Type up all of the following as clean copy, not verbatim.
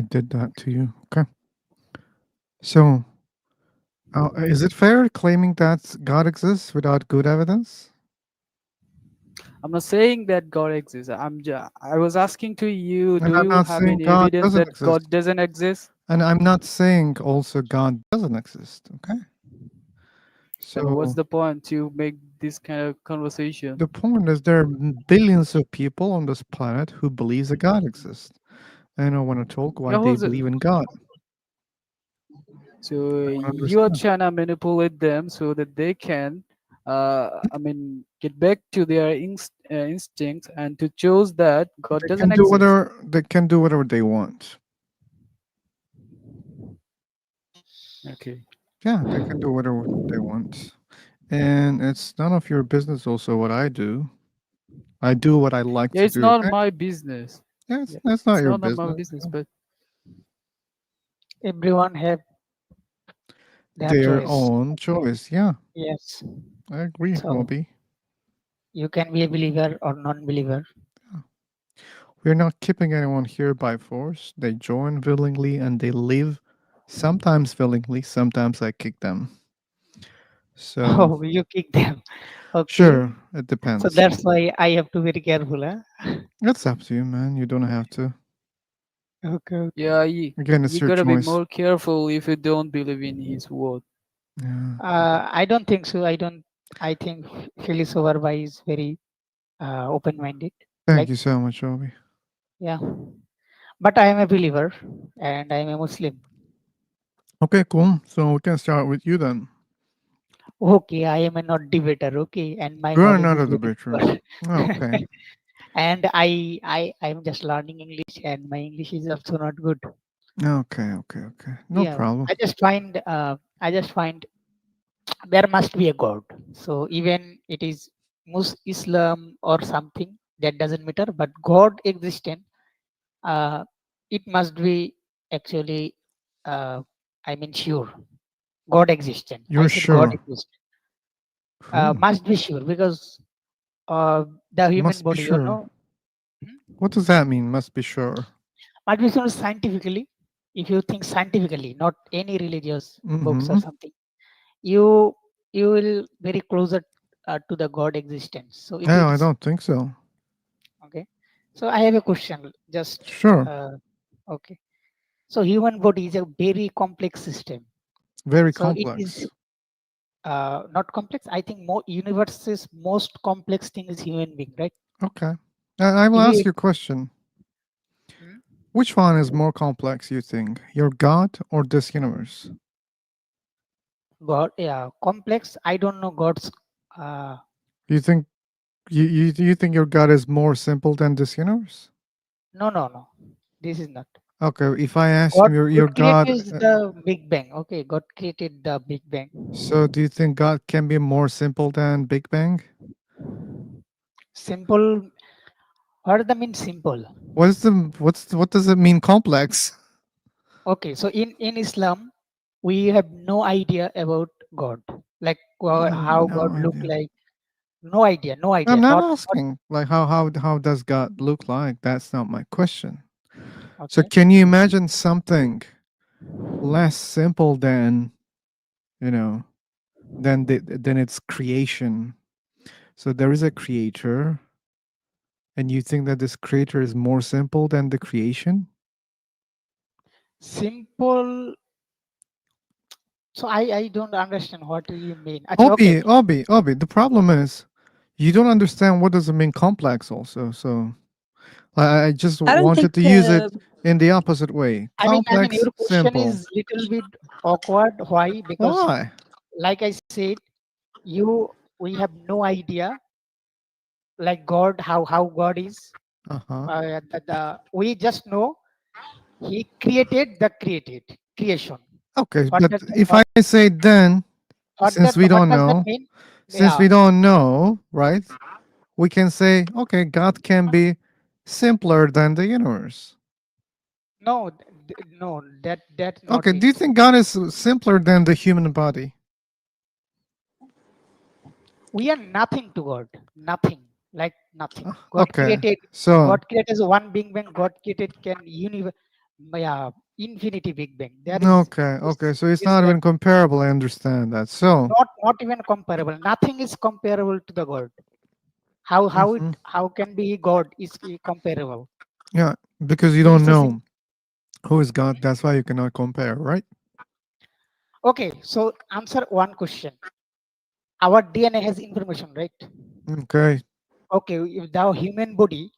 did that to you. Okay. So, is it fair claiming that God exists without good evidence? I'm not saying that God exists. I was asking to you, And do I'm you not have saying any God evidence doesn't that exist. God doesn't exist? And I'm not saying also God doesn't exist. Okay. Then what's So, the point to make this kind of conversation? the point is there are billions of people on this planet who believes that God exists. And I want to talk why Yeah, they believe in God. so I want to you're understand. trying to manipulate them so that they can, get back to their instincts and to choose that God doesn't exist. They can do whatever they want. Okay. Yeah, they can do whatever they want. And it's none of your business also what I do. I do what I like Yeah, to it's do, not okay? my business. Yeah, Yeah, that's not it's your not my business. business, but Everyone have their Their choice. own choice. Yeah, Yes. I agree, So Bobby. you can be a believer or non-believer. Yeah. We're not keeping anyone here by force. They join willingly and they live sometimes willingly, sometimes I kick them. So, Oh, you kick them. Okay. sure, it So depends. that's why I have to be very careful, huh? It's up to you, man. You don't have to. Okay, okay. yeah, Again, it's you your gotta be choice. more careful if you don't believe in His word. Yeah. I don't think so. I don't. I think Phyllis Overby is very open-minded. Thank Like, you so much, Bobby. yeah. But I am a believer and I am a Muslim. Okay, cool. So we can start with you then. Okay, I am a not debater. Okay, and my You are knowledge not is a very debater. poor. Okay. And I'm just learning English, and my English is also not good. Okay. No Yeah, problem. I just find there must be a God. So even it is Islam or something, that doesn't matter. But God existent, uh, it must be actually. Uh, I mean, sure, God existent. I You're said God sure. exists. Cool. Must be sure because the human Must be body, sure. What does that mean? Must be sure. must be sure scientifically. If you think scientifically, not any religious books or Mm-hmm. something, you you will very closer to the God existence. So if Yeah, it I is don't think so. okay, so I have a question. Just Sure. okay. So human body is a very complex system. Very So it is complex. not complex. I think more universe's most complex thing is human being, right? Okay. I will If ask you you a question. hmm, Which one is more complex, you think? Your God or this universe? God, yeah, complex. I don't know God's. Uh, You think you think your God is more simple than this universe? no, no, no. This is not. Okay, if I ask God, you God your created God, the Big Bang. Okay, God created the Big Bang. so do you think God can be more simple than Big Bang? Simple. What does that mean? Simple. What does it mean complex? Okay, so in Islam, we have no idea about God, like how No God look idea. like. No idea. No I'm idea. not Not asking like how does God look like? That's not my question. So okay. can you imagine something less simple than, you know, than its creation? So there is a creator, and you think that this creator is more simple than the creation? Simple. So I don't understand what do you mean. Okay. Obi. The problem is you don't understand what does it mean complex also. So I just I don't think wanted to use it in the opposite way. I mean, Complex, your question simple. is little bit awkward. Why? Because, Why? like I said, we have no idea, like God, how God is. Uh-huh. We just know He created the created creation. Okay, What but does if I say then, what does that mean? since Yeah. we don't know, right? We can say, okay, God can be simpler than the universe. No, no, that's not Okay, it. do you think God is simpler than the human body? We are nothing to God. Nothing. Like nothing. Okay, so God created as one being when God created can universe. yeah, infinity Big Bang. There is Okay, this okay. So it's is not like even comparable. I understand that. So, not even comparable. Nothing is comparable to the God. mhm, How can be God is comparable? yeah, because you don't This is know who is God. That's why you cannot compare, right? okay. So answer one question. Our DNA has information, right? Okay. Okay, if the human body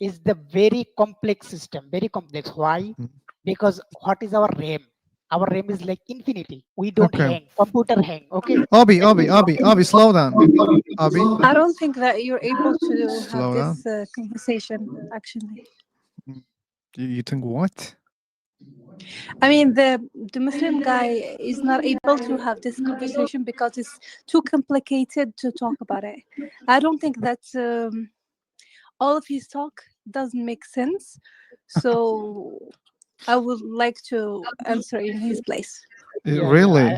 is the very complex system, very complex. Why? Mm, Because what is our RAM? Our RAM is like infinity. We don't okay. hang. Computer hang. Okay, Obi, that Obi, means Obi, Obi, slow down. Obi, I don't think that you're able to have slow down. this conversation, actually. Mm, you think what? I mean, the Muslim guy is not able to have this conversation because it's too complicated to talk about it. I don't think that all of his talk doesn't make sense. So I would like to answer in his place. yeah. Really?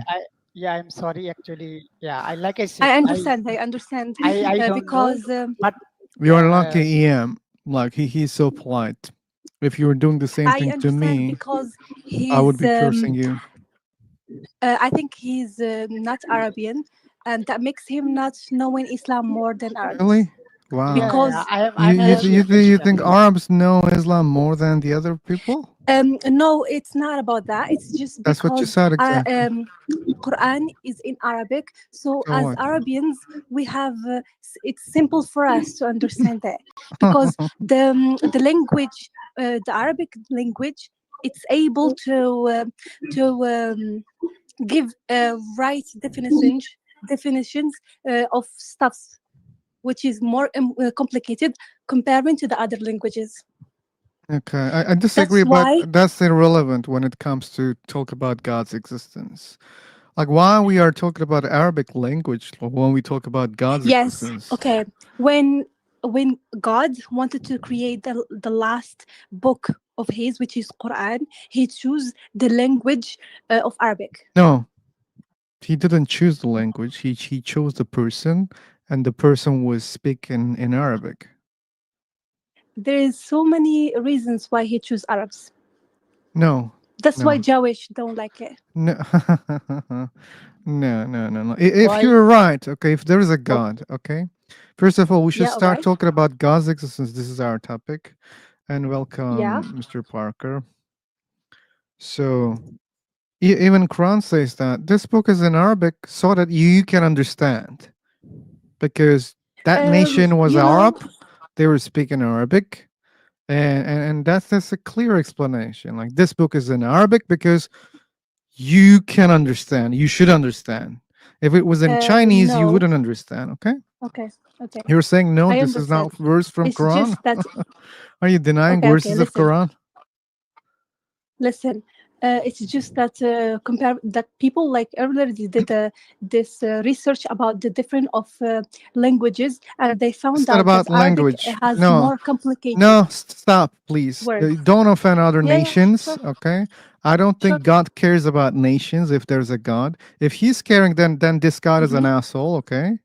Yeah. I'm sorry. Actually, yeah. I like I said, I understand. I understand I don't know, because but You're uh, lucky, EM. Like he's so polite. If you were doing the same I thing to understand me, because I would he's be cursing you. I think he's not Arabian, and that makes him not knowing Islam more than Arabs. Really? Wow. yeah. Because I'm totally You understand. think Arabs know Islam more than the other people? no, it's not about that. It's just That's what you because said exactly. Quran is in Arabic. So So as what? Arabians, we have it's simple for us to understand that because the language, the Arabic language, it's able to give right definitions of stuff which is more complicated comparing to the other languages. Okay, I disagree, That's but why, that's irrelevant when it comes to talk about God's existence. Like why we are talking about Arabic language when we talk about God's yes, existence. okay. When God wanted to create the last book of his, which is Quran, he chose the language of Arabic. No, he didn't choose the language. He chose the person, and the person was speaking in Arabic. There is so many reasons why he chose Arabs. No, That's why no, Jewish don't like it. no, no. If Why? you're right, okay, if there is a Okay. God, okay. First of all, we should Yeah, all start right. talking about God's existence. This is our topic, and Yeah. welcome, Mr. Parker. So even Quran says that this book is in Arabic so that you can understand, because that nation was You know, Arab, they were speaking Arabic, and that's a clear explanation. Like this book is in Arabic because you can understand. You should understand. If it was in Chinese, you no. wouldn't understand. Okay, Okay. Okay. you're saying no. I This is understand. not verse from It's Quran. just that, Are you denying okay, okay, verses of listen. Quran? Listen, it's just that compare that people like earlier they did this research about the different of languages, and they found It's not out that about Arabic language. has No, more complicated no, stop, please. words. Don't offend other Yeah, yeah, nations, sure, okay? I don't sure. think God cares about nations if there's a God. If he's caring, then this God is an Mm-hmm, asshole, okay?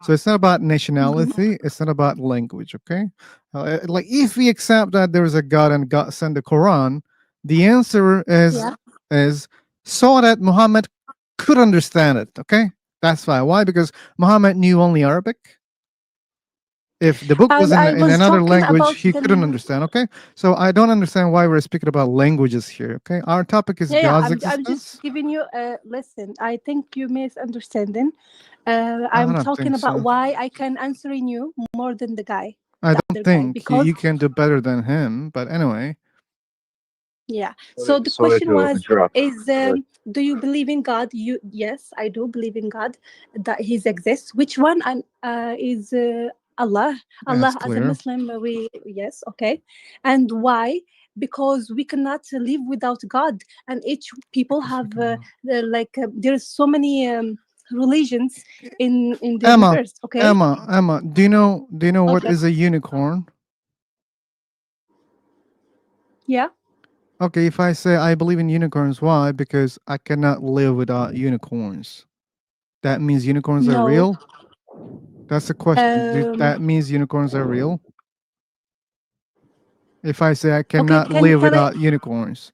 So it's not about mm-hmm. nationality, it's not about language, okay? Like if we accept that there is a God and God sent the Quran, the answer Yeah. is so that Muhammad could understand it, okay? That's why. Why? Because Muhammad knew only Arabic. If the book was I in was another talking language, about he couldn't understand. Okay, so I don't understand why we're speaking about languages here. Okay, our topic is yeah, yeah. God's I'm just existence. giving you a listen. I think you misunderstanding. I I'm don't talking think about so. why I can answer in you more than I the don't other guy, think because you can do better than him. But anyway, yeah. Sorry, So the sorry question to was, interrupt. is Sorry. do you believe in God? You Yes, I do believe in God, that He exists. Which one? And is Allah? that's Allah as a clear. Muslim, we yes, okay. And why? Because we cannot live without God, and each people Because we have can. there's so many religions in the Emma, universe. Okay, Emma, do you know what okay, is a unicorn? yeah, Okay, if I say I believe in unicorns, why? Because I cannot live without unicorns. That means unicorns are no, real. That's the question. um, That means unicorns are real. If I say I Okay, cannot live can I? without unicorns.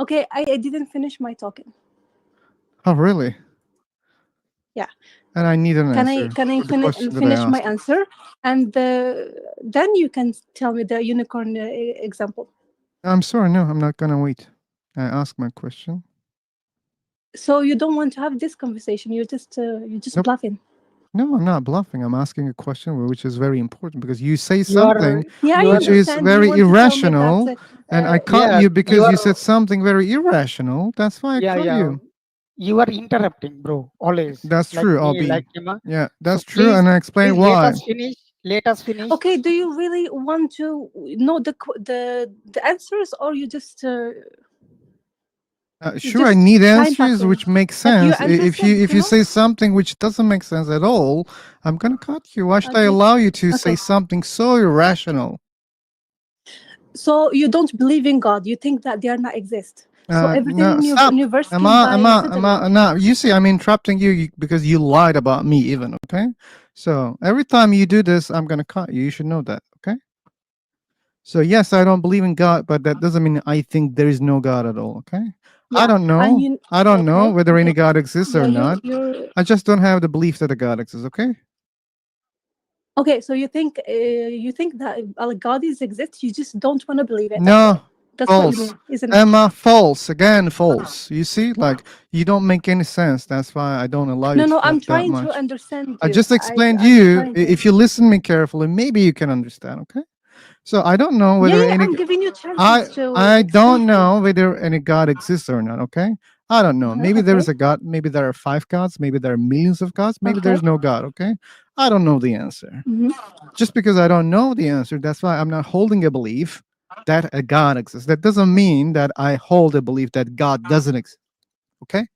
Okay, I didn't finish my talking. Oh, really? Yeah. And I need an answer Can I for the question that I finish my asked. answer, and then you can tell me the unicorn example. I'm sorry, no, I'm not gonna wait. I asked my question. So you don't want to have this conversation. You're just Nope. bluffing. No, I'm not bluffing. I'm asking a question which is very important because you say You are something Yeah, I you are which is understand. You very want to tell me that. irrational, and I caught yeah you you because you are said something very irrational. That's why I yeah caught yeah you. you are interrupting, bro, always That's like true, me, Obi. like Emma. Yeah, So that's true, please and I explain please let why. us finish. Let us finish. Okay, do you really want to know the answers, or you Sure, I just need time answers passing? which make But you sense. understand, If you you know? say something which doesn't make sense at all, I'm gonna cut you. Why should I Okay, allow you to say okay. something so irrational? So you don't believe in God. You think that they are not exist. So everything No, in your stop. universe came by accident. No, you see, I'm interrupting you because you lied about me, even. Okay, so every time you do this, I'm gonna cut you. You should know that. Okay. So yes, I don't believe in God, but that doesn't mean I think there is no God at all. Okay. I Yeah, don't and know. you. I don't know Okay, whether any okay. God exists Yeah, or not. you're I just don't have the belief that a God exists. Okay. okay. So you think that God is exist. You just don't want to believe it. That's No, all. That's what you false. mean, isn't it? Emma, false. Again, false. You see, like, you don't make any sense. That's why I don't allow you No, to no. talk I'm that trying to much. understand I you. just explained I'm you. trying to. If you listen me carefully, maybe you can understand. Okay. So I don't know Yeah, whether yeah. any. I'm giving you chances to I explain don't to me. know whether any God exists or not. Okay. I don't know. Maybe there is Okay, a God. Maybe there are five gods. Maybe there are millions of gods. Maybe okay. there's no God. Okay. I don't know the answer. Hmm. Just because I don't know the answer, that's why I'm not holding a belief that a God exists. That doesn't mean that I hold a belief that God doesn't exist. Okay?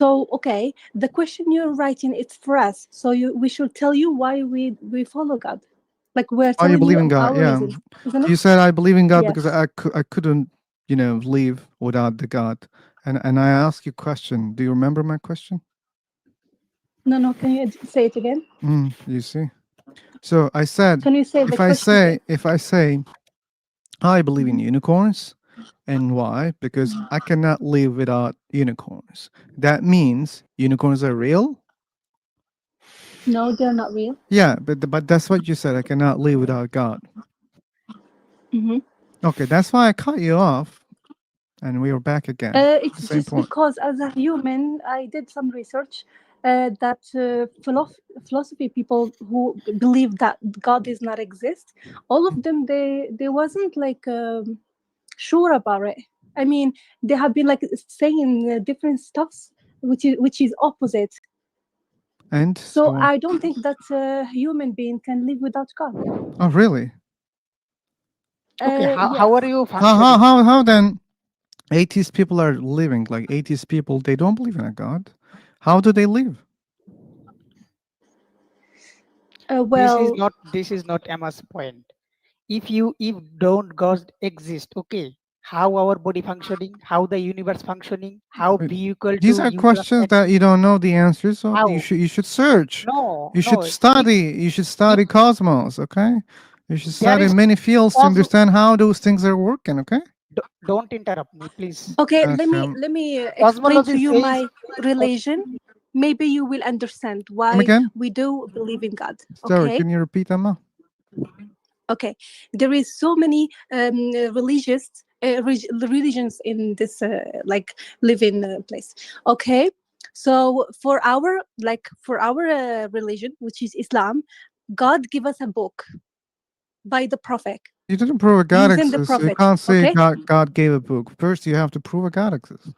So, okay, the question you're writing it's for us. So we should tell you why we follow God. Like we're Oh, you telling believe you in God? our Yeah. reason, isn't it? You said I believe in God because Yes. I couldn't, live without the God. And I asked you a question. Do you remember my question? No, no. Can you say it again? You see. So I said, Can you say the question again? if I say I believe in unicorns, and why? Because I cannot live without unicorns. That means unicorns are real. No, they're not real. Yeah, but that's what you said. I cannot live without God. Hmm. Okay, that's why I cut you off, and we are back again. The It's same just point. because as a human, I did some research that philosophy people who believe that God does not exist, all of them they wasn't like sure about it. I mean, they have been like saying different stuffs, which is opposite. And So so, I don't think that a human being can live without God. oh really? Okay, how Yes. are you functioning? How then? Atheist people are living like atheist people. They don't believe in a God. How do they live? Well, This is not Emma's point. If don't God exist, okay, how our body functioning, how the universe functioning, how Uh, vehicle These to are universe questions that you exist, don't know the answers of. how? You should search. No, You should no. study. You should If study cosmos. Okay. You should there study is many fields to cause, understand how those things are working. Okay. don't interrupt me, please. okay, let Okay. me let me explain Cosmology to you says my religion. Maybe you will understand Come why again. we do believe in God. Sorry. Okay? Can you repeat, Emma? Okay, there is so many religions in this like living place. Okay, so for our religion, which is Islam, God give us a book by the prophet, You didn't prove a God using the exists. You prophet. can't say Okay, God gave a book. First, you have to prove a God exists.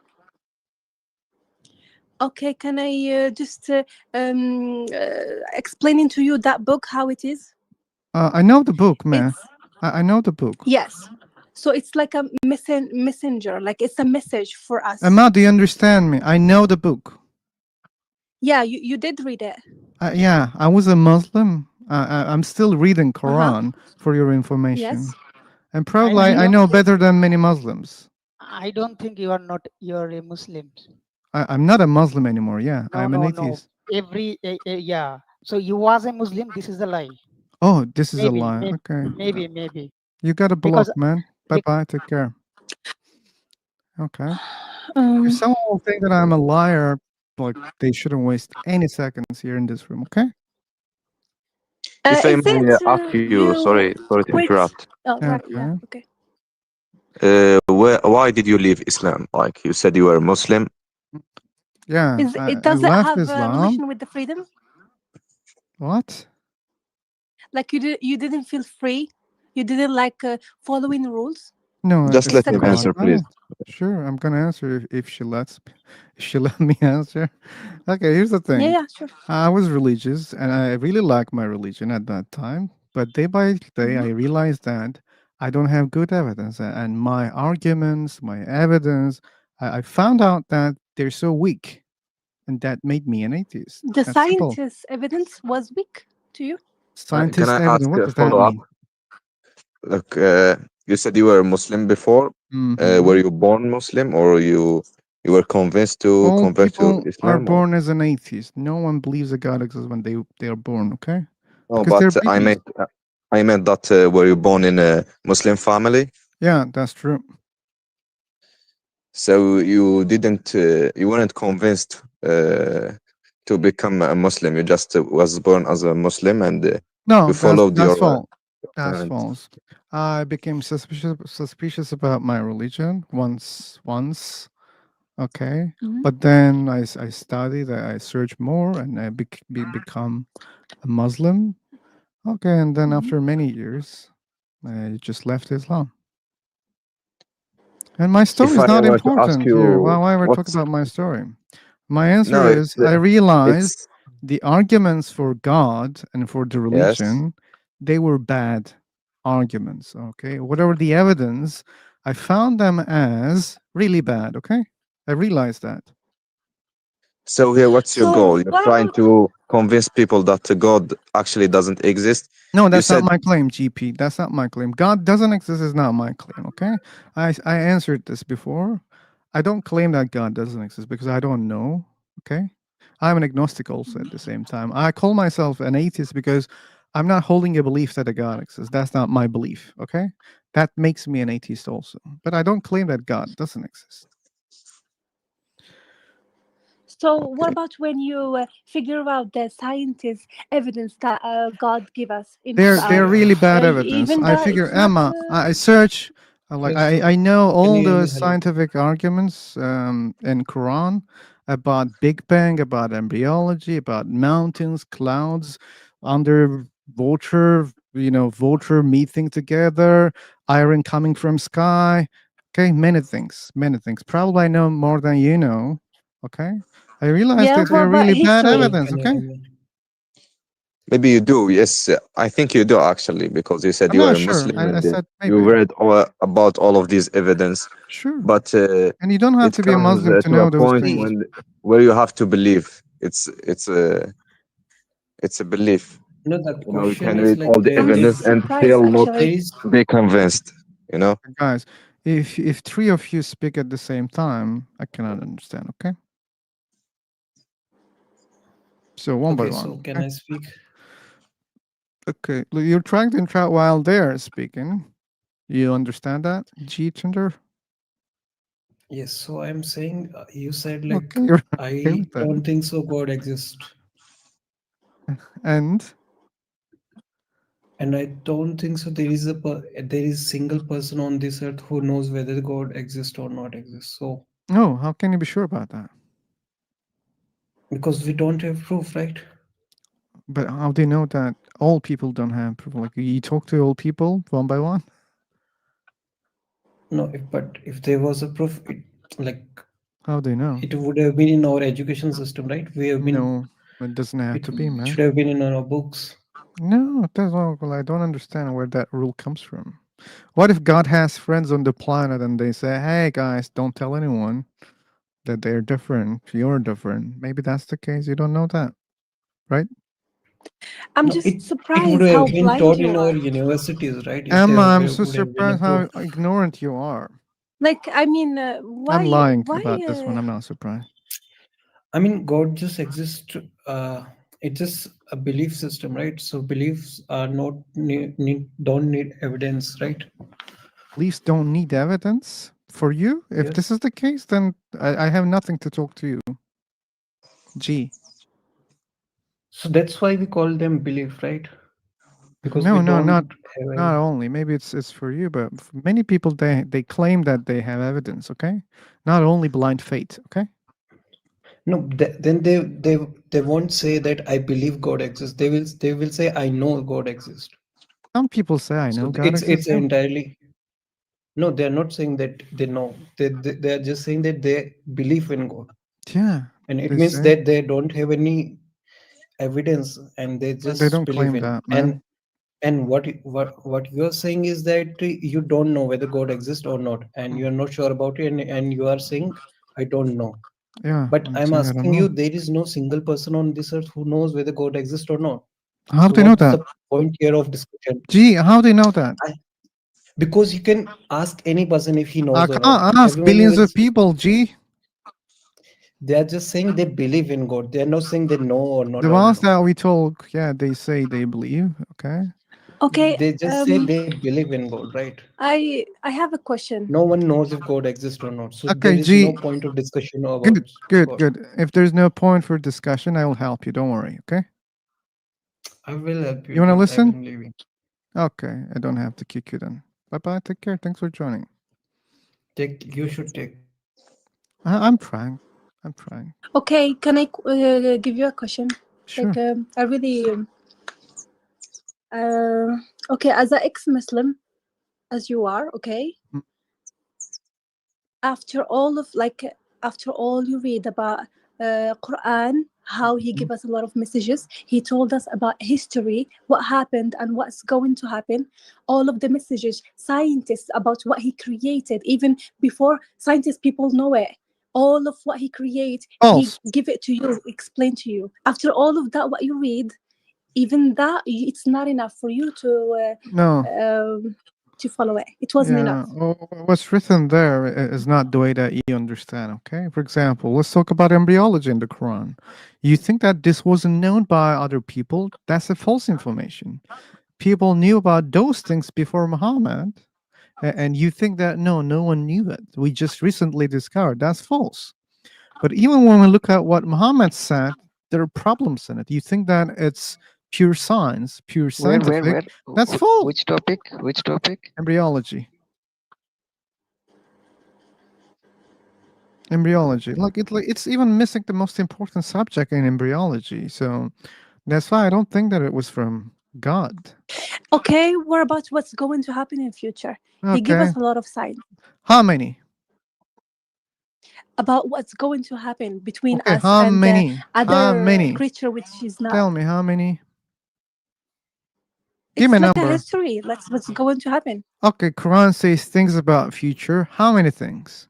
okay. Can I just explaining to you that book how it is? I know the book, man. It's I know the book. yes. So it's like a messenger, like it's a message for us. Emma, do you understand me? I know the book. Yeah, you did read it. Yeah, I was a Muslim. I'm still reading Uh-huh. Quran for your information, Yes. and I, probably I Mm-hmm. I don't know think better than many Muslims. I don't think you are not you're a Muslim. I'm not a Muslim anymore. Yeah, No, I'm an no, no. atheist. Yeah. So you was a Muslim. This is a lie. Oh, this is a Maybe, lie. maybe, Okay. maybe, maybe. You got a block, because man. Bye bec- bye. Take care. Okay. If Um, someone will think that I'm a liar, like they shouldn't waste any seconds here in this room. Okay. If I is may it ask you, you sorry to quit? interrupt. Oh, right. Yeah. Okay. Okay. Why did you leave Islam? Like you said, you were Muslim. Yeah. Is it I does it left have a Islam. relation with the freedom? What? Like you didn't feel free. You didn't like following rules. No, Just It's let a him Istiqlal. answer, question. please. Sure, I'm gonna answer if she lets if she let me answer. Okay, here's the Yeah. thing. Yeah. Sure. I was religious and I really liked my religion at that time, but day by day I Mhm. realized that I don't have good evidence and my arguments, my evidence, I found out that they're so weak and that made me an atheist. The That's simple. scientist evidence was weak to you. Can Scientist I evidence, ask what a does that follow up? mean? Look, you said you were Muslim before. Hmm. Were you born Muslim, or you were convinced to All convert to people are Islam? Or born as an atheist. No one believes a God exists when they are born, okay? no? Because they're But babies. I meant that were you born in a Muslim family? Yeah, that's true. So you weren't convinced to become a Muslim. You just was born as a Muslim, and you No, followed that's your false. That's parents. false. I became suspicious about my religion once, okay, Mhm. but then I studied, I searched more, and I become a Muslim, okay, and then Mhm. after many years, I just left Islam. And my story If is I not were to ask important here. you, Why we're talking what's about my story? My answer no, is I realized it's the arguments for God and for the yes. religion, they were bad arguments. Okay. Whatever the evidence, I found them as really bad. Okay. I realized that. So here, what's your So goal? You're what trying about to convince people that God actually doesn't exist. No, You that's not said my claim, GP. That's not my claim. God doesn't exist is not my claim, okay? I answered this before. I don't claim that God doesn't exist because I don't know, okay? I'm an agnostic also at the same time. I call myself an atheist because I'm not holding a belief that a God exists. That's not my belief, okay? That makes me an atheist also. But I don't claim that God doesn't exist. okay. when you figure out the scientist evidence that God give us into They're So, our really bad evidence. even I that figure it's not Emma. I search like yes. So, I know can all you hear the me? Hello. scientific arguments in Quran about Big Bang, about embryology, about mountains, clouds, underwater, water meeting together, iron coming from sky. Okay, many things, many things. Probably I know more than you know. Okay, I realize yeah, that So, they're but really bad history. hello. evidence. Can you Okay, hear me? Maybe you do. Yes, I think you do actually, because you said I'm you were not a sure. Muslim I and said you maybe. read about all of these evidence. Sure. But And you don't have it to be a comes Muslim to to a know those point things. See, when where you have to believe. It's a belief. the You question can is read like all the I'm evidence just and surprised still not there actually. is be convinced. You know. Guys, if three of you speak at the same time, I cannot understand, okay? So one by okay. So, one. can Okay. I speak? Okay. Look, you're trying to interrupt while they're speaking. You understand that, G Tinder? Yes. So, I'm saying you said Okay, like you're okay I with that. don't think so. God exists, And and I don't think so. There is single person on this earth who knows whether God exists or not exists. So, no, how can you be sure about that? because we don't have proof, right? But how do you know that all people don't have proof? Like you talk to all people one by one? No, but if there was a proof, like How do you know? it would have been in our education system, right? No, it doesn't have It to be, should man. have been in our books. No, it doesn't. Well, I don't understand where that rule comes from. What if God has friends on the planet and they say, "Hey guys, don't tell anyone that they're different. You're different." Maybe that's the case. You don't know that, right? I'm No, just it would surprised how have been blind taught you in our are. universities, right? If Emma, there I'm so would have been a surprised proof. how ignorant you are. Like, I mean, I'm why? lying Why? about this one. I'm not surprised. I mean, God just exists. Uh, It's just a belief system, right? So beliefs are not don't need evidence, right? Beliefs don't need evidence for you. If this Yes. is the case, then I have nothing to talk to you. G. So that's why we call them belief, right? Because we No, no, don't not have not any. only. Maybe it's for you, but for many people they claim that they have evidence. Okay, not only blind faith. Okay, No, then they won't say that I believe God exists. They will say I know God exists. some people say I So know God it's exists. Yeah, entirely no. They are not saying that they know. They are just saying that they believe in God, yeah. and it They means say that they don't have any evidence, and they they just don't believe claim in. that, man. And what you're saying is that you don't know whether God exists or not, and Mm, you're not sure about it, and you are saying I don't know. yeah, But I'm I'm saying I don't asking you, know. there is no single person on this earth who knows whether God exists or not. How So do you know what's that? the point here of discussion? Gee, how do you know that? I, because you can ask any person if he I knows or not. can't ask Everyone billions will of say, people. Gee, they are just saying they believe in God. They are not saying they know or the not or ones no. that we talk, yeah, they say they believe. Okay, Okay, They just say they believe in God, right? I have a question. No one knows if God exists or not. So there okay, is no G. point of discussion about Good, good, God. good. If there's no point for discussion, I will help you. Don't worry. Okay. I will help you, You want to but listen? I'm leaving. Okay, I don't have to kick you then. Bye bye. Take care. Thanks for joining. You should take care. I'm trying. I'm trying. Okay, can I give you a question? Like, Sure. I really, okay, as an ex-Muslim, as you are, okay, Mm, after all of like, after all you read about Quran, how he mm. gave us a lot of messages. He told us about history, what happened and what's going to happen. All of the messages, scientists about what he created, even before scientists, people know it. All of what he create, he False. give it to you, explain to you. After all of that, what you read, even that it's not enough for you No. to follow it. It wasn't Yeah. enough. What's written there is not the way that you understand. Okay. For example, let's talk about embryology in the Quran. You think that this wasn't known by other people? That's a false information. People knew about those things before Muhammad, and you think that no one knew it. We just recently discovered. That's false. But even when we look at what Muhammad said, there are problems in it. You think that it's pure science, pure Where? scientific. That's false. Which topic? Which topic? Embryology. Embryology. Like it's even missing the most important subject in embryology. So that's why I don't think that it was from God. Okay, what about what's going to happen in future? He gave Okay. us a lot of signs How many? about what's going to happen between Okay, us how and the many? How other many? creature, which is not. Tell me how many? Give me a It's like a number. history. That's what's going to happen. Okay, Quran says things about future. How many things?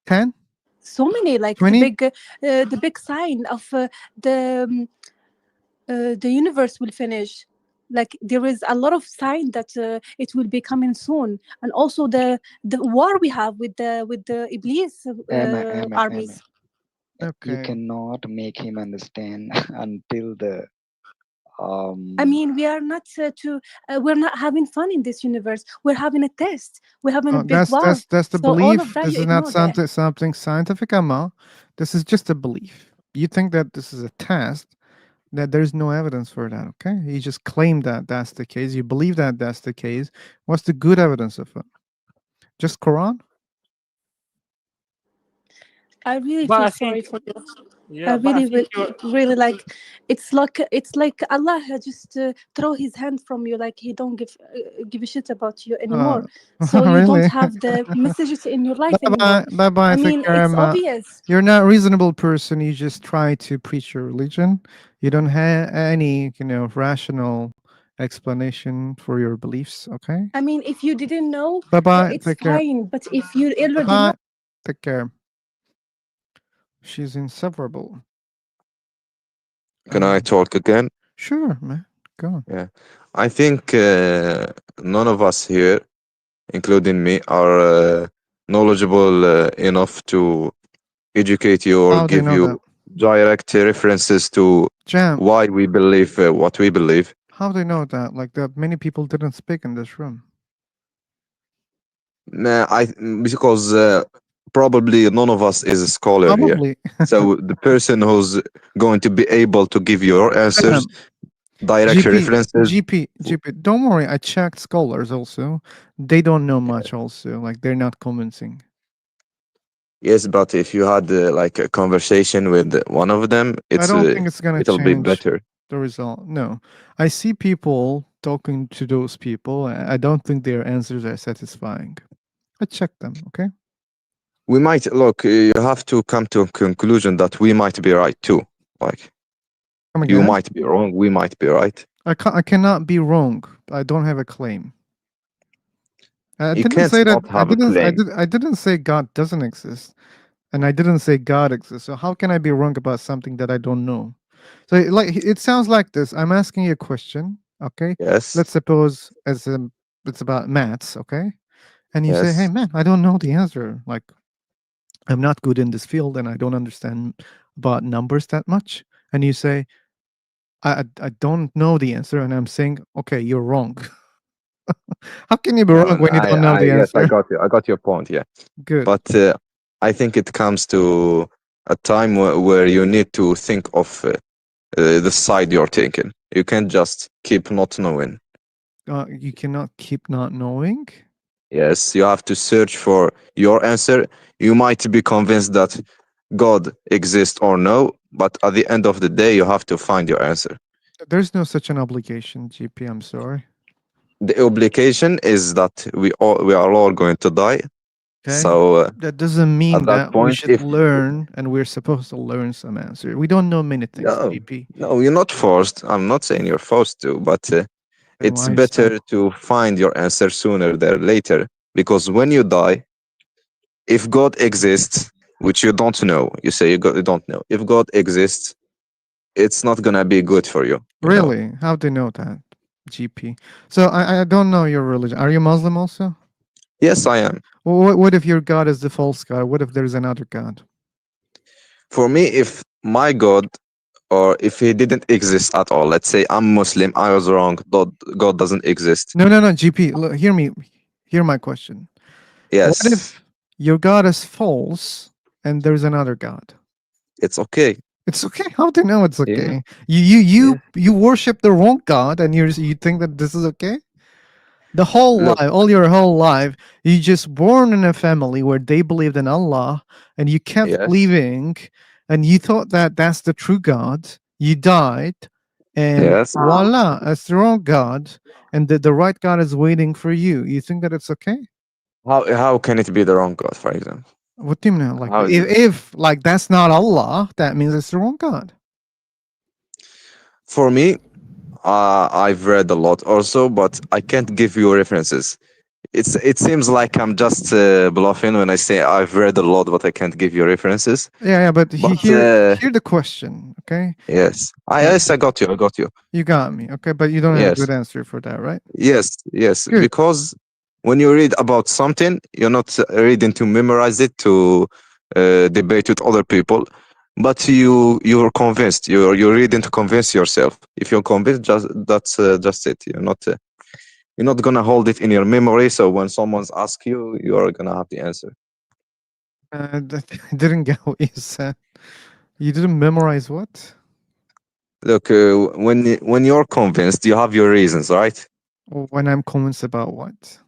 10? So many, like 20? the big sign of the universe will finish. Like there is a lot of sign that it will be coming soon, and also the war we have with the Iblis Emma. armies. You Okay. cannot make him understand until the I um. mean, we are not we're not having fun in this universe. We're having a test. We're having a big That's war. that's that's the So all of belief. that This you is not ignore that. something scientific, Amma. This is just a belief. You think that this is a test, that there's no evidence for that, okay? You just claim that that's the case. You believe that that's the case. What's the good evidence of it? Just Quran? I really But feel I think, sorry for you. I yeah, but I really, think you're, really like. It's like Allah had just throw His hand from you. Like He don't give a shit about you Uh, anymore. So you don't really? have the messages in your life Bye-bye. anymore. Bye-bye. I Take mean, care, it's Emma. obvious. You're not a reasonable person. You just try to preach your religion. You don't have any, rational explanation for your beliefs, okay? I mean, if you didn't know, Bye-bye. it's Take care. fine. But if you already know, Bye-bye. Take care. She's inseparable. Can I talk again? Sure, man. Go on. Yeah. I think none of us here, including me, are knowledgeable enough to educate you or How do you give know you that? direct references to Jam, why we believe what we believe. how do you know that? Like that many people didn't speak in this room. I because probably none of us is a scholar here. Probably. So the person who's going to be able to give your answers, Jam, direct GP, references. GP. Don't worry. I checked scholars also. They don't know much. Also, like they're not convincing. Yes, but if you had like a conversation with one of them, I don't think it's gonna it'll be change better. the result. No, I see people talking to those people. I don't think their answers are satisfying. I checked them. Okay, We might look. You have to come to a conclusion that we might be right too. Like come you again. might be wrong, we might be right. I cannot be wrong. I don't have a claim. I You didn't can't say that. not have a claim. I didn't say God doesn't exist, and I didn't say God exists. So how can I be wrong about something that I don't know? So like it sounds like this. I'm asking you a question. Okay, Yes, let's suppose it's about maths. Okay, and you say, "Hey, yes. man, I don't know the answer. Like I'm not good in this field, and I don't understand about numbers that much." And you say, I don't know the answer," and I'm saying, "Okay, you're wrong." How can you be No, wrong no, when you don't know the yes, I answer? got you. I got your point. Yeah, Good. but I think it comes to a time where you need to think of the side you're taking. You can't just keep not knowing. You cannot keep not knowing. Yes, you have to search for your answer. You might be convinced that God exists or no, but at the end of the day, you have to find your answer. There's no such an obligation, GP. I'm sorry. The obligation is that we are all going to die. Okay. So That doesn't at mean that that we point, should if learn and we're supposed to learn some answer. We don't know many things, no, GP. no, you're not forced. I'm not saying you're forced to, but Then it's why so? better to find your answer sooner than later. Because when you die, if God exists, which you don't know, you say you don't know. If God exists, it's not gonna be good for you. You know. Really? How do you know that, GP? So I don't know your religion. Are you Muslim also? Yes, I am. Well, what if your God is the false God? What if there's another God? For me, if my God or if he didn't exist at all, let's say I'm Muslim, I was wrong. God doesn't exist. No, no, no, GP. Look, hear me. Hear my question. What Yes, if your God is false and there's another God? it's okay. It's okay. How do you know it's Yeah. okay? Yes. You worship the wrong God and you think that this is okay? The whole Look. life, all your whole life, you just born in a family where they believed in Allah, and you kept Yes. believing, and you thought that that's the true God. You died, and Yes. voila, it's the wrong God, and the right God is waiting for you. You think that it's okay? How can it be the wrong God, for example? What do you mean? Like How is it? if like that's not Allah, that means it's the wrong God. For me, I've read a lot also, but I can't give you references. It seems like I'm just bluffing when I say I've read a lot, but I can't give you references. Yeah, yeah, but But hear the question, okay? yes, Yeah, yes, I got you. I got you. you got me, okay? But you don't have a Yes, good answer for that, right? yes, yes. Good. Because when you read about something, you're not reading to memorize it to debate with other people, but you're convinced. You're reading to convince yourself. If you're convinced, that's just it. You're not gonna hold it in your memory. So when someone's ask you, you are gonna have the answer. I didn't get what you said. You didn't memorize what? Look, when you're convinced, you have your reasons, right? When I'm convinced about what?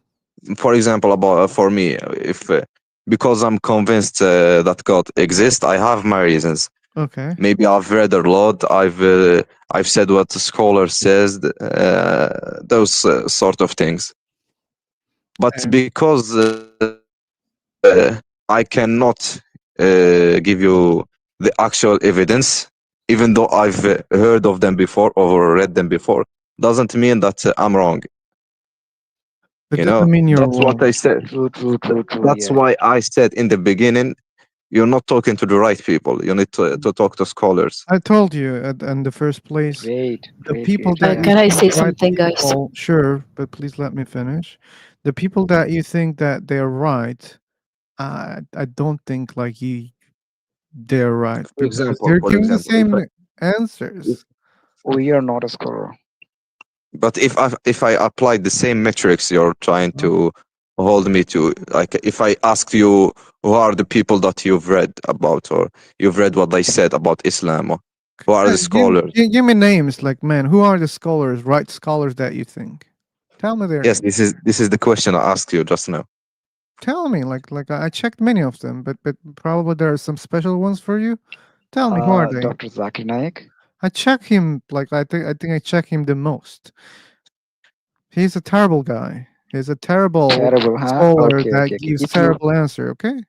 For example, about for me, if because I'm convinced that God exists, I have my reasons. Okay. Maybe I've read a lot. I've said what the scholar says, those sort of things. But And because I cannot give you the actual evidence, even though I've heard of them before or read them before, doesn't mean that I'm wrong. it You doesn't know, mean you're that's what wrong. I said. True, true, true, true. That's Yeah. why I said in the beginning, you're not talking to the right people. You need to talk to scholars. I told you in the first place, Great, the great, people great, that great. you Can I think say right something, guys? people, sure, but please let me finish. The people that you think that they're right, I don't think like They're right For because example, they're for giving the example, if same if answers. We are not a scholar. but if I applied the same metrics you're trying Huh? to hold me to, like if I asked you who are the people that you've read about, or you've read what they said about Islam, or who are the scholars? Give me names, like, man, who are the scholars, right scholars that you think? Tell me their Yes, names. this is the question I asked you just now. Tell me, like I checked many of them, but probably there are some special ones for you. Tell me, who are they? Dr. Zakir Naik. I check him, like I think I check him the most. He's a terrible guy. He's a terrible Terrible, huh? scholar Okay, that okay, okay. gives terrible answer. Okay.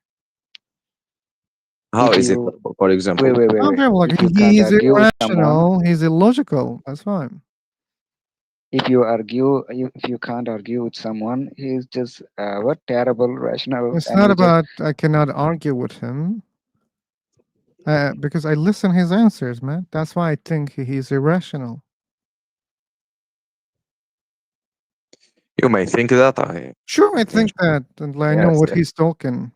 How If is it, you for example? Okay, well, like if you can't he's argue with someone, irrational. He's illogical. That's fine. if you can't argue with someone, he's just what terrible, rational, It's and not he just about I cannot argue with him because I listen his answers, man. That's why I think he's irrational. You may think that. I Sure, I in- think that, and I know yes, what yes. he's talking.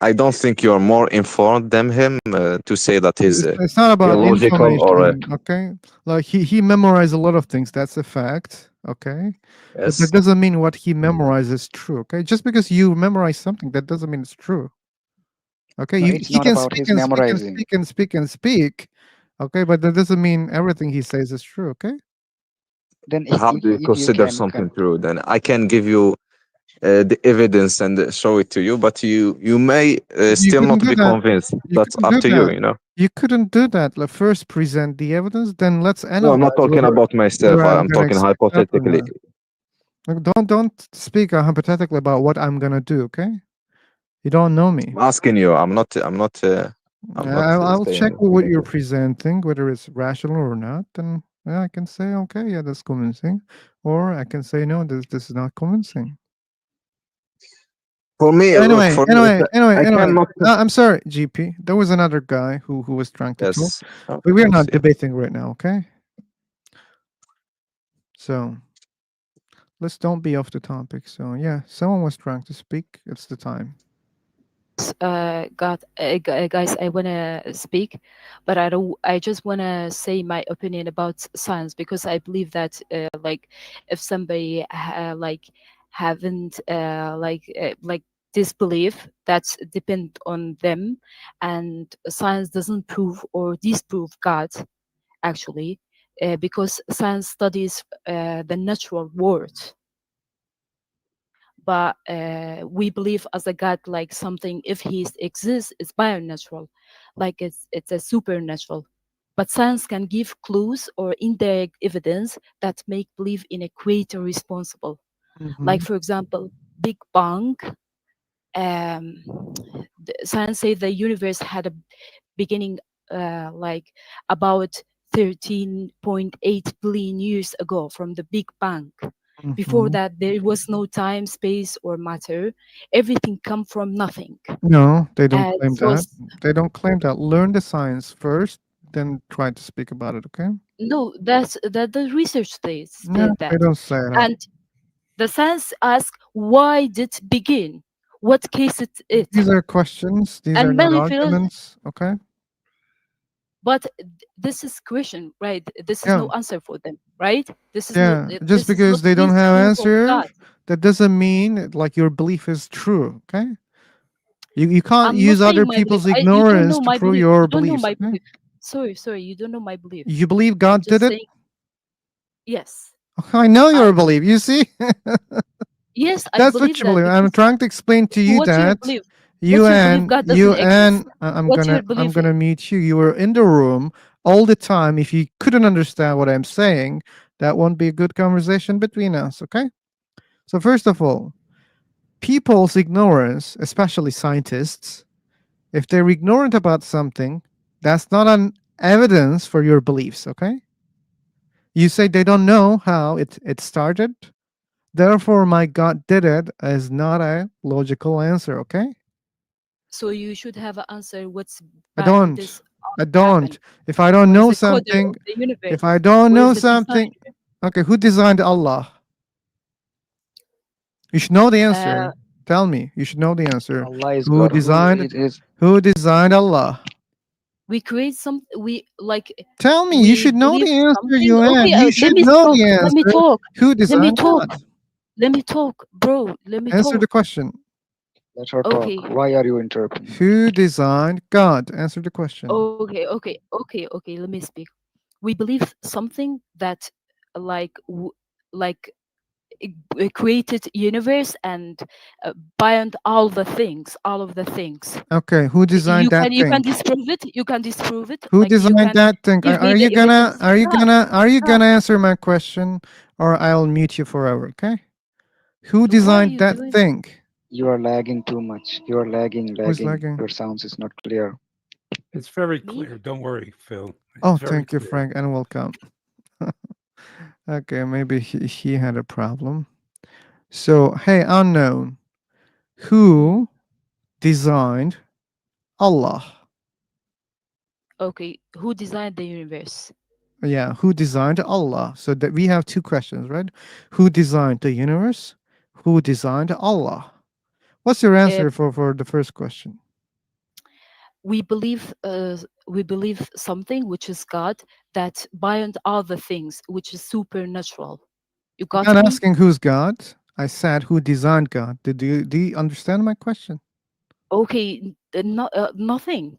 I don't think you're more informed than him to say that he's It's not about illogical or information, okay? Like he memorized a lot of things. That's a fact, okay? But that yes. doesn't mean what he memorizes is true, okay? Just because you memorize something, that doesn't mean it's true. Okay, no. you It's he not can about speak his and speak and memorizing. speak and speak and speak, okay? But that doesn't mean everything he says is true, okay? Then How do you if you consider something true? Then I can give you the evidence and show it to you, but you may You still couldn't not do be that. convinced. You That's couldn't up do to you, that. you know. You couldn't do that. Like, first present the evidence, then let's No, I'm not analyze talking whether about myself. I'm I'm gonna talking accept that or hypothetically. not. Like, don't speak hypothetically about what I'm gonna do, okay? You don't know me. I'm asking you. I'm not. I'm not. I'm not I'll check saying. what you're presenting, whether it's rational or not, and yeah, I can say, okay, yeah, that's convincing, or I can say, no, this is not convincing. For me, look. Anyway, For me, anyway, anyway, I anyway. cannot. I'm sorry, GP. There was another guy who was trying to talk, Yes. Okay, but we're let's not see. debating right now, okay? So let's don't be off the topic. So yeah, someone was trying to speak. It's the time. Guys, I wanna speak, but I don't. I just wanna say my opinion about science because I believe that, like, if somebody haven't like disbelief, that's depend on them, and science doesn't prove or disprove God actually, because science studies the natural world, but we believe as a god like something if he exists it's bio-natural, like it's a supernatural, but science can give clues or indirect evidence that make belief in a creator responsible, like Mhm. for example big bang. um, Science say the universe had a beginning like about 13.8 billion years ago from the Big Bang. Before Mhm. that, there was no time, space, or matter. Everything come from nothing. No, they don't claim So that. They don't claim that. Learn the science first, then try to speak about it. Okay? no, that's that the research No, state they that, don't say that. and the science ask why did it begin, what case it, These are questions. These are and not many philo- arguments. Okay? but this is question, right? This is Yeah. no answer for them, right? Yeah. Just This is not because they don't his have proof of answer, God. that doesn't mean like your belief is true. Okay? You can't I'm not use saying other my belief. people's You don't ignorance know to my prove belief. You your don't know beliefs. my Okay? belief. Sorry, you don't know my belief. You believe I'm God did just it? saying yes. I know I your belief. You see? yes, I That's what believe you that believe. I'm because trying to explain to you what's your that belief? What's your belief? God doesn't exist. I'm What's gonna your I'm belief gonna in? mute you. You were in the room all the time. If you couldn't understand what I'm saying, that won't be a good conversation between us, okay? So first of all, people's ignorance, especially scientists, if they're ignorant about something, that's not an evidence for your beliefs, okay? You say they don't know how it started. Therefore, my God did it is not a logical answer, okay? So you should have an answer. What's I behind don't. this I happen? don't. If I don't Where is know the coder something, of the universe? if I don't Where know is the something, designer? okay, who designed Allah? You should know the Uh, answer. Tell me. You should know the answer. Allah is Who God. Who designed it is? who designed Allah? We create some. We like. Tell me. You We should know believe the answer, something. UN. Okay, You let should me know talk. the Let me answer. talk. Who Let me designed talk. God? Let me talk, bro. Let me Answer the talk. question. Let her Okay. talk. Why are you interrupting? Who designed God? Answer the question. Okay. Let me speak. We believe something that, like, like created universe and beyond all the things, all of the things. Okay, who designed that You can thing? disprove it. You can disprove it. Who Like you designed can that thing? give Are me you the gonna evidence. are you Stop. gonna answer my question, or I'll mute you forever? Okay. Who What are designed you that doing? thing? You are lagging too much. You are lagging, Who's lagging. lagging? Your sounds is not clear. It's very Me? clear. Don't worry, Phil. Oh, It's very thank you, clear. Frank, and welcome. Okay, maybe he had a problem. So, hey, unknown, who designed Allah? Okay. Who designed the universe? Yeah, who designed Allah? So that we have two questions, right? Who designed the universe? Who designed Allah? What's your answer for the first question? We believe something which is God, that beyond other things, which is supernatural. You I'm got not me? asking who's God. I said who designed God. Do you understand my question? Okay, nothing.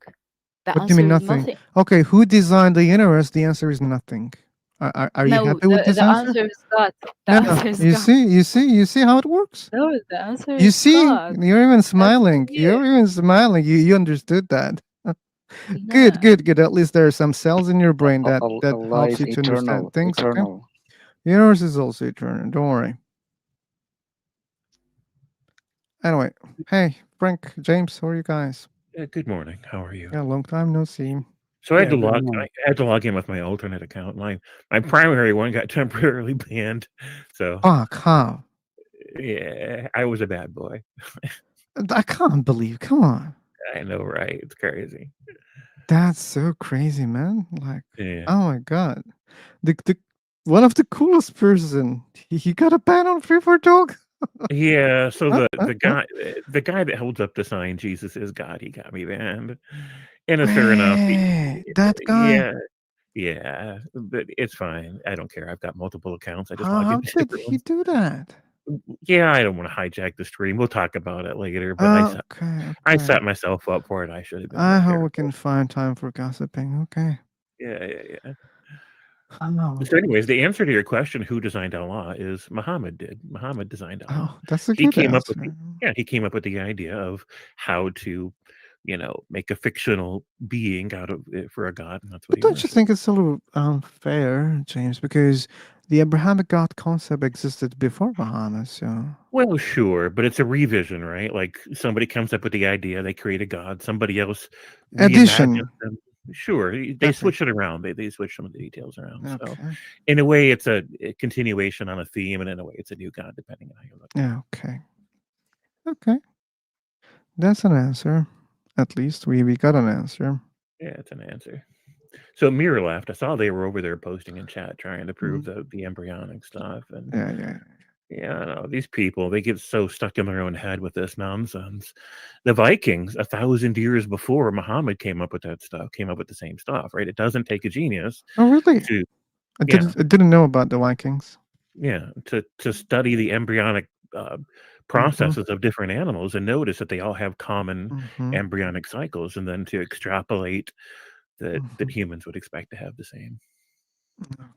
The What do you mean answer is nothing? nothing. Okay, who designed the universe? The answer is nothing. Are you No, happy with this the answer? answer is God. The No, answer is you God. see, you see how it works. No, the answer You is see, God. you're even That's smiling. it. You're even smiling. You understood that. Good, Nah. good, good. At least there are some cells in your brain that Allah helps is you to understand eternal, things. Okay, eternal. the universe is also eternal. Don't worry. Anyway, hey Frank, James, how are you guys? Good morning. How are you? Yeah, long time no see. So I had Yeah, to good log. morning. I had to log in with my alternate account. My primary one got temporarily banned. So Fuck, how? yeah, I was a bad boy. I can't believe. Come on, I know, right? It's crazy. that's so crazy, man. Like, Yeah. oh my god, the one of the coolest person. He got a ban on Free for Dog. Yeah. So the guy that holds up the sign "Jesus is God," he got me banned. And it's fair enough. Wait, that guy. Yeah. Yeah, but it's fine. I don't care. I've got multiple accounts. I just log How into did different he ones. do that? Yeah, I don't want to hijack the stream. We'll talk about it later. But Okay, I okay. set myself up for it. I should have been I more hope we careful. can find time for gossiping. Okay. Yeah. Oh, So, anyways, the answer to your question, who designed Allah, is Muhammad did. Muhammad designed Allah. oh, that's a He good came up with answer. he came up with the idea of how to, make a fictional being out of it for a god, and that's what But he don't you worshipped. think it's a little unfair, James? Because the Abrahamic God concept existed before Muhammad, so Well, sure, but it's a revision, right? Like somebody comes up with the idea, they create a god, somebody else reimagines addition. them. Sure, they Okay. switch it around. They switch some of the details around. So, Okay. in a way, it's a continuation on a theme, and in a way, it's a new god, depending on how you look at it. Yeah. Okay. Okay. That's an answer. At least we got an answer. Yeah, it's an answer. So Mirror left. I saw they were over there posting in chat trying to prove the embryonic stuff, and Yeah. yeah, I know these people, they get so stuck in their own head with this nonsense. The Vikings, 1,000 years before Muhammad came up with that stuff, came up with the same stuff, right? It doesn't take a genius Oh, really? to, I yeah, didn't know about the Vikings. to study the embryonic Mm-hmm. processes of different animals and notice that they all have common Mm-hmm. embryonic cycles, and then to extrapolate that Mm-hmm. humans would expect to have the same.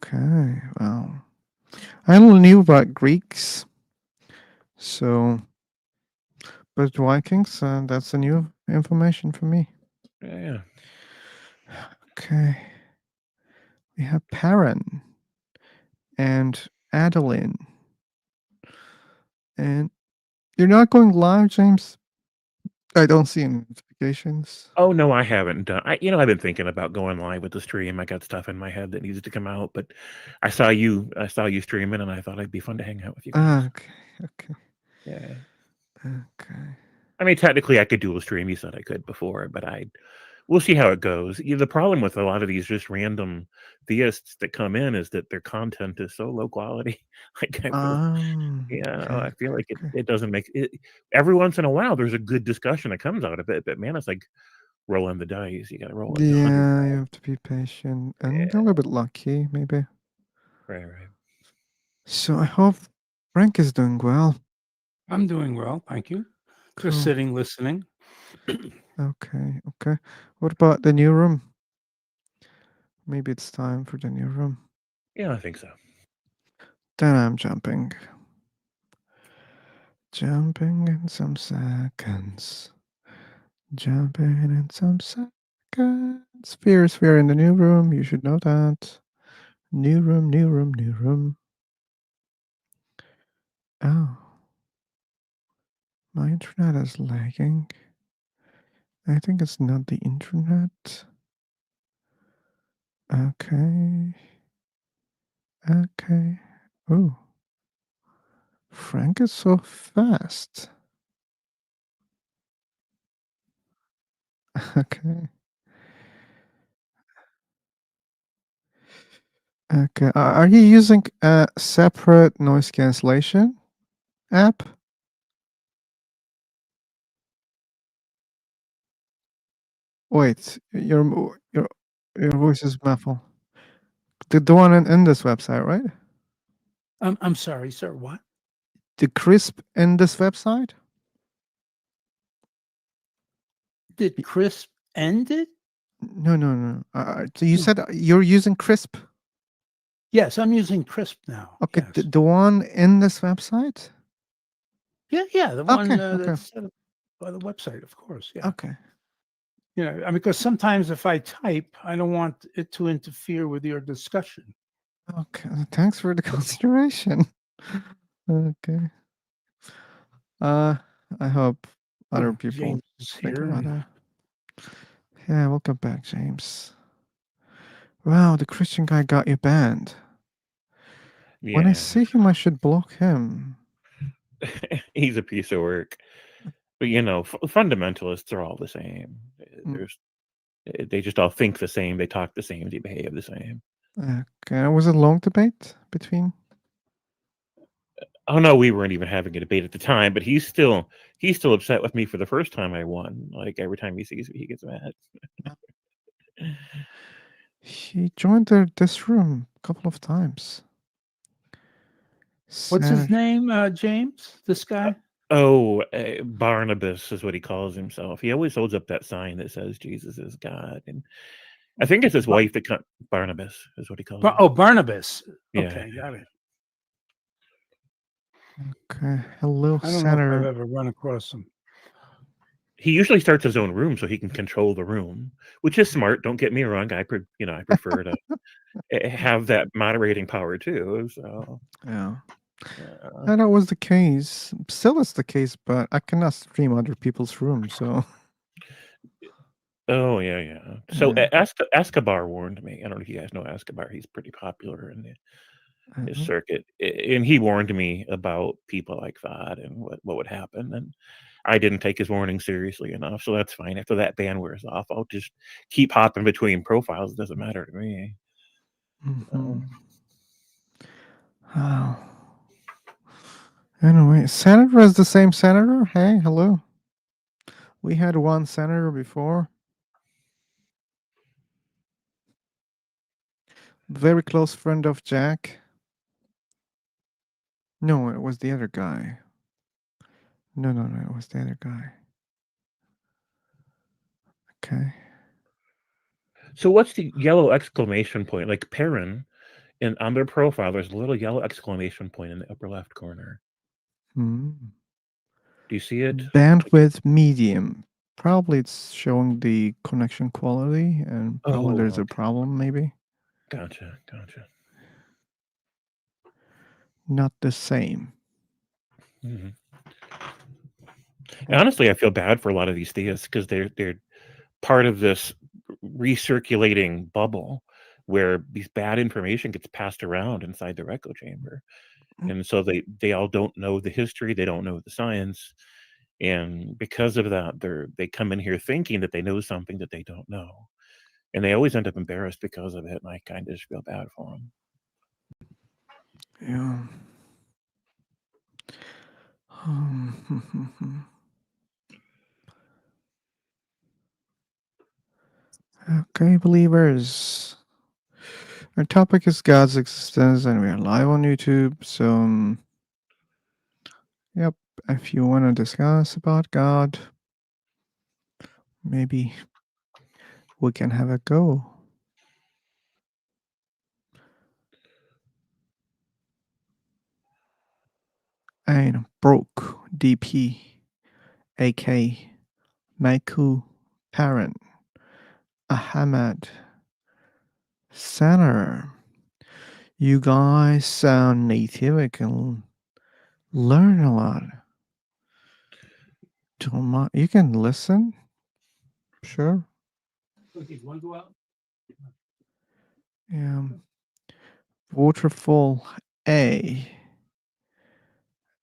Okay. Wow. I only knew about Greeks, so but Vikings. That's a new information for me. Yeah. Okay. We have Perrin and Adeline. And you're not going live, James? I don't see any notifications. Oh no, I haven't done. I've been thinking about going live with the stream. I got stuff in my head that needs to come out, but I saw you streaming, and I thought it'd be fun to hang out with you guys. Okay. Yeah. Okay. I mean, technically, I could dual stream. You said I could before, but I we'll see how it goes. The problem with a lot of these just random theists that come in is that their content is so low quality. Like I feel, I Okay. feel like Okay. it doesn't make it. Every once in a while, there's a good discussion that comes out of it, but man, it's like rolling the dice. You got to roll it 100 Yeah, you times. have to be patient and a Yeah, little bit lucky, maybe. right. So I hope Frank is doing well. I'm doing well, thank you. Just Cool. sitting, listening. Okay. Okay. What about the new room? Maybe it's time for the new room. Yeah, I think so. Then I'm jumping. Jumping in some seconds. Jumping in some seconds. Sphere in the new room. You should know that. New room, new room, new room. Oh. My internet is lagging. I think it's not the internet. Okay. Okay. Oh. Frank is so fast. Okay. Okay. Are you using a separate noise cancellation app? Wait, your voice is muffled. The one in this website, right? I'm sorry, sir. What? The crisp in this website? Did crisp end it? No. So you said you're using crisp? Yes, I'm using crisp now. Okay, Yes. the one in this website? Yeah, the one Okay. that's set up by the website, of course. Yeah. Okay. You know, I mean, because sometimes if I type, I don't want it to interfere with your discussion. Okay. Thanks for the consideration. Okay. I hope other Oh, people James is think here. about it. Yeah, welcome back, James. Wow, the Christian guy got you banned. When I Yeah, see him, I should block him. he's a piece of work. But fundamentalists are all the same. Mm. They just all think the same. They talk the same. They behave the same. Okay, was it a long debate between? Oh no, we weren't even having a debate at the time. But he's still upset with me for the first time I won. Like every time he sees me, he gets mad. He joined this room a couple of times. What's his Senator. name, James? This guy? Barnabas is what he calls himself. He always holds up that sign that says Jesus is God, and I think it's his wife that Barnabas is what he calls him. Oh, Barnabas. Yeah. Okay, got it. Okay, hello, I don't know if I've Senator. ever run across him. He usually starts his own room so he can control the room, which is smart. Don't get me wrong. I prefer to have that moderating power too. So Yeah. And that was the case. Still is the case, but I cannot stream other people's rooms, so. Oh yeah. So Yeah. Escobar warned me. I don't know if you guys know Escobar. He's pretty popular in his Mhm. circuit, and he warned me about people like that and what would happen. And I didn't take his warning seriously enough, so that's fine. After that ban wears off, I'll just keep hopping between profiles. It doesn't matter to me. Mhm. Oh. Anyway, Senator is the same senator? Hey, hello. We had one senator before. Very close friend of Jack. No, it was the other guy. No, it was the other guy. Okay. So what's the yellow exclamation point? Like Perrin, and on their profile, there's a little yellow exclamation point in the upper left corner. Hmm. Do you see it? Bandwidth medium. Probably it's showing the connection quality, and probably there's a Okay. problem, maybe. Gotcha. Not the same. Mm-hmm. Honestly, I feel bad for a lot of these theists because they're part of this recirculating bubble where these bad information gets passed around inside their echo chamber, and so they all don't know the history, they don't know the science, And because of that, they come in here thinking that they know something that they don't know, and they always end up embarrassed because of it. And I kind of just feel bad for them. Yeah. Okay, believers. Our topic is God's existence, and we are live on YouTube. So, yep, if you want to discuss about God, maybe we can have a go. And Broke, DP, AK, Maiku, Parent, Ahmad, Senator. You guys sound native. I can learn a lot. Don't mind. You can listen. Sure. Yeah. Waterfall A.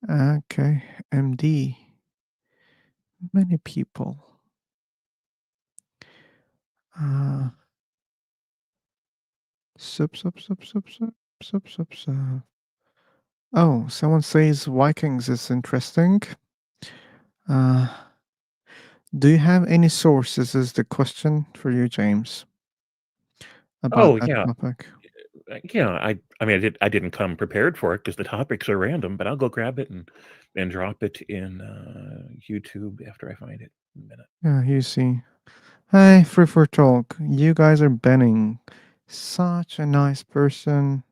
Okay. MD. Many people. Sub, sub, sub, sub, sub, sub, sub, sub. Oh, someone says Vikings is interesting. Do you have any sources? Is the question for you, James, about Oh that yeah, topic? yeah. I mean, I didn't come prepared for it because the topics are random, but I'll go grab it and drop it in YouTube after I find it in a minute. Yeah, you see. Hey, Free for Talk. You guys are banning such a nice person.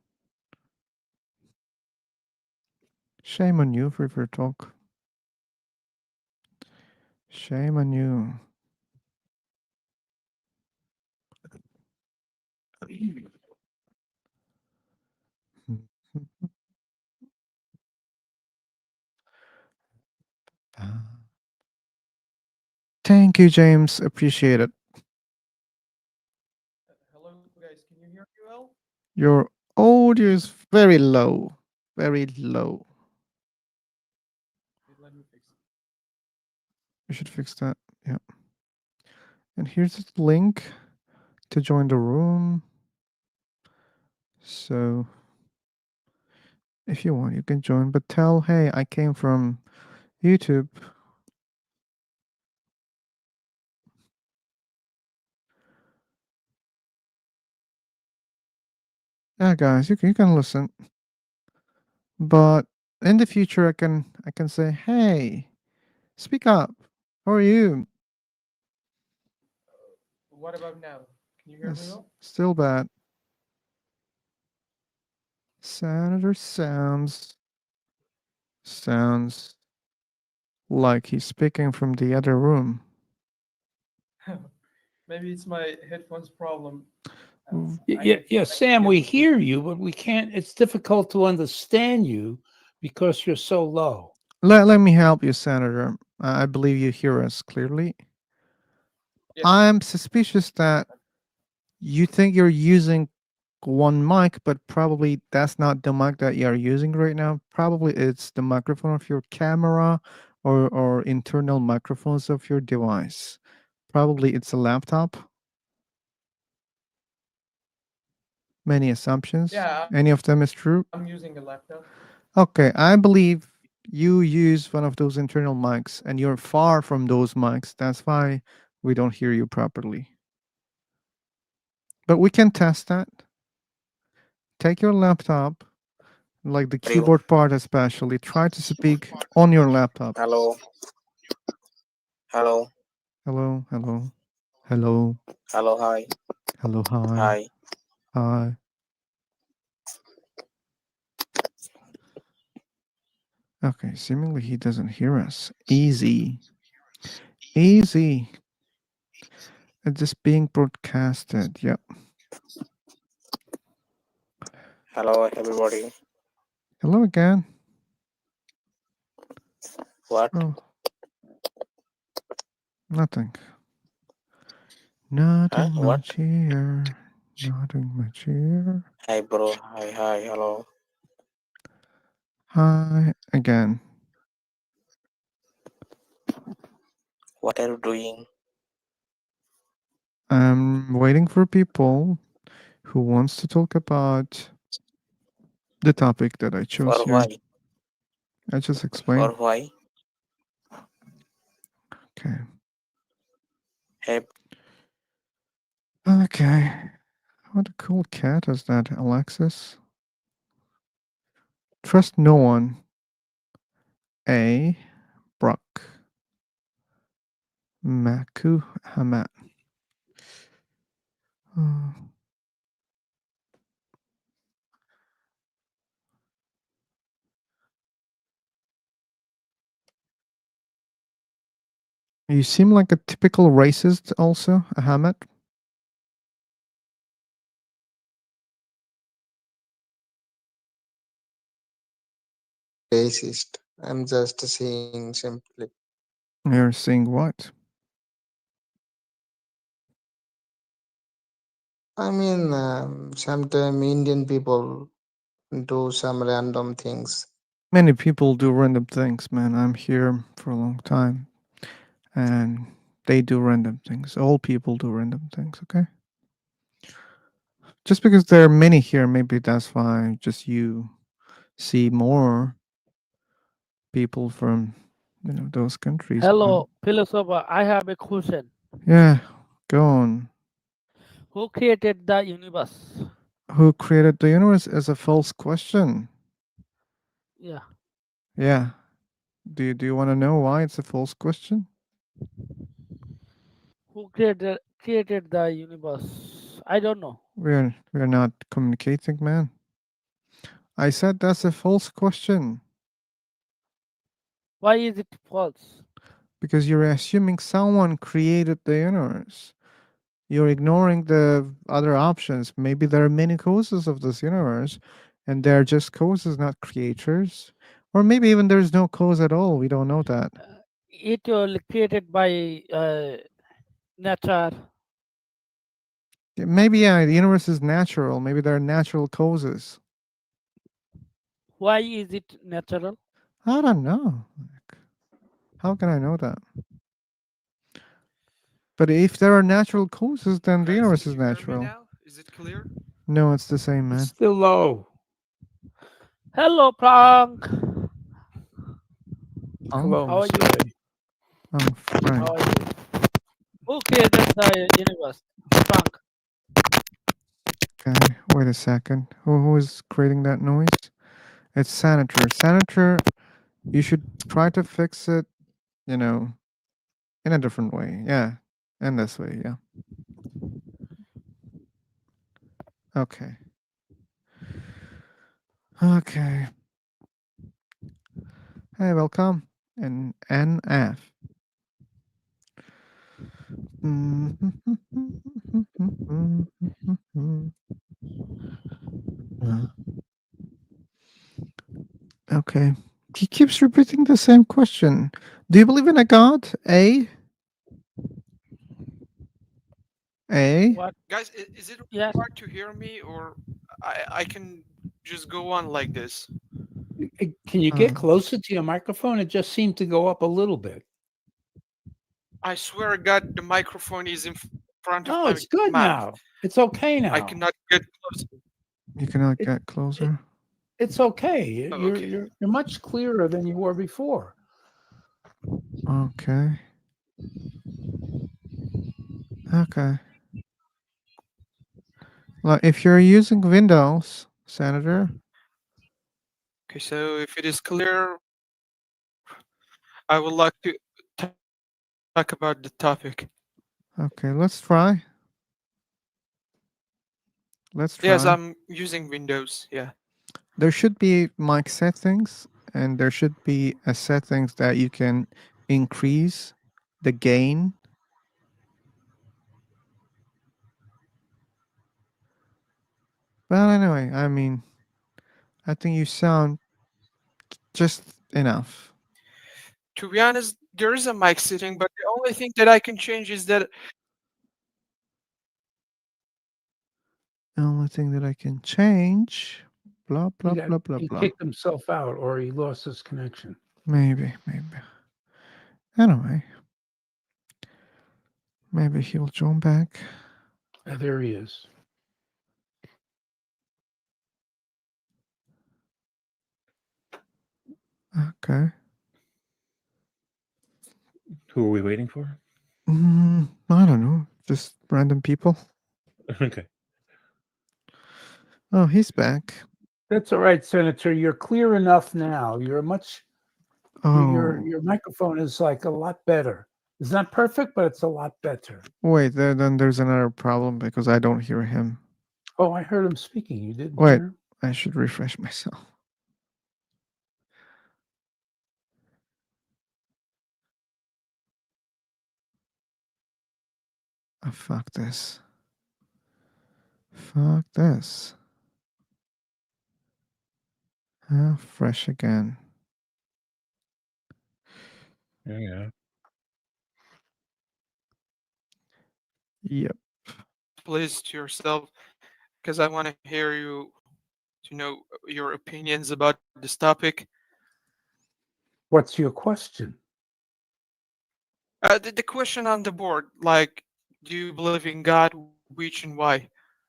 Shame on you, Free for Talk. Shame on you. Thank you, James. Appreciate it. Hello, guys. Can you hear me well? Your audio is very low. Very low. Let me fix it. You should fix that. Yeah. And here's the link to join the room. So if you want, you can join, but tell, hey, I came from YouTube. Yeah, guys, you can listen. But in the future, I can say, hey, speak up. How are you? What about now? Can you hear me well? Still bad. Senator sounds like he's speaking from the other room. Maybe it's my headphones problem. Yeah, Sam, we hear you, but we can't. It's difficult to understand you because you're so low. Let me help you, Senator. I believe you hear us clearly. Yes. I'm suspicious that you think you're using one mic, but probably that's not the mic that you're using right now. Probably it's the microphone of your camera or internal microphones of your device. Probably it's a laptop. Many assumptions. Yeah. Any of them is true? I'm using a laptop. Okay, I believe you use one of those internal mics and you're far from those mics. That's why we don't hear you properly. But we can test that. Take your laptop, like the keyboard part especially, try to speak on your laptop. Hello. Hello. Hello, hello, hello, Hello. Hi. hello, hi, Hi. hi. Okay, seemingly he doesn't hear us. Easy. Easy. It's just being broadcasted. Yep. Hello, everybody. Hello again. What? Oh, nothing. Nothing What? much here. Nothing much here. Hi, bro. Hi. Hi. Hello. Hi again. What are you doing? I'm waiting for people who wants to talk about the topic that I chose For here. why? I just For explained. why? Okay. Hey, Okay. What a cool cat is that, Alexis? Trust no one. A. Brock. Maku Hamat. Uh, you seem like a typical racist, also, Hamat. Racist. I'm just saying simply. You're saying what? I mean, sometimes Indian people do some random things. Many people do random things, man. I'm here for a long time, and they do random things. All people do random things, okay? Just because there are many here, maybe that's why just you see more people from, those countries. But Hello, philosopher. I have a question. yeah, go on. Who created the universe? Who created the universe is a false question. Yeah. Yeah. Do you want to know why it's a false question? Who created the universe? I don't know. We're not communicating, man. I said that's a false question Why is it false? because you're assuming someone created the universe. You're ignoring the other options. Maybe there are many causes of this universe, and they're just causes, not creators. Or maybe even there's no cause at all. We don't know that. It was created by nature. Maybe, yeah, the universe is natural. Maybe there are natural causes. Why is it natural? I don't know. How can I know that? But if there are natural causes, then the universe is natural. Is it clear? No, it's the same, It's man. still low. Hello, Frank. Ang? Hello, How are Mr. you? A. Ang How Frank. are you? Who created the universe? Frank. Okay, wait a second. Who is creating that noise? It's Senator. Senator, you should try to fix it, you know, in a different way. Yeah, in this way. Yeah. Okay. Okay. Hey, welcome. And NF. Okay. He keeps repeating the same question. Do you believe in a god? A? A? What? Guys, is it Yes. hard to hear me, or I can just go on like this? Can you get closer to your microphone? It just seemed to go up a little bit. I swear to God, the microphone is in front of No, my it's good mouth. now. It's okay I now. cannot get closer. You cannot get closer. It's okay. Oh, You're okay. you're much clearer than you were before. Okay. Okay. Well, if you're using Windows, Senator. Okay, so if it is clear, I would like to talk about the topic. Okay, let's try. Let's try. Yes, I'm using Windows. Yeah. There should be mic settings, and there should be a settings that you can increase the gain. Well, anyway, I mean, I think you sound just enough. To be honest, there is a mic setting, but the only thing that I can change is that The only thing that I can change, blah, blah, blah, blah, He blah. kicked himself out or he lost his connection. Maybe. Anyway. Maybe he'll join back. There he is. Okay. Who are we waiting for? I don't know. Just random people. Okay. Oh, he's back. That's all right, Senator. You're clear enough now. You're much. Oh, Your microphone is like a lot better. It's not perfect, but it's a lot better. wait. Then there's another problem because I don't hear him. Oh, I heard him speaking. You didn't Wait, hear him? I should refresh myself. Oh, fuck this. Fuck this. Fresh again. Yeah. Yep. Please to yourself, because I want to hear you to know your opinions about this topic. What's your question? The question on the board, like, do you believe in God? Which and why?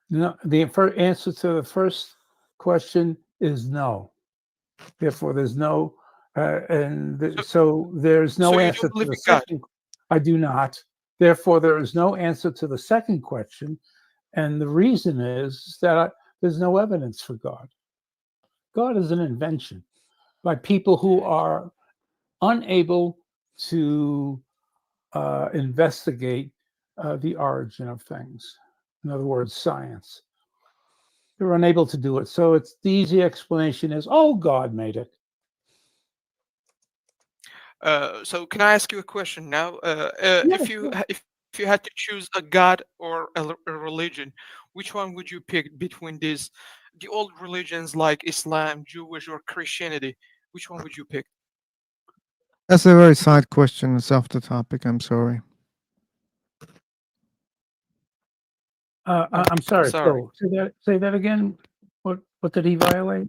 No, the answer to the first question is no. Therefore, there's no, so there's So no you answer don't to believe the in God? second. I do not. Therefore, there is no answer to the second question, and the reason is that there's no evidence for God. God is an invention by people who are unable to investigate the origin of things. In other words, science. They're unable to do it. So it's the easy explanation is, oh, God made it. So can I ask you a question now? Yeah, sure. If you had to choose a God or a religion, which one would you pick between these, the old religions like Islam, Jewish, or Christianity? Which one would you pick? That's a very side question. It's off the topic. I'm sorry. I'm sorry. Sorry. So say that again. What did he violate?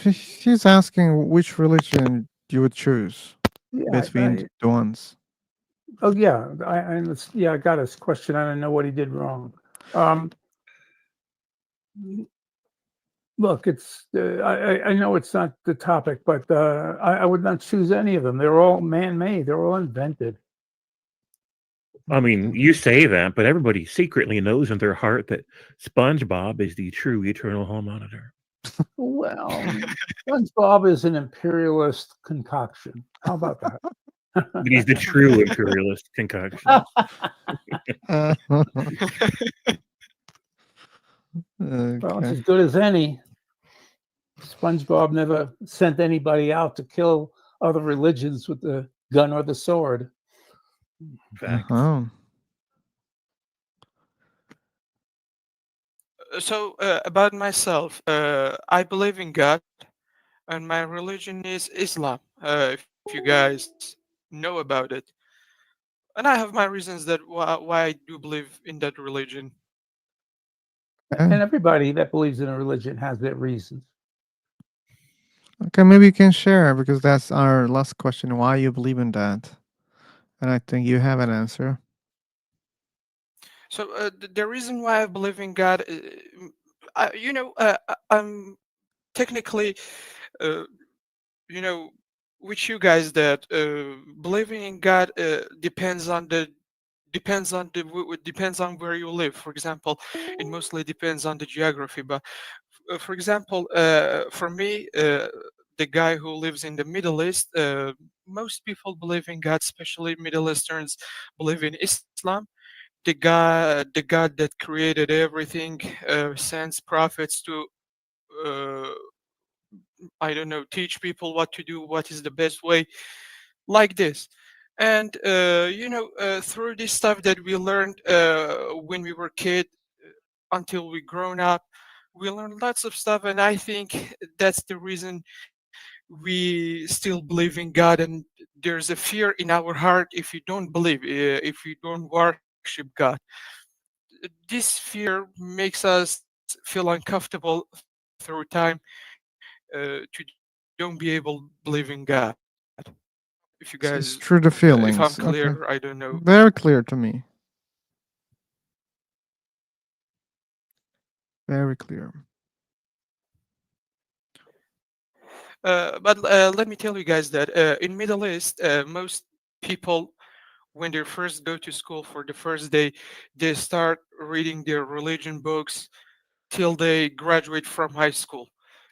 He's asking which religion you would choose Yeah. between the ones. Oh yeah. I got his question. I don't know what he did wrong. Look, it's I know it's not the topic, but I would not choose any of them. They're all man-made. They're all invented. I mean, you say that, but everybody secretly knows in their heart that SpongeBob is the true eternal hall monitor. Well, SpongeBob is an imperialist concoction. How about that? But he's the true imperialist concoction. Well, it's Okay. as good as any. SpongeBob never sent anybody out to kill other religions with the gun or the sword. Facts. So about myself, I believe in God, and my religion is Islam. If you guys know about it, and I have my reasons that why I do believe in that religion. And everybody that believes in a religion has their reasons. Okay, maybe you can share because that's our last question. Why you believe in that? And I think you have an answer. So the reason why I believe in God, I'm technically, uh, you know, with you guys that believing in God depends on where you live. For example, it mostly depends on the geography. But for example, for me, the guy who lives in the Middle East, most people believe in God, especially Middle Easterns believe in Islam. The God that created everything sends prophets to uh, I don't know, teach people what to do, what is the best way, like this. And through this stuff that we learned when we were kid until we grown up, we learned lots of stuff, and I think that's the reason we still believe in God. And there's a fear in our heart if you don't believe, if you don't worship God. This fear makes us feel uncomfortable through time to don't be able to believe in God. If you So it's guys, through the if I'm feelings. Okay. clear, I don't know. Very clear to me. Very clear. But let me tell you guys that in Middle East, most people, when they first go to school for the first day, they start reading their religion books till they graduate from high school.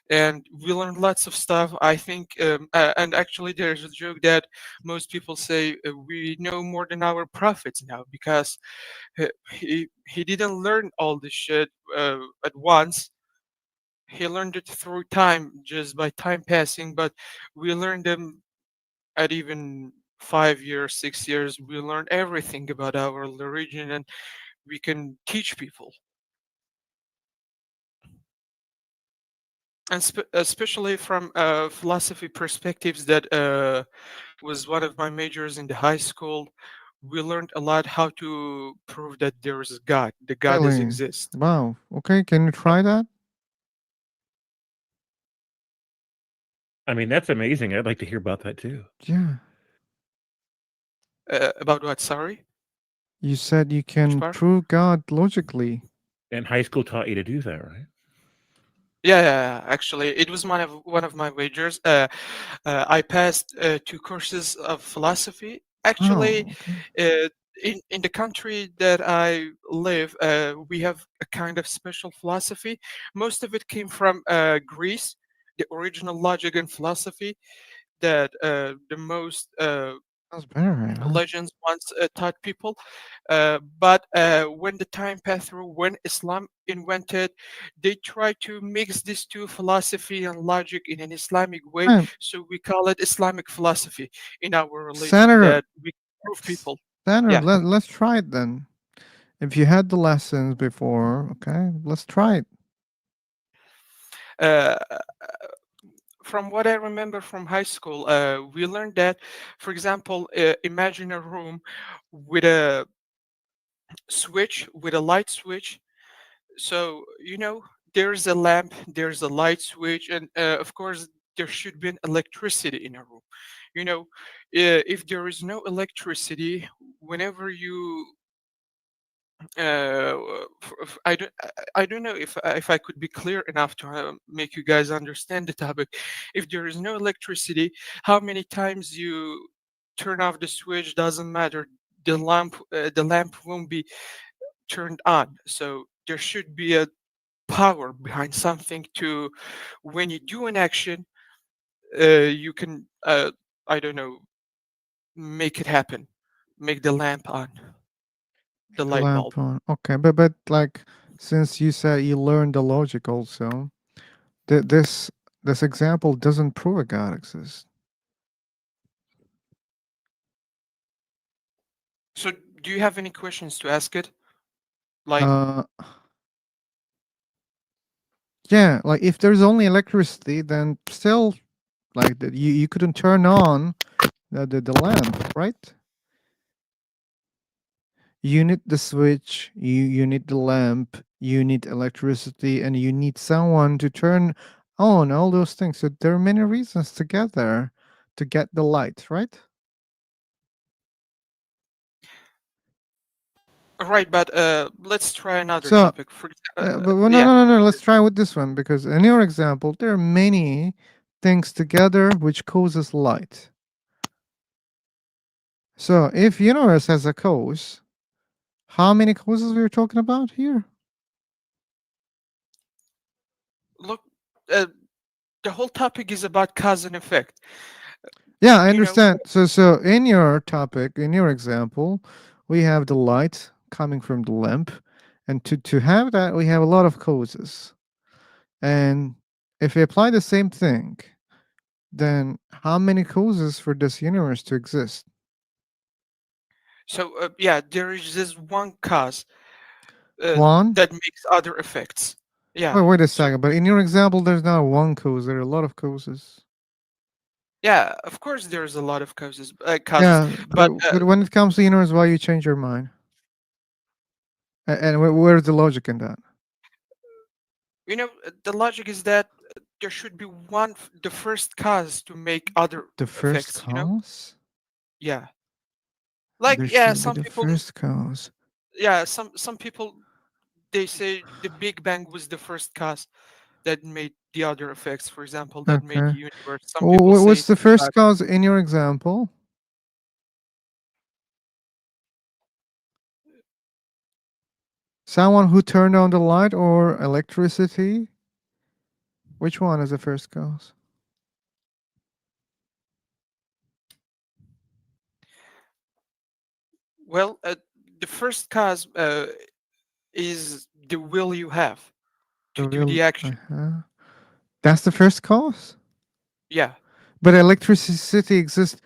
And we learn lots of stuff. I think, and actually, there's a joke that most people say we know more than our prophets now because he didn't learn all this shit at once. He learned it through time, just by time passing. But we learned them at even 5 years, 6 years. We learn everything about our religion, and we can teach people. And especially from philosophy perspectives, that was one of my majors in the high school. We learned a lot how to prove that there is a God, the God does Really? exist. Wow. Okay, can you try that? I mean, that's amazing. I'd like to hear about that too. Yeah. About what? Sorry, You said you which can part? prove God logically. And high school taught you to do that, right? Yeah, yeah, actually, it was one of my majors. I passed 2 courses of philosophy. Actually, Oh, okay. in the country that I live, we have a kind of special philosophy. Most of it came from Greece, the original logic and philosophy that the most That's better, yeah. legends once taught people. But when the time passed through, when Islam invented, they tried to mix these two, philosophy and logic, in an Islamic way. Right. So we call it Islamic philosophy in our religion, Senator, that we prove people. Senator, Yeah. let's try it then. If you had the lessons before, okay, let's try it. Uh, from what I remember from high school, we learned that, for example, imagine a room with a switch, with a light switch. So, there's a lamp, there's a light switch, and of course, there should be an electricity in a room. If there is no electricity, whenever you uh, I don't know if I could be clear enough to make you guys understand the topic. If there is no electricity, how many times you turn off the switch doesn't matter. The lamp won't be turned on. So there should be a power behind something to, when you do an action, you can, I don't know, make it happen, make the lamp on, the The light bulb. lamp on. Okay, but like since you said you learned the logic also, this example doesn't prove a God exists. So do you have any questions to ask it? Like, Uh, yeah, like if there's only electricity, then still, like you couldn't turn on the lamp, right? You need the switch, you need the lamp, you need electricity, and you need someone to turn on all those things. So there are many reasons together to get the light, right? right, but let's try another So, topic. but no, Yeah. no, no, no. Let's try with this one because in your example, there are many things together which causes light. So, if universe has a cause, how many causes we are talking about here? Look, the whole topic is about cause and effect. Yeah, I You know, understand. So in your topic, in your example, we have the light coming from the lamp, and to have that, we have a lot of causes. And if we apply the same thing, then how many causes for this universe to exist? so yeah, there is this one cause One? that makes other effects. Yeah. Wait a So second. But in your example, there's not one cause. There are a lot of causes. yeah, of course, there's a lot of causes, Yeah, but but when it comes to universe, why you change your mind? And where's the logic in that? the logic is that there should be the first cause to make other The first effects. cause? Yeah. Like There yeah, should be some the people first cause. yeah, some people they say the Big Bang was the first cause that made the other effects, for example, that made the Okay. universe. Some people say What's the that first cause in your example? Someone who turned on the light or electricity? Which one is the first cause? well, the first cause is the will you have The to do real. the action. That's the first cause? Yeah. But electricity exists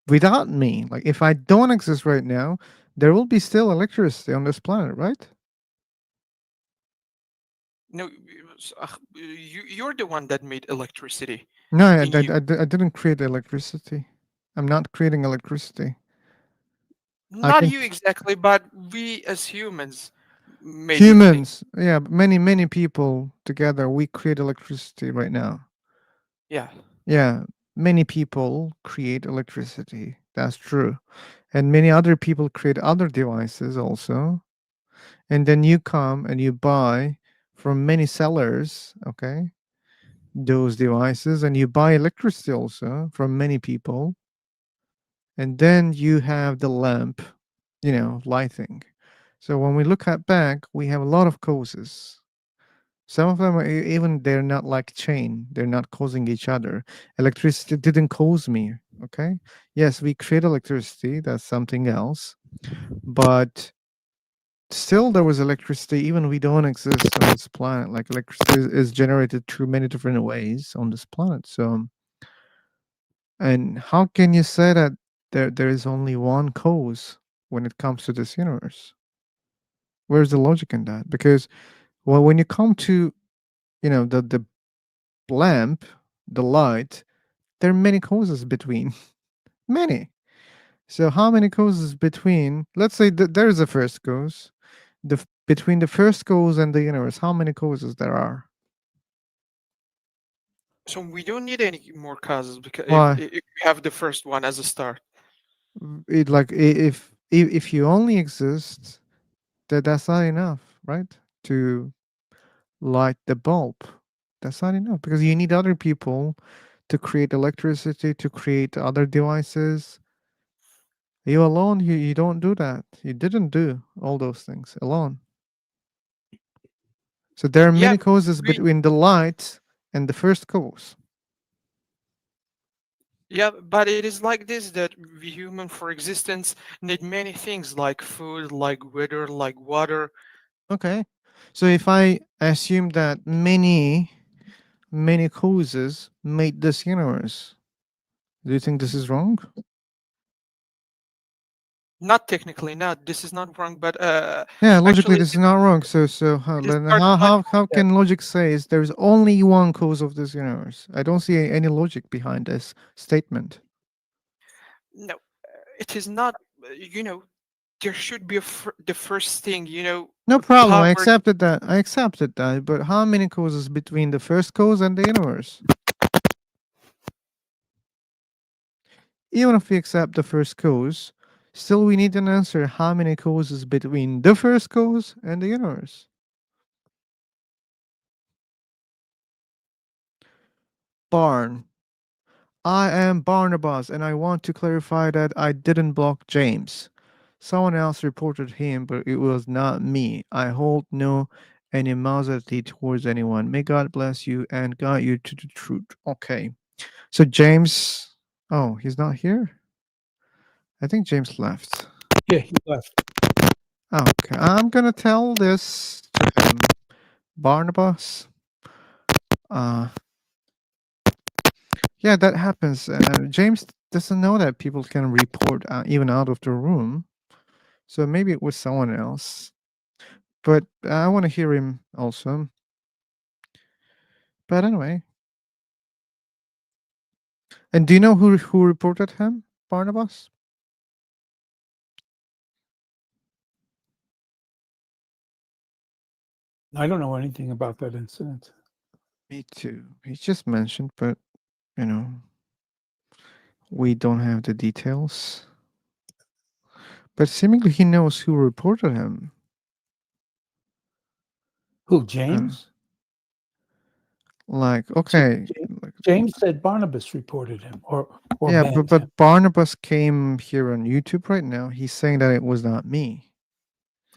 without me. Like, if I don't exist right now, there will be still electricity on this planet, right? No, you're the one that made electricity No, in you. I didn't create electricity. I'm not creating electricity. I Not can. you exactly, but we as humans made the thing. Humans, yeah, many people together, we create electricity right now. Yeah. Yeah, many people create electricity. That's true. And many other people create other devices also. And then you come and you buy from many sellers, okay, those devices, and you buy electricity also from many people. And then you have the lamp, lighting. So when we look at back, we have a lot of causes. Some of them are even they're not like chain. They're not causing each other. Electricity didn't cause me. Okay. Yes, we create electricity. That's something else. But still, there was electricity. Even we don't exist on this planet. Like electricity is generated through many different ways on this planet. So, and how can you say that there is only one cause when it comes to this universe? Where's the logic in that? Because well, when you come to the lamp, the light, there are many causes between many. So how many causes between? Let's say that there is a first cause. Between the first cause and the universe, how many causes there are? So we don't need any more causes because Why? if we have the first one as a start. It like if you only exist, that's not enough, right? To light the bulb, that's not enough because you need other people to create electricity, to create other devices. You alone, you don't do that. You didn't do all those things alone. So there are Yeah, many causes we between the light and the first cause. yeah, but it is like this that we human for existence need many things like food, like weather, like water. Okay. So if I assume that many causes made this universe, do you think this is wrong? Not technically, not this is not wrong, but Yeah, logically actually this is not wrong. So it is then part of my how point that can logic say is there's only one cause of this universe? I don't see any logic behind this statement. no, it is not. There should be the first thing. No problem. Power. I accepted that. But how many causes between the first cause and the universe? Even if we accept the first cause, still we need an answer how many causes between the first cause and the universe. Barn. I am Barnabas, and I want to clarify that I didn't block James. Someone else reported him, but it was not me. I hold no animosity towards anyone. May God bless you and guide you to the truth. Okay. So James, oh, he's not here? I think James left. Yeah, he left. Okay. I'm gonna tell this to him. Barnabas. Uh yeah, that happens. James doesn't know that people can report even out of the room. So maybe it was someone else. But I want to hear him also. But anyway. And do you know who reported him? Barnabas? I don't know anything about that incident. Me too. He just mentioned, but you know, We don't have the details. But seemingly he knows who reported him. Who, James? Like, Ja- okay. Ja- James said Barnabas reported him or Yeah, banned but him. Barnabas came here on YouTube right now. He's saying that it was not me.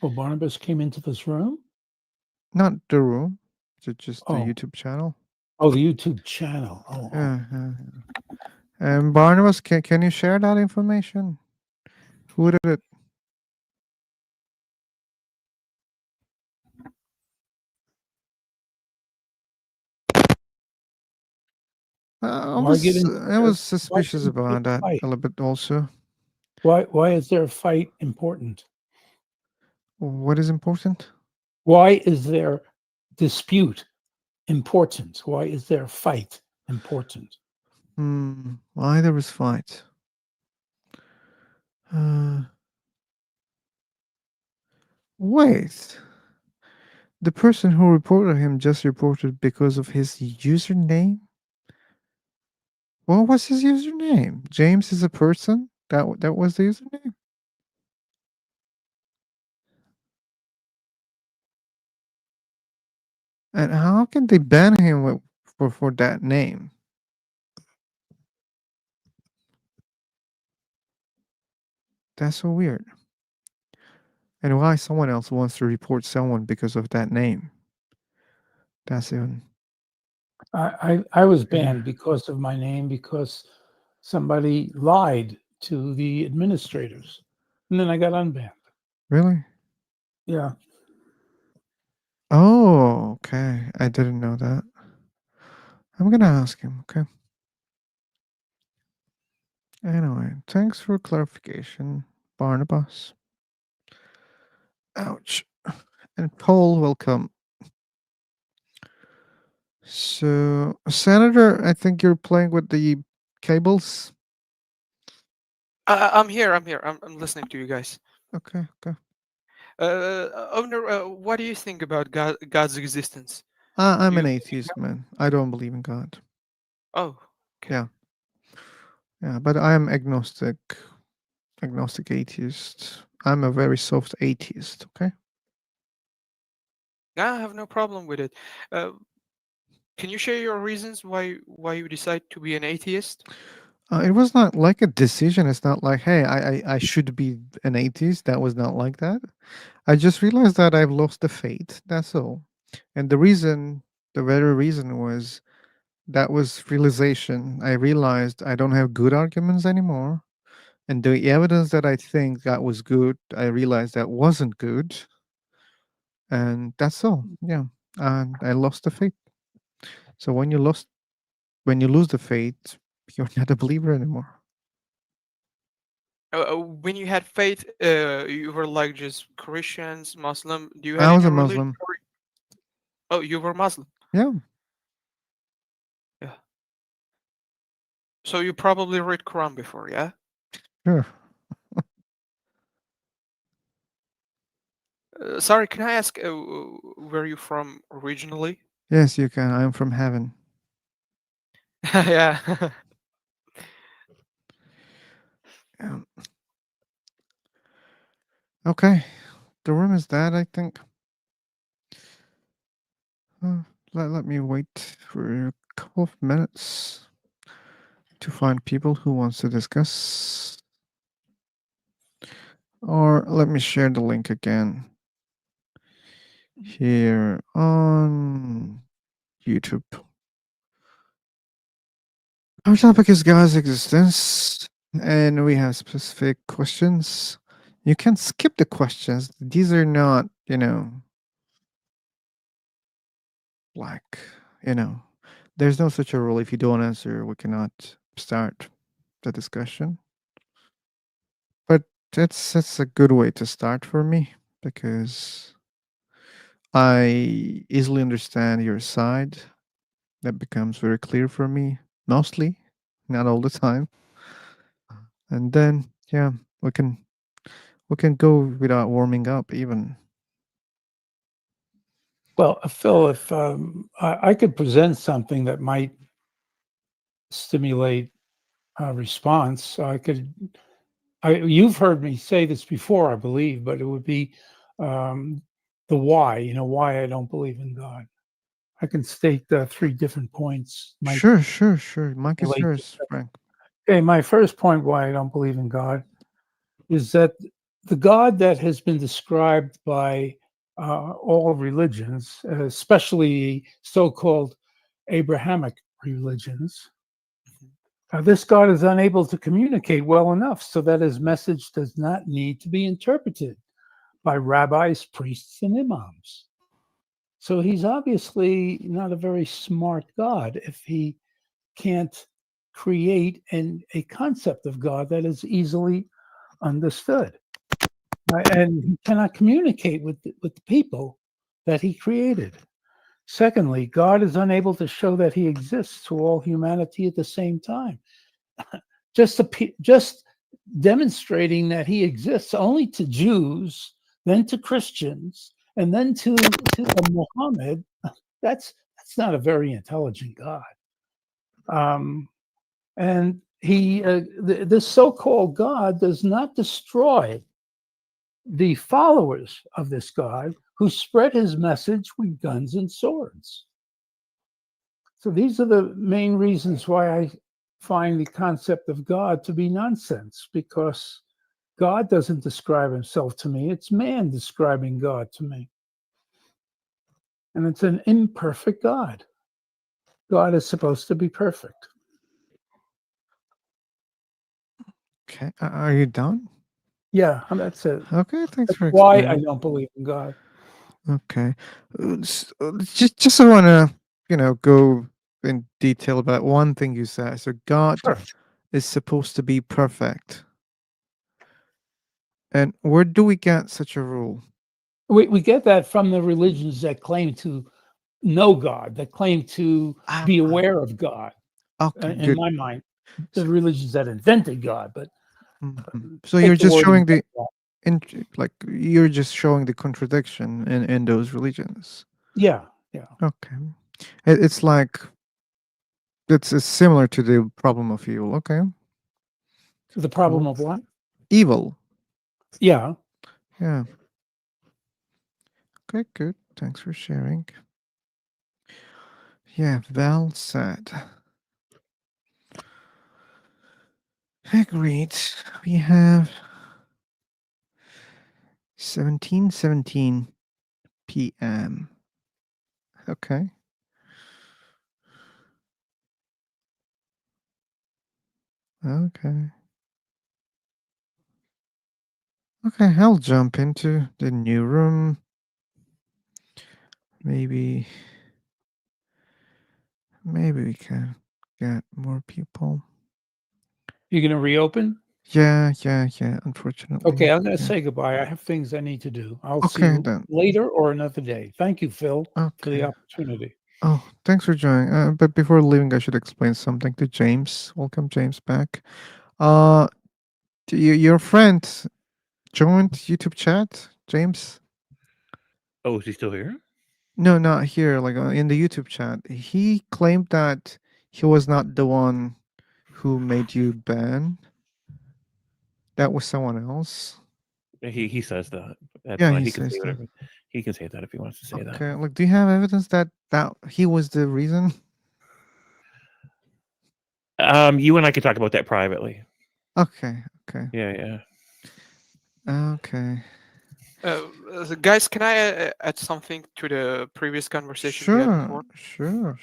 Oh, Barnabas came into this room? Not the room. Just the Oh. YouTube channel. Oh, the YouTube channel. Oh, Yeah. And Barnabas, can you share that information? Who did it? I Why get was into I was suspicious a about that fight? a little bit also. Why is their fight important? What is important? Why is their dispute important? Why is their fight important? Why there was fight? Wait. The person who reported him just reported because of his username? What was his username? James is a person? That was the username? And how can they ban him for that name? That's so weird. And why someone else wants to report someone because of that name? That's even. I was banned because of my name because somebody lied to the administrators, and then I got unbanned. Really? Yeah. Oh, okay. I didn't know that. I'm gonna ask him, okay? Anyway, thanks for clarification, Barnabas. Ouch. And Paul, welcome. So, Senator, I think you're playing with the cables. I'm here. I'm listening to you guys. Okay, okay. Owner, what do you think about God's existence? I'm Do an you atheist, man. I don't believe in God. Oh, Yeah. Yeah, but I'm agnostic atheist. I'm a very soft atheist, okay? I have no problem with it. Can you share your reasons why you decide to be an atheist? It was not like a decision. It's not like, hey, I should be an atheist. That was not like that. I just realized that I've lost the faith. That's all. And the very reason was that was realization. I realized I don't have good arguments anymore. And the evidence that I think that was good, I realized that wasn't good. And that's all. Yeah. And I lost the faith. So when you lose the faith, you're not a believer anymore. When you had faith, you were like just Christians, Muslim. Do you had I was any a religion? Muslim. Oh, you were Muslim. Yeah. Yeah. So you probably read Quran before, yeah? Sure. Sorry, can I ask where you from originally? Yes, you can. I'm from heaven. Yeah. Yeah. Okay. The room is dead, I think. Let me wait for a couple of minutes to find people who wants to discuss. Or let me share the link again here on YouTube. Our topic is God's existence, and we have specific questions. You can skip the questions. These are not, like, there's no such a rule. If you don't answer, we cannot start the discussion. But that's a good way to start for me because I easily understand your side. That becomes very clear for me, mostly, not all the time. And then, yeah, we can go without warming up even. Well, Phil, if I could present something that might stimulate response. You've heard me say this before, I believe, but it would be um, the why. Why I don't believe in God. I can state 3 different points. Might Sure. Mike is relate to. yours, Frank. Okay, my first point why I don't believe in God is that the God that has been described by all religions, especially so-called Abrahamic religions, this God is unable to communicate well enough so that his message does not need to be interpreted by rabbis, priests, and imams. So he's obviously not a very smart God if he can't create a concept of God that is easily understood. And he cannot communicate with the people that he created. Secondly, God is unable to show that he exists to all humanity at the same time. Just demonstrating that he exists only to Jews, then to Christians, and then to Muhammad. That's not a very intelligent God. And this so-called God does not destroy the followers of this God who spread his message with guns and swords. So these are the main reasons why I find the concept of God to be nonsense, because God doesn't describe himself to me. It's man describing God to me. And it's an imperfect God. God is supposed to be perfect. Okay, are you done? Yeah, that's it. Okay, thanks That's for why I explaining. don't believe in God. Okay, just I want to go in detail about one thing you said. So God Sure. is supposed to be perfect, and where do we get such a rule? We get that from the religions that claim to know God, that claim to be aware of God. Okay, In good. my mind, the religions that invented God, but So take you're the just word showing the invent God. you're just showing the contradiction in those religions. Yeah. Okay, it's like it's similar to the problem of evil. Okay, The problem cool. of what? Evil. Yeah. Yeah. Okay, good. Thanks for sharing. Yeah, well said. Agreed. We have 17:17 p.m. Okay. Okay. Okay, I'll jump into the new room. Maybe we can get more people. You're going to reopen? Yeah. Unfortunately. Okay, I'm going to Yeah. say goodbye. I have things I need to do. I'll see Okay you then. later or another day. Thank you, Phil, for the Okay. opportunity. Oh, thanks for joining. But before leaving, I should explain something to James. Welcome, James, back. Your friend joined YouTube chat, James. Oh, is he still here? No, not here. Like in the YouTube chat, he claimed that he was not the one who made you ban. That was someone else. He says that. That's Yeah, fine. he He can say says that. whatever. He can say that if he wants to say that. Okay, like, do you have evidence that he was the reason? You and I could talk about that privately. Okay. Yeah. Okay. Guys, can I add something to the previous conversation we had before? Sure.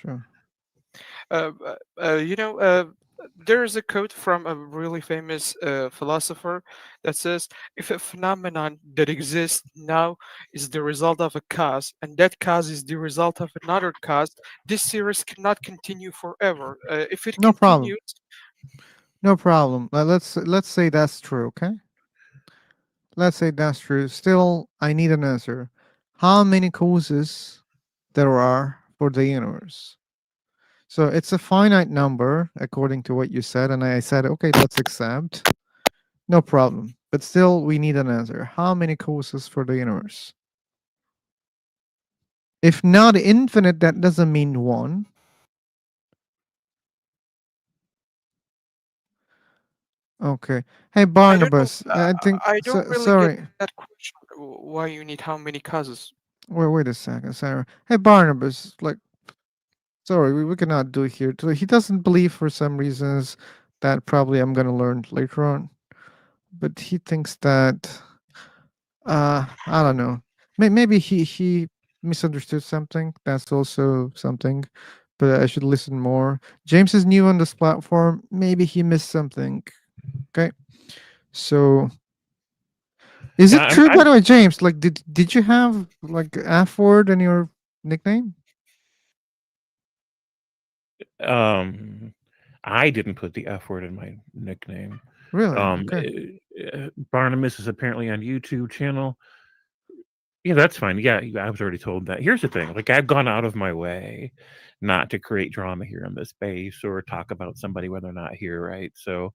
You know, there is a quote from a really famous philosopher that says, if a phenomenon that exists now is the result of a cause, and that cause is the result of another cause, this series cannot continue forever. If it No problem. continues, No problem. Let's say that's true, okay? Let's say that's true. Still, I need an answer. How many causes there are for the universe? So it's a finite number, according to what you said, and I said, okay, let's accept. No problem. But still, we need an answer. How many causes for the universe? If not infinite, that doesn't mean one. Okay. Hey, I don't know. Barnabas, I think. I don't really get Sorry. that question. Why you need how many causes? Wait a second, Sarah. Hey, Barnabas, like, sorry, we cannot do it here. He doesn't believe for some reasons that probably I'm gonna learn later on, but he thinks that I don't know. Maybe he misunderstood something. That's also something, but I should listen more. James is new on this platform. Maybe he missed something. Okay, so is Yeah, it true, by I'm the way, James? Like, did you have like F word in your nickname? um I didn't put the F word in my nickname. Really? Okay. Barnabas is apparently on YouTube channel. Yeah, that's fine. Yeah, I was already told that. Here's the thing: like, I've gone out of my way not to create drama here in this space or talk about somebody when they're not here, right? So,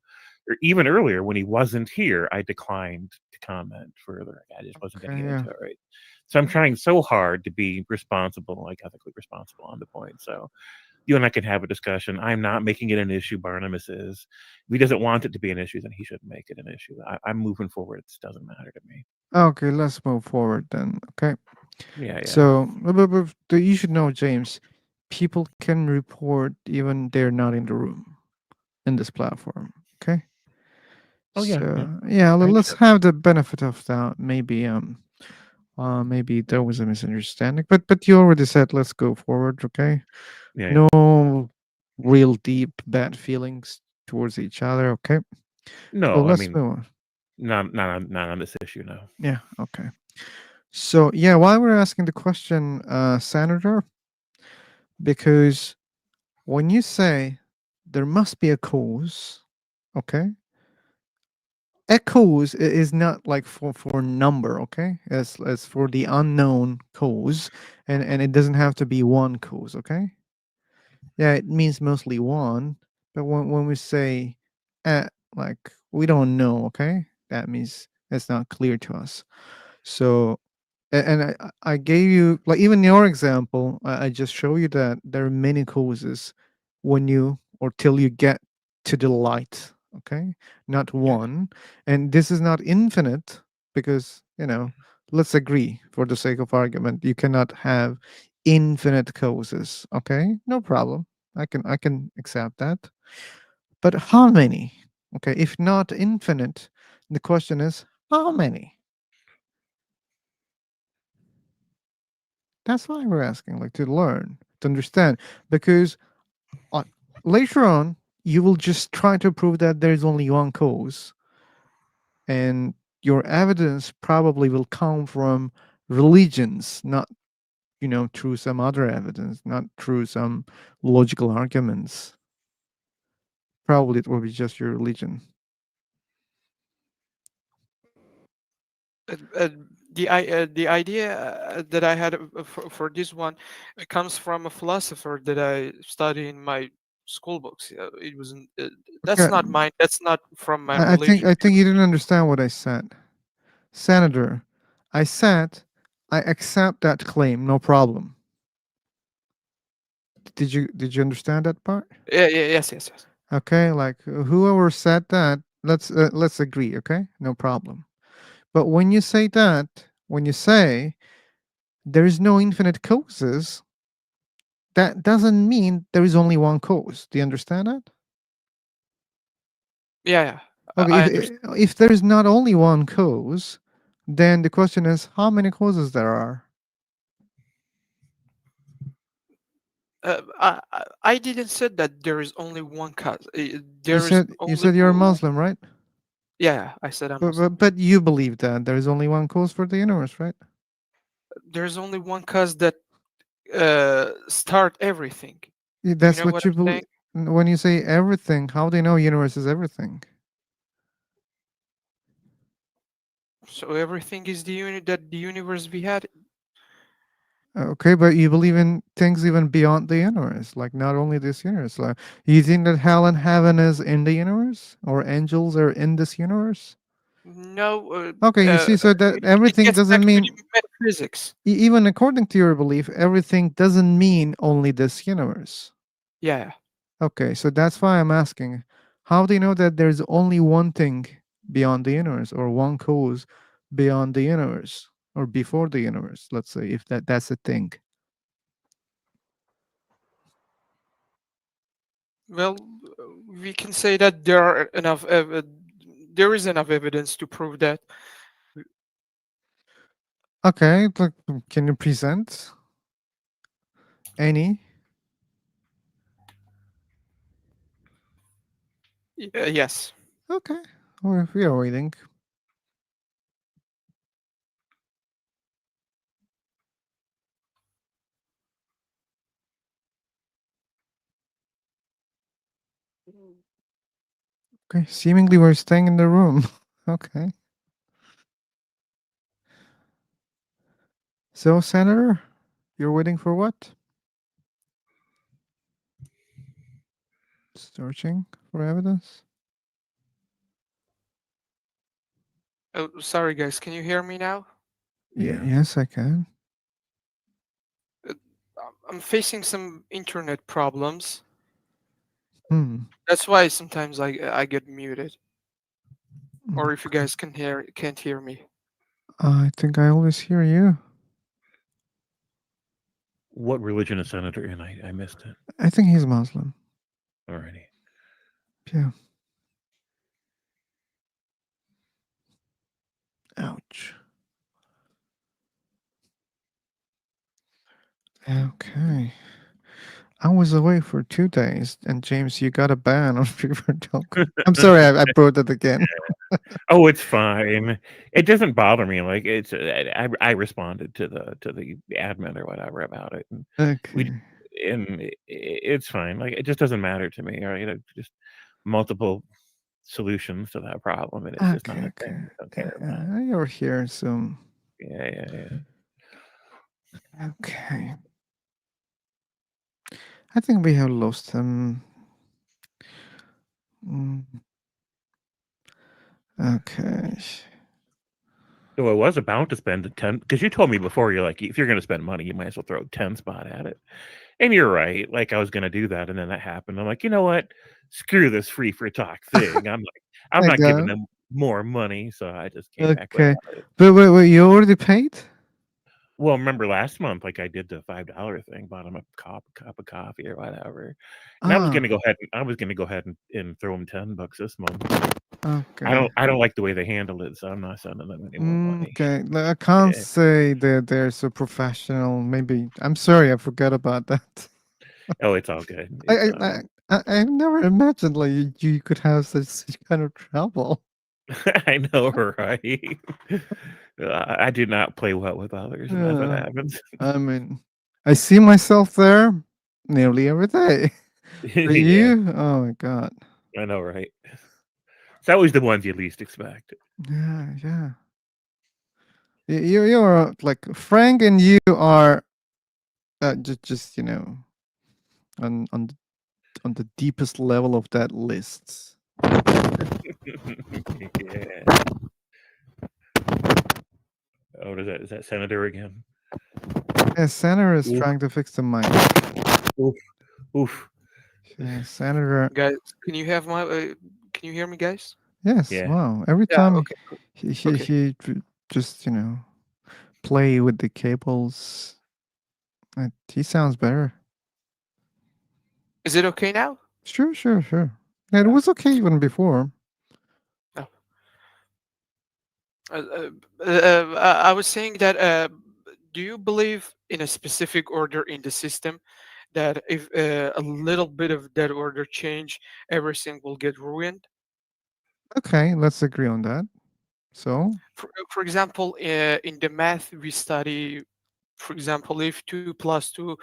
or even earlier when he wasn't here, I declined to comment further. I just wasn't going Okay. to get Yeah. into it, right? So I'm trying so hard to be responsible, like ethically responsible on the point. So you and I can have a discussion. I'm not making it an issue. Barnabas is. If he doesn't want it to be an issue, then he shouldn't make it an issue. I'm moving forward. It doesn't matter to me. Okay, let's move forward then. Okay. Yeah. So, you should know, James, people can report even they're not in the room in this platform. Okay. Oh yeah. So yeah, I let's accept. have the benefit of that. Maybe there was a misunderstanding, but you already said let's go forward. Okay. Yeah. No real deep bad feelings towards each other. Okay. So No, I let's mean, move on. not on this issue. No. Yeah. Okay. So yeah, why we're asking the question, Senator, because when you say there must be a cause, okay, a cause is not like for number, okay, as for the unknown cause, and it doesn't have to be one cause, okay. Yeah, it means mostly one, but when we say like we don't know, okay, that means it's not clear to us. So and I gave you, like, even your example, I just show you that there are many causes when you or till you get to the light, okay, not Yeah. one. And this is not infinite because, let's agree for the sake of argument, you cannot have infinite causes, okay, no problem. I can accept that, but how many? Okay, if not infinite, the question is how many? That's why we're asking, like, to learn, to understand, because uh, later on you will just try to prove that there is only one cause, and your evidence probably will come from religions, not through some other evidence, not through some logical arguments. Probably it will be just your religion. The idea that I had for this one comes from a philosopher that I study in my school books. It wasn't. That's Okay, not mine. That's not from my I think religion. I think you didn't understand what I said, Senator. I said I accept that claim, no problem. Did you understand that part? Yeah. Yes. Okay, like whoever said that, let's agree, okay? No problem. But when you say that, when you say there is no infinite causes, that doesn't mean there is only one cause. Do you understand that? Yeah. Okay, I if understand. if there is not only one cause, then the question is how many causes there are. I didn't say that there is only one cause. You There is said you only said you're a Muslim, right? yeah. I said I'm But Muslim. but, but you believe that there is only one cause for the universe, right? There's only one cause that start everything. You That's know what what you I'm believe. saying? When you say everything, how do you know universe is everything? So everything is the unit that the universe we had. Okay, but you believe in things even beyond the universe, like not only this universe. Like, you think that hell and heaven is in the universe, or angels are in this universe? No, Okay, you see, so that it everything gets back doesn't to mean, the metaphysics. even according to your belief, everything doesn't mean only this universe. Yeah. Okay, so that's why I'm asking, How do you know that there's only one thing beyond the universe, or one cause beyond the universe, or before the universe? Let's say, if that's a thing. Well, we can say that there are there is enough evidence to prove that. Okay, like, can you present any? Yes. Okay, we are waiting. Okay, seemingly we're staying in the room. Okay. So, Senator, you're waiting for what? Searching for evidence? Oh, sorry, guys. Can you hear me now? Yeah. Yes, I can. I'm facing some internet problems. Hmm. That's why sometimes I get muted. Or if you guys can't hear me. I think I always hear you. What religion is Senator in? I missed it. I think he's Muslim. Alrighty. Yeah. Ouch. Okay. I was away for 2 days, and James, you got a ban on Fever Talk. I'm sorry, I brought it again. Oh, it's fine. It doesn't bother me. Like it's, I responded to the admin or whatever about it, and Okay. it's fine. Like it just doesn't matter to me. Or just multiple solutions to that problem, and it's just not Okay, a okay. thing. I don't care about. You're here, so Yeah. okay. I think we have lost him. Okay. So I was about to spend a 10, because you told me before, you're like, if you're going to spend money, you might as well throw a 10 spot at it. And you're right. Like I was going to do that, and then that happened. I'm like, you know what? Screw this free for talk thing. I'm I not giving got them more money, so I just came back okay. without it. But wait, you already paid? Well, remember last month, like I did the $5 thing, bought him a cup of coffee or whatever, and I was going to go ahead and throw him $10 this month. Okay. I don't like the way they handle it, so I'm not sending them any more money. Okay. I can't Yeah. say that they're so professional. Maybe I'm sorry, I forgot about that. Oh, it's all good. I never imagined like you could have such kind of trouble. I know, right? I do not play well with others, and that's what Yeah. happens. I mean, I see myself there nearly every day. But Yeah, you? Oh my god. I know, right? It's always the ones you least expect. Yeah. You're like Frank, and you are just on the deepest level of that list. Yeah. Oh, is that Senator again? Yeah, Senator is Oof. trying to fix the mic. Oof. Yeah, Senator. Guys, can you have my can you hear me, guys? Yes. Yeah. Wow. Every Yeah, time okay, cool. Okay. he just play with the cables. He sounds better. Is it okay now? Sure. Yeah, it was okay even before. Oh. I was saying that do you believe in a specific order in the system that if a little bit of that order change, everything will get ruined? Okay, let's agree on that. So, For example, in the math we study, for example, if 2 plus 2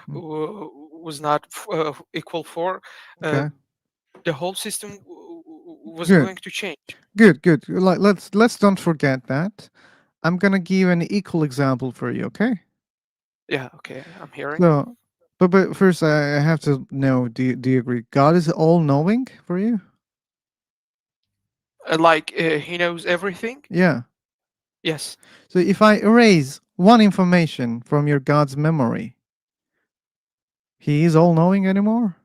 was not equal 4, okay. the whole system was Good. going to change. Good. Let's don't forget that. I'm gonna give an equal example for you, okay? Yeah, okay, I'm hearing. So, but first I have to know, do you agree God is all knowing for you? Like he knows everything? Yeah. Yes. So if I erase one information from your God's memory, he is all knowing anymore?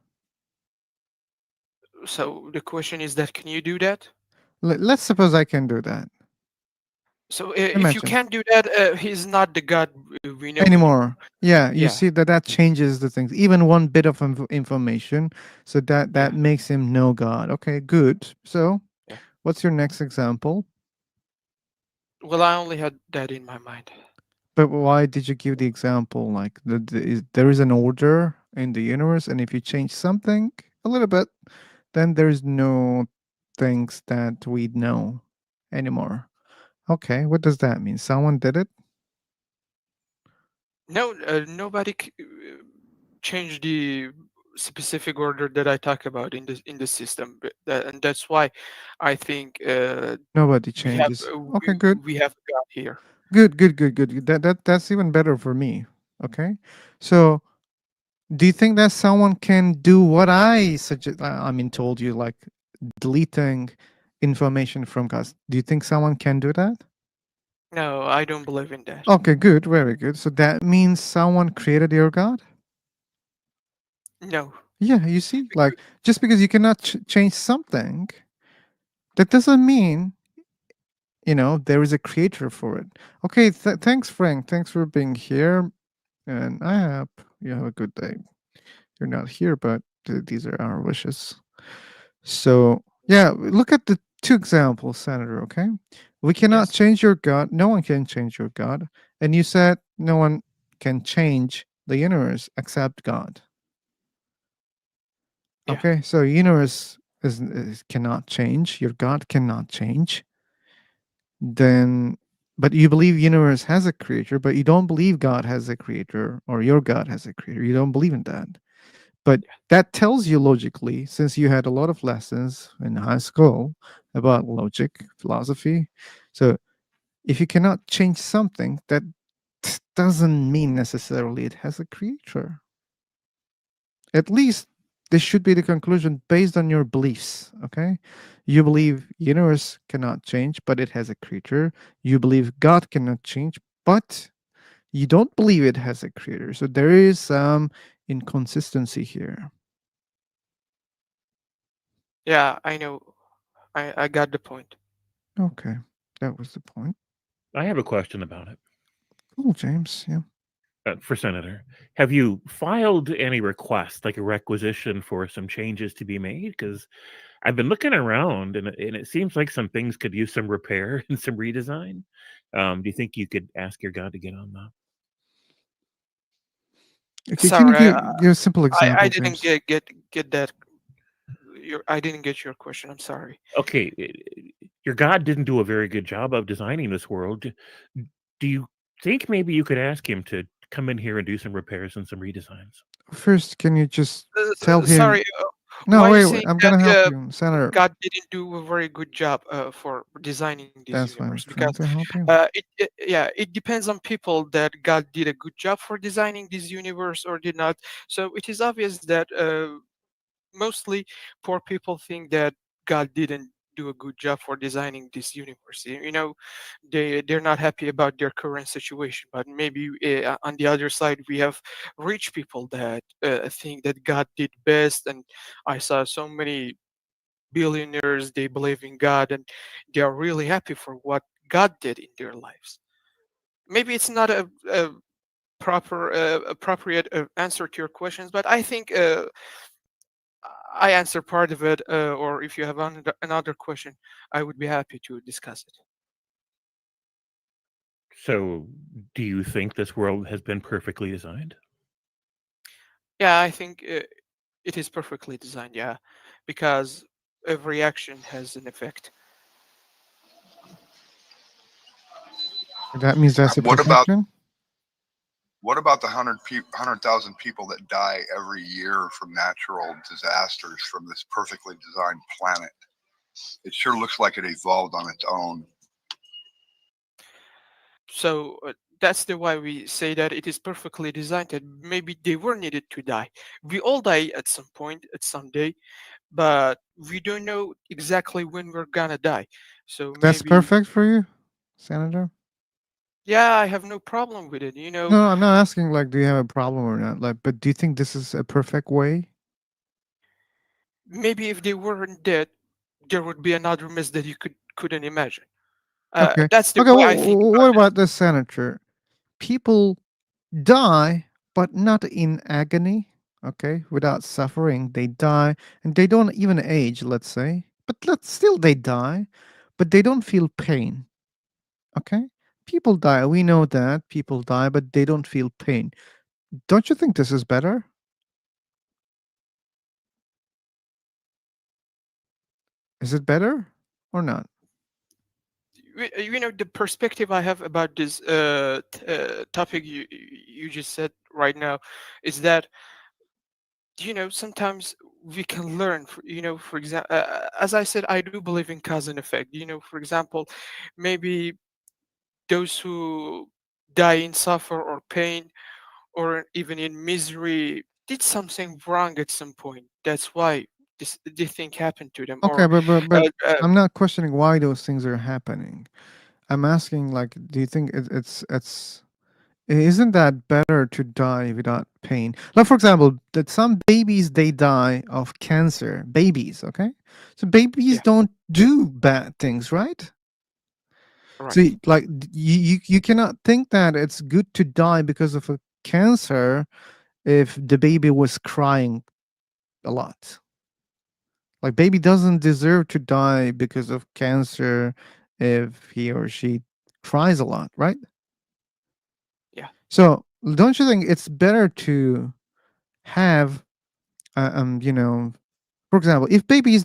So the question is that can you do that? Let's suppose I can do that. So if you Imagine. can't do that, he's not the God we know Anymore. anymore. Yeah, you Yeah. see that changes the things. Even one bit of information, so that Yeah. makes him no God. Okay, good. So, Yeah. what's your next example? Well, I only had that in my mind. But why did you give the example? Like there is an order in the universe, and if you change something a little bit, then there's no things that we know anymore. Okay, what does that mean? Someone did it? No, nobody changed the specific order that I talk about in the system, and that's why I think Nobody changes. Okay, good. we have God here. Good, good, good, good. That's even better for me. Okay, so do you think that someone can do what I suggest? I mean, told you like deleting information from God. Do you think someone can do that? No, I don't believe in that. Okay, good, very good. So that means someone created your God. No. Yeah, you see, like just because you cannot change something, that doesn't mean there is a creator for it. Okay, thanks, Frank. Thanks for being here, and I hope you have a good day. You're not here, but these are our wishes. So, yeah, look at the two examples, Senator, okay? We cannot Yes. change your God. No one can change your God. And you said no one can change the universe except God. Yeah. Okay, so universe cannot change. Your God cannot change. Then, but you believe universe has a creator, but you don't believe God has a creator or your God has a creator. You don't believe in that. But that tells you logically, since you had a lot of lessons in high school about logic, philosophy. So if you cannot change something, that doesn't mean necessarily it has a creator. At least this should be the conclusion based on your beliefs. Okay, you believe universe cannot change, but it has a creator. You believe God cannot change, but you don't believe it has a creator. So there is some inconsistency here. Yeah, I know. I got the point. Okay, that was the point. I have a question about it. Cool, James. Yeah. For Senator, have you filed any request, like a requisition for some changes to be made? Because I've been looking around, and it seems like some things could use some repair and some redesign. Do you think you could ask your God to get on that? Okay, can you Sorry, give a simple I example, didn't James? get that. I didn't get your question. I'm sorry. Okay, your God didn't do a very good job of designing this world. Do you think maybe you could ask him to come in here and do some repairs and some redesigns? First, can you just tell him? Sorry. No, Why are you wait. saying I'm that gonna help you, Senator. God didn't do a very good job for designing this That's why I universe? was Because trying to help you. yeah, it depends on people that God did a good job for designing this universe or did not. So it is obvious that mostly poor people think that God didn't do a good job for designing this universe. They're not happy about their current situation. But maybe on the other side, we have rich people that think that God did best. And I saw so many billionaires, they believe in God and they are really happy for what God did in their lives. Maybe it's not a proper appropriate answer to your questions, but I think I answer part of it, or if you have another question, I would be happy to discuss it. So, do you think this world has been perfectly designed? Yeah, I think it is perfectly designed. Yeah, because every action has an effect. That means that's a What about perfection. the 100,000 people that die every year from natural disasters from this perfectly designed planet? It sure looks like it evolved on its own. So that's the why we say that it is perfectly designed. That maybe they were needed to die. We all die at some point, at some day, but we don't know exactly when we're gonna die. So That's maybe, perfect for you, Senator. yeah, I have no problem with it. No, I'm not asking like do you have a problem or not. Like, but do you think this is a perfect way? maybe if they weren't dead, there would be another mess that you couldn't imagine. Okay. That's the Okay. way I think What about it. about the senator? People die, but not in agony. Okay, without suffering, they die, and they don't even age. Let's say, but still they die, but they don't feel pain. Okay, people die. We know that people die, but they don't feel pain. Don't you think this is better? Is it better or not? The perspective I have about this topic you just said right now is that sometimes we can learn for example, as I said, I do believe in cause and effect. For example, maybe those who die in suffer or pain or even in misery did something wrong at some point. That's why this thing happened to them. Okay, Or but uh, I'm not questioning why those things are happening. I'm asking, like, do you think it's isn't that better to die without pain? Like, for example, that some babies they die of cancer. Babies, okay? So babies yeah, don't do bad things, right? So, right. like, you cannot think that it's good to die because of a cancer if the baby was crying a lot. Like, baby doesn't deserve to die because of cancer if he or she cries a lot, right? Yeah. So, don't you think it's better to have, for example, if babies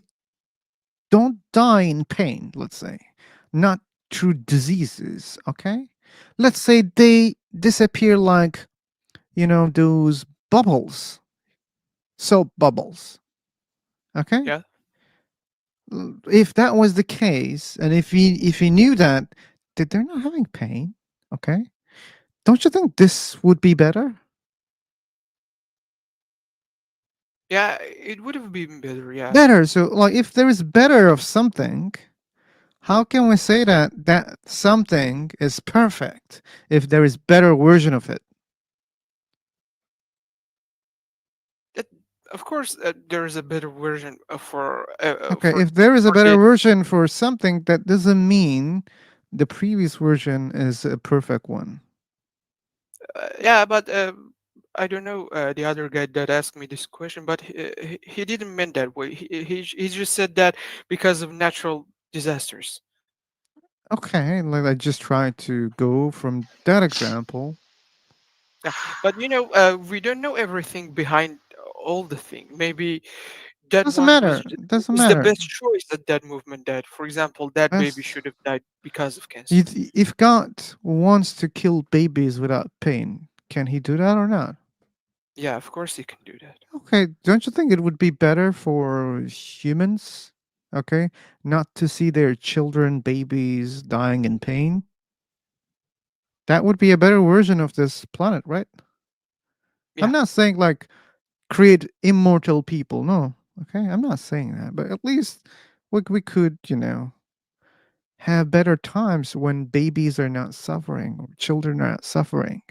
don't die in pain, let's say, not through diseases, okay? Let's say they disappear like, those bubbles, soap bubbles, okay? Yeah. If that was the case, and if he knew that they're not having pain, okay? Don't you think this would be better? Yeah, it would have been better. Yeah. Better. So, like, if there is better of something, how can we say that something is perfect if there is better version of it? That, of course, there is a better version Okay, for if there is a for better the version for something, that doesn't mean the previous version is a perfect one. yeah, but I don't know the other guy that asked me this question, but he didn't mean that way. He just said that because of natural disasters. Okay, like I just tried to go from that example. Yeah, but we don't know everything behind all the thing. Maybe that Doesn't one was matter. Doesn't is the matter. best choice that that movement died. For example, that baby Best. should have died because of cancer. If God wants to kill babies without pain, can he do that or not? Yeah, of course you can do that. Okay, don't you think it would be better for humans, okay, not to see their children, babies dying in pain? That would be a better version of this planet, right? I'm Yeah. not saying like create immortal people. No, okay, I'm not saying that, but at least we could, have better times when babies are not suffering or children are not suffering.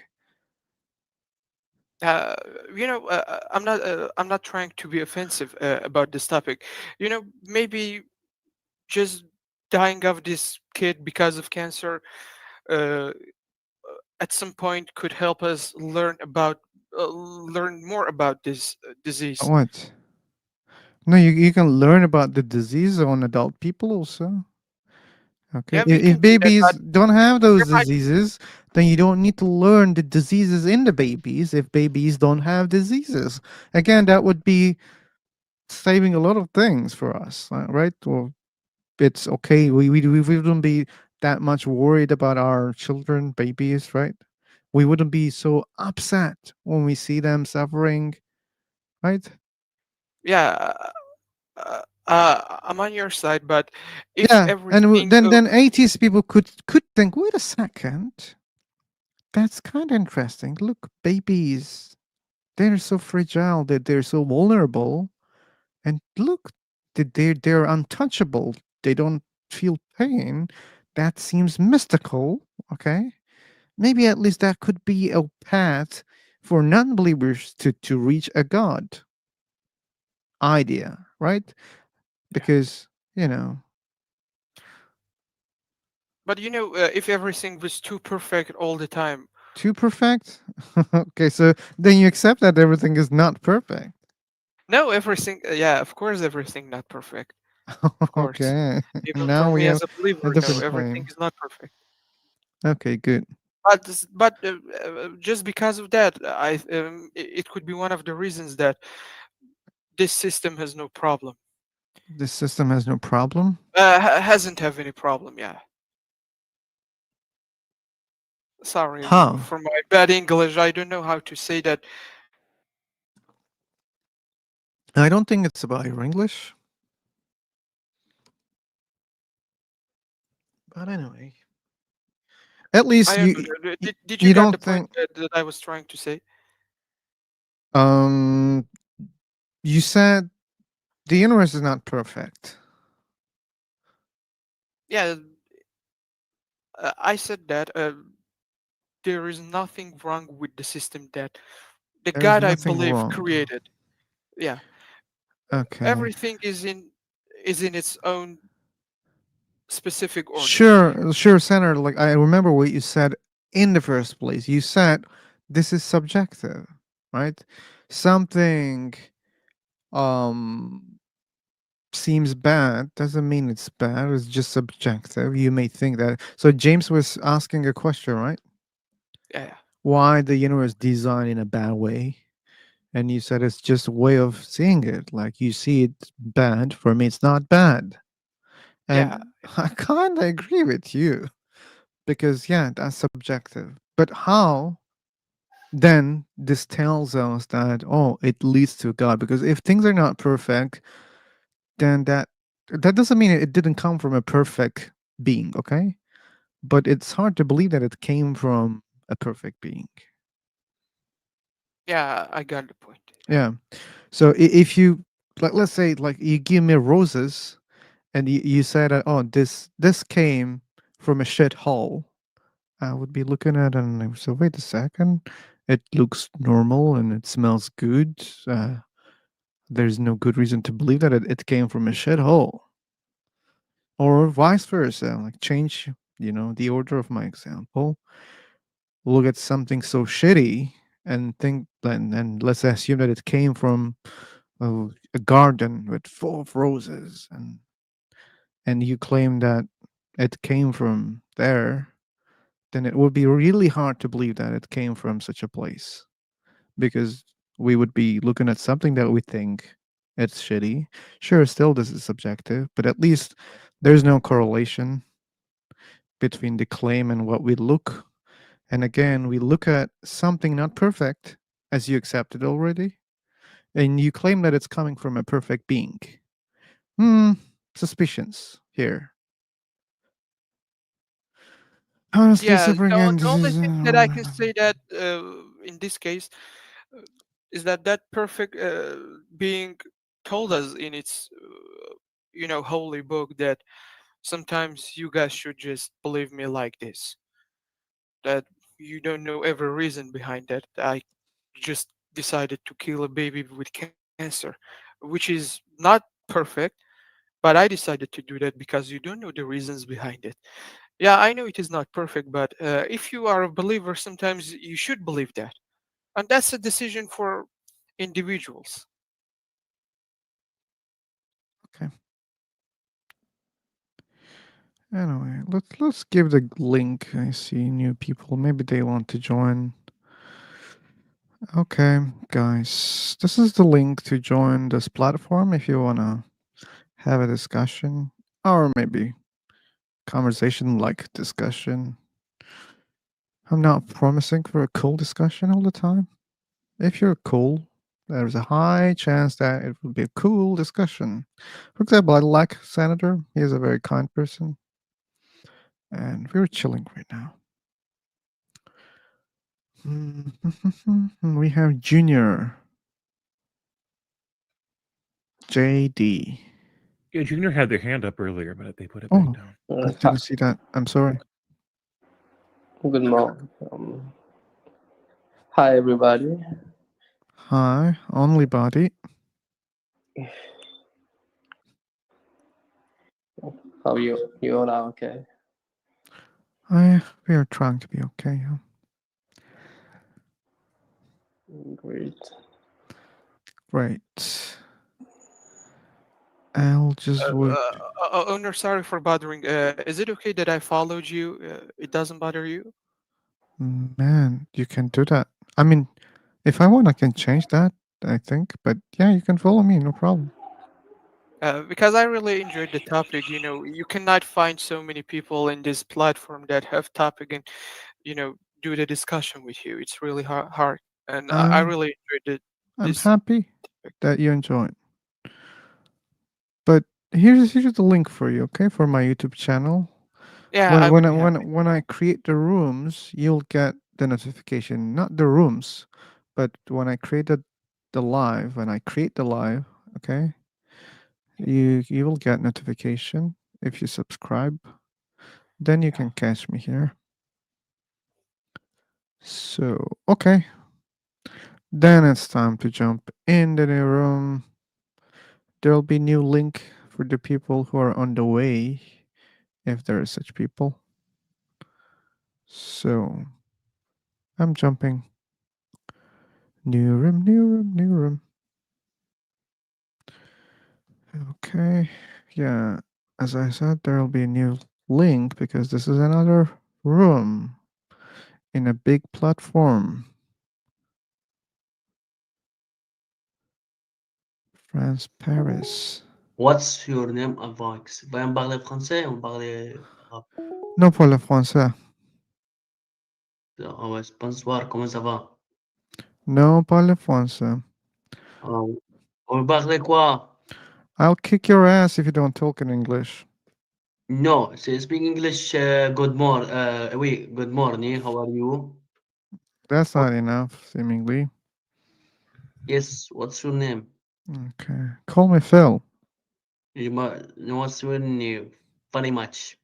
Uh, I'm not trying to be offensive about this topic. Maybe just dying of this kid because of cancer uh, at some point could help us learn more about this disease. What? No, you can learn about the disease on adult people also. Okay. Yeah, we If can do that, babies but don't have there those might diseases, then you don't need to learn the diseases in the babies if babies don't have diseases. Again, that would be saving a lot of things for us, right? Or it's okay. We wouldn't be that much worried about our children, babies, right? We wouldn't be so upset when we see them suffering, right? yeah. I'm on your side, but if Yeah, and everything then atheist people could think, wait a second, that's kind of interesting. Look, babies, they're so fragile, that they're so vulnerable, and look, they're untouchable. They don't feel pain. That seems mystical. Okay, maybe at least that could be a path for non-believers to reach a God. idea, right? Because, you know, But if everything was too perfect all the time, too perfect. Okay, so then you accept that everything is not perfect. no, everything, yeah, of course, everything not perfect. Of course. Okay, Even for now we me have as a a believer, no, different everything claim. is not perfect. Okay, good. But just because of that, it could be one of the reasons that this system has no problem. This system has no problem. Hasn't have any problem, yeah. Sorry How? for my bad English. I don't know how to say that. I don't think it's about your English. But anyway, at least I understand. Did you you got the don't point think that I was trying to say? um you said the universe is not perfect. Yeah, I said that there is nothing wrong with the system that the There is God I nothing believe wrong. created. Yeah, Okay. everything is in its own specific order. Sure, Senator. Like I remember what you said in the first place. You said this is subjective, right? Something um seems bad doesn't mean it's bad. It's just subjective. You may think that. So James was asking a question, right? Yeah, Why the universe designed in a bad way? And you said it's just a way of seeing it. Like you see it bad. For me, it's not bad. yeah, And I kind of agree with you because, yeah, that's subjective. But how then this tells us that, oh, it leads to God? Because if things are not perfect, then that doesn't mean it didn't come from a perfect being, okay? But it's hard to believe that it came from a perfect being. yeah. I got the point. Yeah. So if you like, let's say like you give me roses, and you said that oh this came from a shit hole, I would be looking at it and I would say, wait a second, it looks normal and it smells good. There's no good reason to believe that it came from a shit hole, or vice versa. Like change, the order of my example. Look at something so shitty and think, and let's assume that it came from a garden with full of roses, and you claim that it came from there, then it would be really hard to believe that it came from such a place, because we would be looking at something that we think it's shitty. Sure, still this is subjective, but at least there's no correlation between the claim and what we look. And again, we look at something not perfect, as you accepted already, and you claim that it's coming from a perfect being. Hmm, suspicions here. Honestly, Yeah, suffering and the only disease. thing that I can say that in this case uh, is that perfect being told us in its holy book that sometimes you guys should just believe me like this, that you don't know every reason behind that. I just decided to kill a baby with cancer, which is not perfect, but I decided to do that because you don't know the reasons behind it. Yeah, I know it is not perfect, but if you are a believer, sometimes you should believe that. And that's a decision for individuals. Okay. Anyway, let's give the link. I see new people. Maybe they want to join. Okay, guys, this is the link to join this platform if you wanna have a discussion, or maybe conversation like discussion. I'm not promising for a cool discussion all the time. If you're cool, there's a high chance that it will be a cool discussion. For example, I like Senator. He is a very kind person, and we're chilling right now. We have Junior JD. Yeah, Junior had their hand up earlier, but they put it back Oh, down. I didn't see that. I'm sorry. Good morning. Hi, everybody. Hi, only body. How you all are okay? We are trying to be okay. Yeah. Great. Right. I'll just wait. Owner, sorry for bothering. Is it okay that I followed you? It doesn't bother you? Man, you can do that. I mean, if I want, I can change that, I think. But yeah, you can follow me, no problem. Because I really enjoyed the topic. You know, you cannot find so many people in this platform that have topic and do the discussion with you. It's really hard, and I I'm really enjoyed I'm this happy topic. that you enjoyed. But here's the link for you, okay, for my YouTube channel. Yeah, When I when would I be happy. when when I create the rooms, you'll get the notification, not the rooms, but when I created the live, when I create the live, okay, you will get notification if you subscribe. Then you can catch me here. So okay, then it's time to jump in the new room. There'll be new link for the people who are on the way, if there are such people. So I'm jumping. New room, new room, new room. Okay. Yeah. As I said, there'll be a new link because this is another room in a big platform. France, Paris. What's your name, Avox? Ben parler français ou parler arabe? Non, pour le français. Ah ouais, bonsoir, comment ça va? Non, pas le français. On parle quoi? I'll kick your ass if you don't talk in English. No, speak English. Good morning. Oui, good morning. How are you? That's not enough, seemingly. Yes, what's your name? Okay. Call me Phil. What's your name? Very much.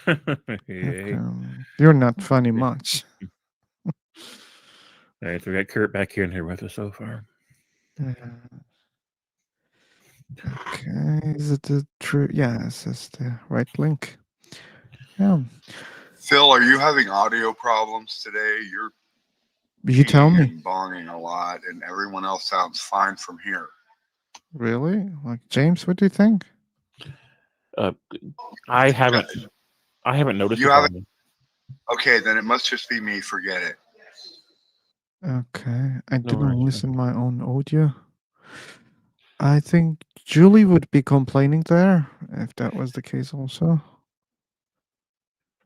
Okay. You're not funny much. All right, so we got Kurt back in here with us so far. Okay. Is it the true? Yes, it's the right link. Yeah. Phil, are you having audio problems today? You're You tell peeing me. and bonging a lot, and everyone else sounds fine from here. Really? Like James, what do you think? I haven't noticed You a haven't? problem. Okay, then it must just be me. Forget it. Okay. I No didn't worries. listen my own audio. I think Julie would be complaining there if that was the case also.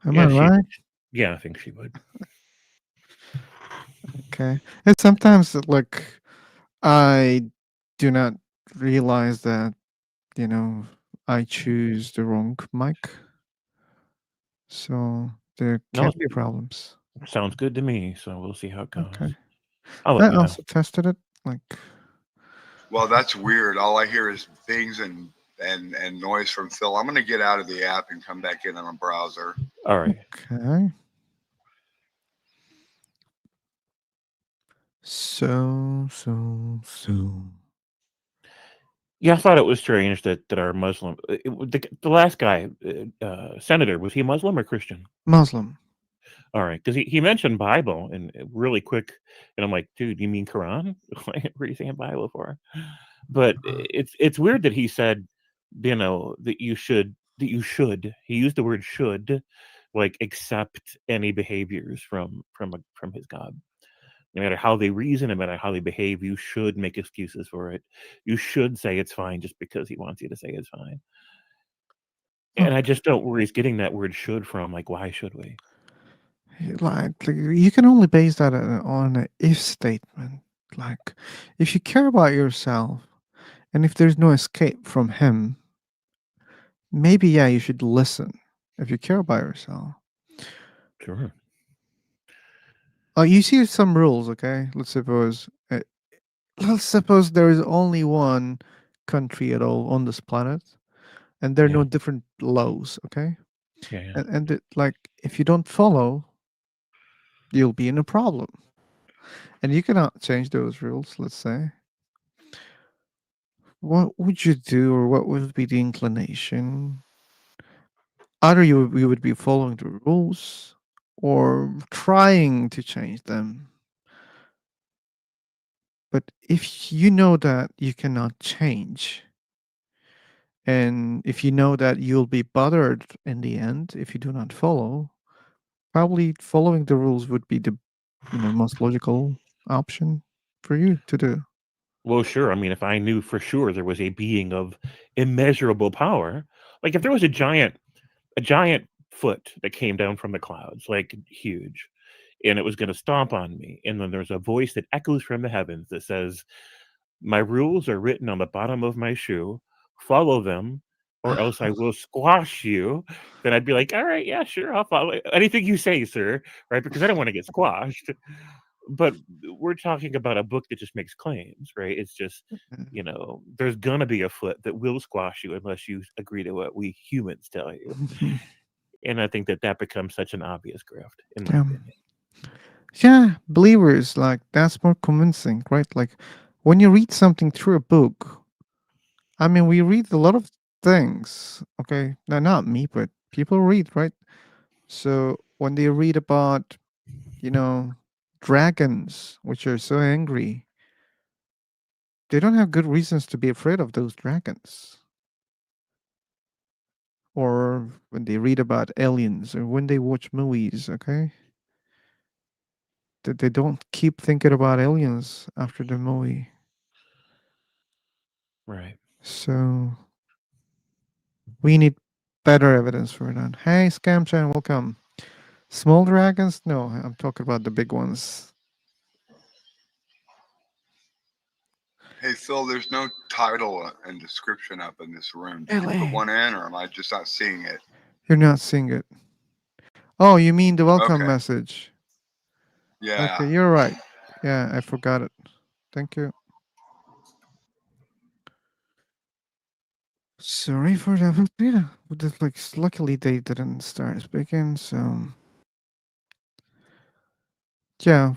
Am I right? Yeah, I think she would. Okay. And sometimes like I do not realize that, I choose the wrong mic. So there No, can be problems. sounds good to me. So we'll see how it goes. Okay. I'll I let you know. also tested it. Like, Well, that's weird. All I hear is things and noise from Phil. I'm gonna get out of the app and come back in on a browser. All right. okay. So. Yeah, I thought it was strange that our Muslim, the last guy, senator, was he Muslim or Christian? Muslim. All right, because he mentioned Bible and really quick, and I'm like, dude, you mean Quran? What are you saying Bible for? But it's weird that he said, that you should. He used the word should, like accept any behaviors from his God. No matter how they reason, no matter how they behave, you should make excuses for it. You should say it's fine just because he wants you to say it's fine. And I just don't where he's getting that word should from. Like, why should we? Like you can only base that on an if statement. Like, if you care about yourself and if there's no escape from him, maybe, yeah, you should listen if you care about yourself. Sure. You see some rules, okay? Let's suppose there is only one country at all on this planet, and there are no different laws, okay? Yeah. And like, if you don't follow, you'll be in a problem, and you cannot change those rules. Let's say. what would you do, or what would be the inclination? Either you would be following the rules or trying to change them. But if you know that you cannot change, and if you know that you'll be bothered in the end if you do not follow, probably following the rules would be the most logical option for you to do. Well, sure. I mean, if I knew for sure there was a being of immeasurable power, like if there was a giant foot that came down from the clouds, like huge, and it was going to stomp on me, and then there's a voice that echoes from the heavens that says, "My rules are written on the bottom of my shoe. Follow them, or else I will squash you." Then I'd be like, "All right, yeah, sure, I'll follow anything you say, sir." Right? Because I don't want to get squashed. But we're talking about a book that just makes claims, right? It's just, there's gonna be a foot that will squash you unless you agree to what we humans tell you. And I think that that becomes such an obvious grift, in my Yeah. opinion. Yeah, believers, like that's more convincing, right? Like when you read something through a book, I mean, we read a lot of things, okay? Now, not me, but people read, right? So when they read about, dragons, which are so angry, they don't have good reasons to be afraid of those dragons. Or when they read about aliens, or when they watch movies, okay? That they don't keep thinking about aliens after the movie. Right. So we need better evidence for that. Hey, Scamchan, welcome. Small dragons? No, I'm talking about the big ones. Hey Phil, there's no title and description up in this room. Did you Really? put one in, or am I just not seeing it? You're not seeing it. Oh, you mean the welcome Okay. message? Yeah. Okay, you're right. Yeah, I forgot it. Thank you. Sorry for that. But yeah, luckily they didn't start speaking. So yeah,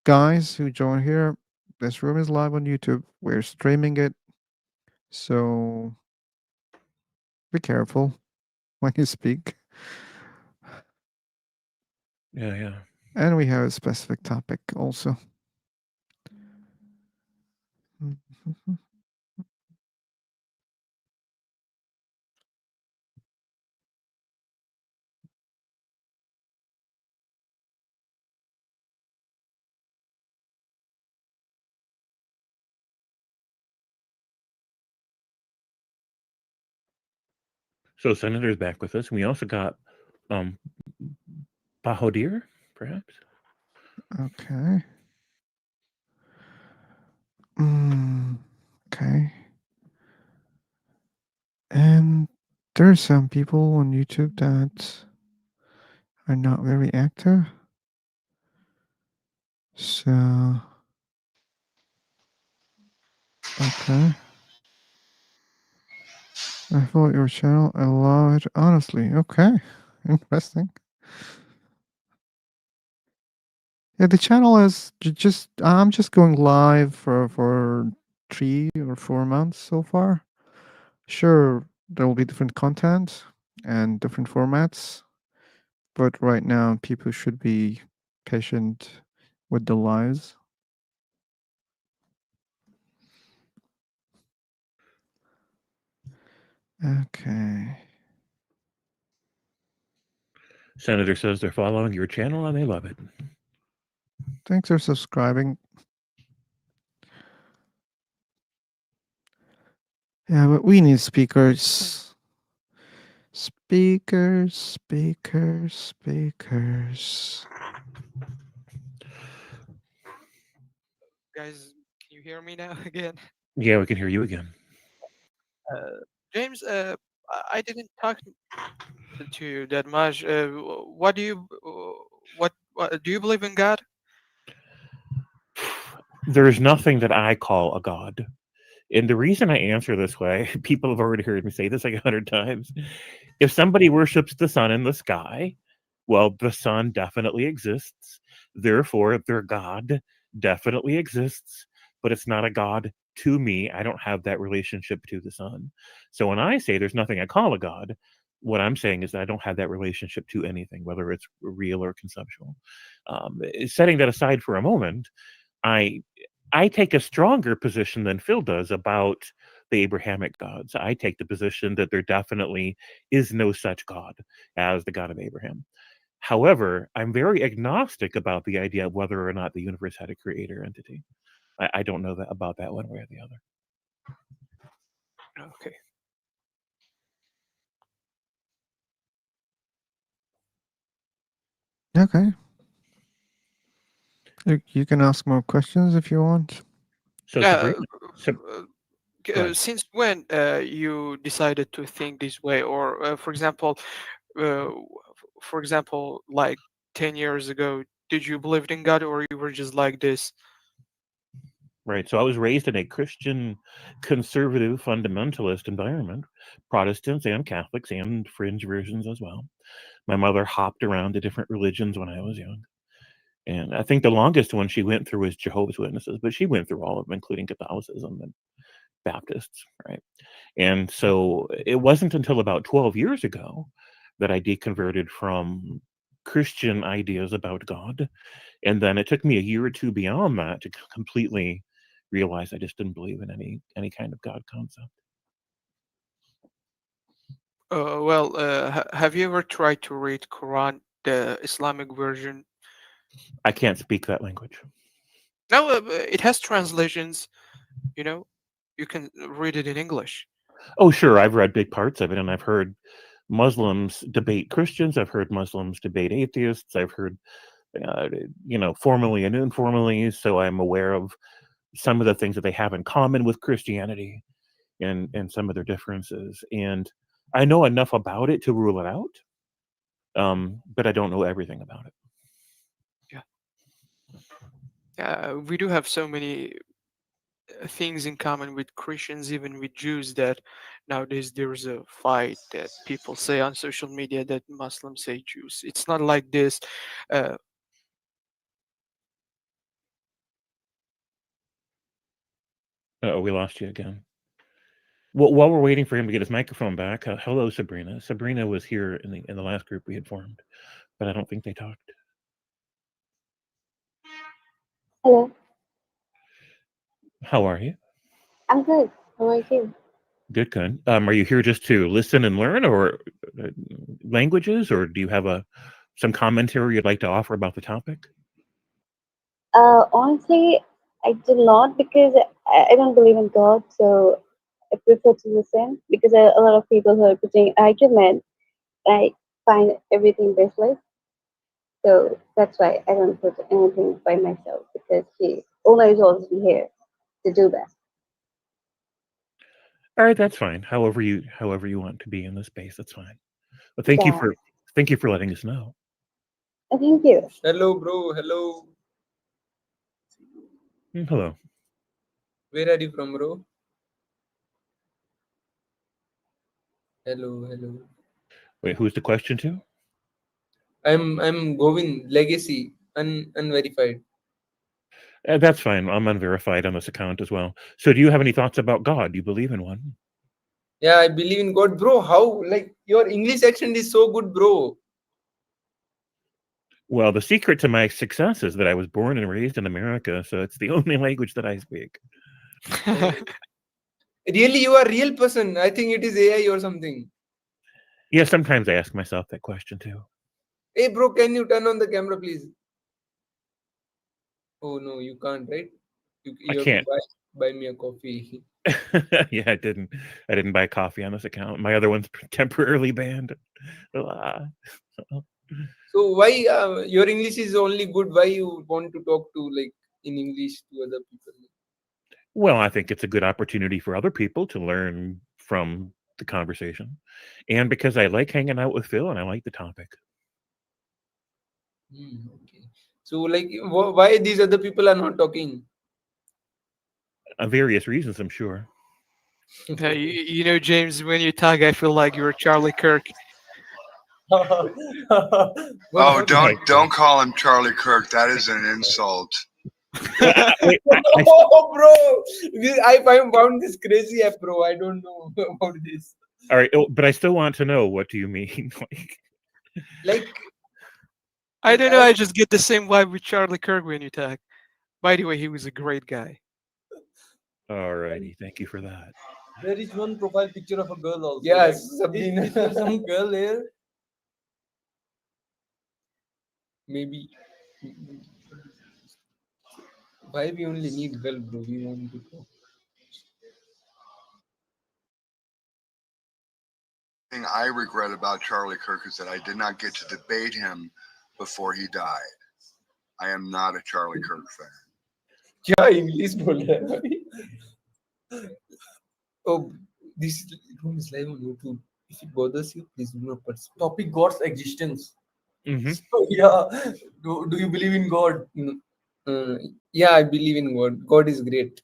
guys who join here, this room is live on YouTube. We're streaming it, so be careful when you speak. Yeah, yeah. And we have a specific topic also. So Senator's back with us. And we also got Bahodir, perhaps? Okay. Okay. And there's some people on YouTube that are not very active. So, okay. I thought your channel allowed honestly. Okay. Interesting. Yeah, the channel is just I'm just going live for 3 or 4 months so far. Sure, there will be different content and different formats, but right now people should be patient with the lives. Okay. Senator says they're following your channel and they love it. Thanks for subscribing. Yeah, but we need speakers. Speakers, speakers, speakers. Guys, can you hear me now again? Yeah, we can hear you again. James, I didn't talk to you that much. What do you what do you believe in God? There's nothing that I call a god. And the reason I answer this way, people have already heard me say this like 100 times. If somebody worships the sun in the sky, well, the sun definitely exists. Therefore, their God definitely exists. but it's not a God to me. I don't have that relationship to the Son. So when I say there's nothing I call a God, what I'm saying is that I don't have that relationship to anything, whether it's real or conceptual. Setting that aside for a moment, I take a stronger position than Phil does about the Abrahamic gods. I take the position that there definitely is no such God as the God of Abraham. However, I'm very agnostic about the idea of whether or not the universe had a creator entity. I don't know that about that one way or the other. Okay. Okay. You can ask more questions if you want. So Uh, Sabrina, go ahead. since when you decided to think this way, or for example, like 10 years ago, did you believe in God, or you were just like this? Right. So I was raised in a Christian, conservative, fundamentalist environment, Protestants and Catholics and fringe versions as well. My mother hopped around to different religions when I was young. And I think the longest one she went through was Jehovah's Witnesses, but she went through all of them, including Catholicism and Baptists, right? And so it wasn't until about 12 years ago that I deconverted from Christian ideas about God. And then it took me a year or two beyond that to completely realize I just didn't believe in any kind of God concept. Well, have you ever tried to read Quran, the Islamic version? I can't speak that language. No, it has translations. You know, you can read it in English. Oh, sure. I've read big parts of it, and I've heard Muslims debate Christians. I've heard Muslims debate atheists. I've heard, formally and informally. So I'm aware of some of the things that they have in common with Christianity and some of their differences. And I know enough about it to rule it out, but I don't know everything about it. We do have so many things in common with Christians, even with Jews, that nowadays there's a fight that people say on social media that Muslims say Jews. It's not like this. Uh, Oh, we lost you again. Well, while we're waiting for him to get his microphone back, hello, Sabrina. Sabrina was here in the last group we had formed, but I don't think they talked. Hello, How are you? I'm good. How are you? Good, good. Are you here just to listen and learn, or languages, or do you have some commentary you'd like to offer about the topic? Honestly, I do not because I don't believe in God, so I prefer to listen because a lot of people who are putting argument, I find everything baseless. So that's why I don't put anything by myself because the owner is already here to do that. All right, that's fine. However you want to be in this space, that's fine. But thank you Yeah. for letting us know. Thank you. Hello, bro. Hello. Hello. Where are you from, bro? Hello, hello. Wait, who's the question to? I'm Govind Legacy, unverified. That's fine. I'm unverified on this account as well. So do you have any thoughts about God? Do you believe in one? Yeah, I believe in God, bro. How? Like your English accent is so good, bro. Well, the secret to my success is that I was born and raised in America, so it's the only language that I speak. Really, you are a real person. I think it is AI or something. Yeah, sometimes I ask myself that question too. Hey, bro, can you turn on the camera, please? Oh no, you can't, right? You I have to can't. buy me a coffee. Yeah, I didn't buy coffee on this account. My other one's temporarily banned. So why your English is only good? Why you want to talk to like in English to other people? Well, I think it's a good opportunity for other people to learn from the conversation, and because I like hanging out with Phil and I like the topic. Okay. So like, why these other people are not talking? Various reasons, I'm sure. you know, James, when you talk, I feel like you're Charlie Kirk. Oh, don't call him Charlie Kirk. That is an insult. Wait, Oh, bro, found this crazy app, bro. I don't know about this. all right, but I still want to know, what do you mean? Like, I don't know. I just get the same vibe with Charlie Kirk when you talk. By the way, he was a great guy. All righty, thank you for that. There is one profile picture of a girl also. yes, Like, Sabrina. is there some girl here? Maybe. Why we only need girl, bro? We want to talk. Thing I regret about Charlie Kirk is that I did not get to debate him before he died. I am not a Charlie Kirk fan. क्या English बोल रहा है भाई? Oh, this room is live on YouTube. If it bothers you, please do not participate. Topic God's existence. Mhm. So yeah, do you believe in God? Yeah, I believe in God. God is great.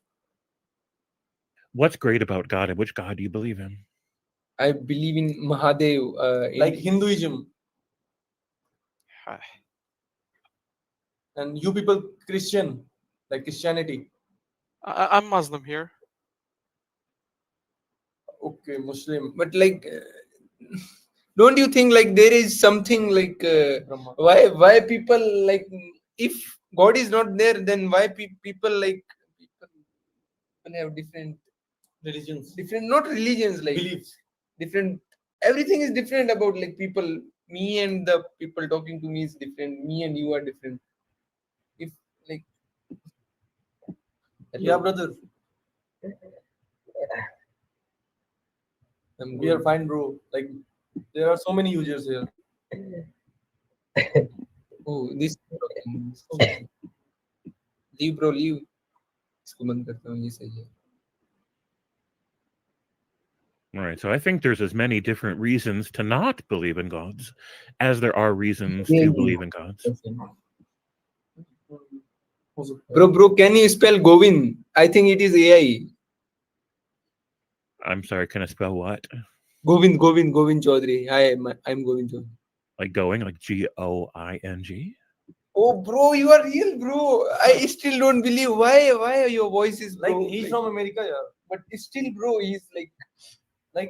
What's great about God, and which God do you believe in? I believe in Mahadev. Like Hinduism. And you people Christian, like Christianity. I'm Muslim here. Okay, Muslim. But like, don't you think like there is something like why people like, if God is not there, then why people like people have different religions, different not religions, like beliefs, different, everything is different about like people. Me and the people talking to me is different. Me and you are different. If like, yeah, brother. We are fine, bro. Like there are so many users here. oh, this leave, bro, leave. इसको बंद करता हूँ, ये सही है. All right, so I think there's as many different reasons to not believe in gods as there are reasons to believe in gods. Bro, can you spell Govind? I think it is AI. I'm sorry, can I spell what? Govind Chaudhary. Hi, I'm Govind Chaudhary. Like going, like Going? Oh, bro, you are real, bro. I still don't believe why your voice is, bro, Like he's from America, yeah. but still, bro, he's like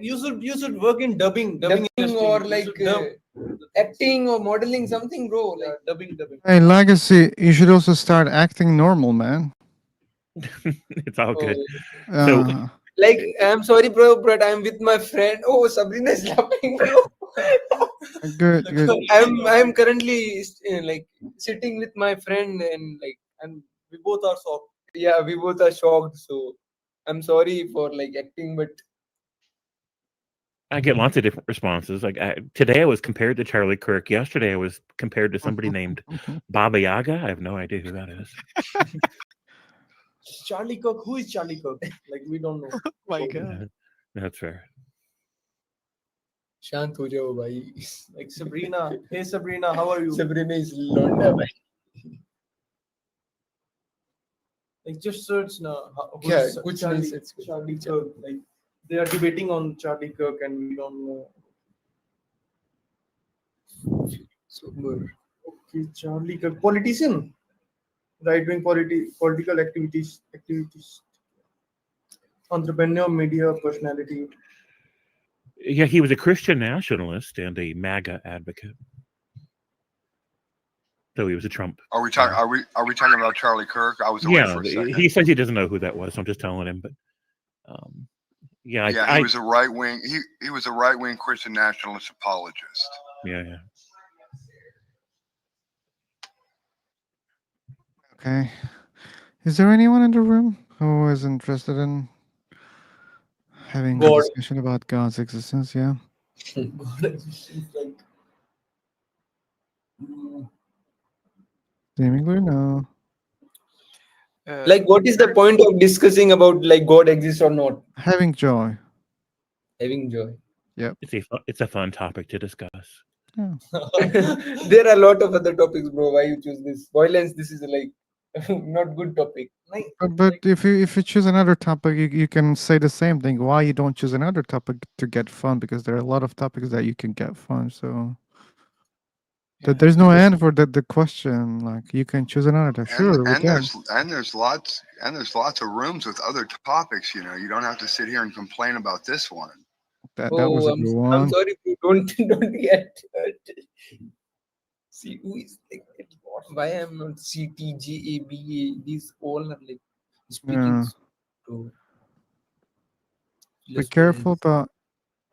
you should work in dubbing industry. or You like should dub. acting or modeling something, bro. Like dubbing. Hey, Legacy, you should also start acting normal, man. It's all good. Uh, like, I'm sorry, bro, but I'm with my friend. Oh, Sabrina is laughing, bro. good. I'm currently like sitting with my friend and we both are shocked. Yeah, we both are shocked. So I'm sorry for like acting, but I get lots of different responses. Like today, I was compared to Charlie Kirk. Yesterday, I was compared to somebody named Baba Yaga. I have no idea who that is. Charlie Kirk. Who is Charlie Kirk? Like we don't know. My God. That's fair. शांत हो जाओ भाई. Like Sabrina. Hey Sabrina, how are you? Sabrina is londa भाई. Like just search now. Yeah, कुछ नहीं search करो. Charlie Kirk. Like they are debating on Charlie Kirk, and we don't know. Okay, Charlie Kirk, politician, right-wing political activities, entrepreneur, media personality. Yeah, he was a Christian nationalist and a MAGA advocate. So he was a Trump. Are we talking? Are we talking about Charlie Kirk? I was away Yeah, for a second. he says he doesn't know who that was, so I'm just telling him. But yeah, he was a right wing. He was a right wing Christian nationalist apologist. Yeah. Okay. Is there anyone in the room who is interested in having a God. discussion about God's existence? Yeah. God existence, like. Seemingly no. Like, what is the point of discussing about like God exists or not? Having joy. Having joy. Yep. It's a fun topic to discuss. Yeah. There are a lot of other topics, bro. Why you choose this? Violence. This is like not good topic. But if you choose another topic, you can say the same thing. Why you don't choose another topic to get fun? Because there are a lot of topics that you can get fun. So There's no end for the question. Like you can choose another type. Sure, we can. There's lots of rooms with other topics. You know, you don't have to sit here and complain about this one. That was Oh, a good I'm one. sorry, bro. Don't get hurt. See who is like that? Why I'm not CTGABA? These all are like speaking Yeah. to Be just careful parents. about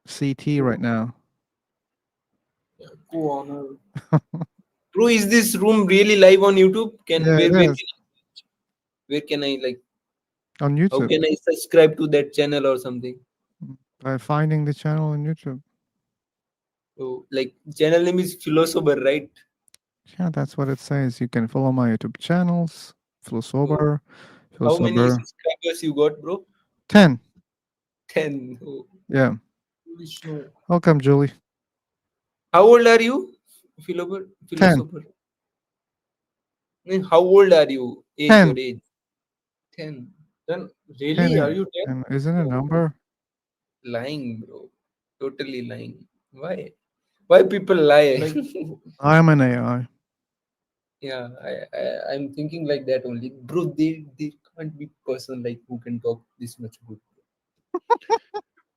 CT right now. Go on. Bro, is this room really live on YouTube? Yeah, it is. Where can I like? On How YouTube. can I subscribe to that channel or something? By finding the channel on YouTube. So like channel name is Philosopher, right? Yeah, that's what it says. You can follow my YouTube channels. Philosopher. How many Philosopher. subscribers you got, bro? 10. 10. Oh, Yeah. foolish, no. Welcome, Julie. How old are you? 10. Philosopher. How old are you? Your 10. age. 10. Then 10 really, are you 10? and isn't a number? Lying, bro. Totally lying. Why? Why people lie? Like, I'm an AI. Yeah, I'm thinking like that only. Bro, they can't be person like who can talk this much good.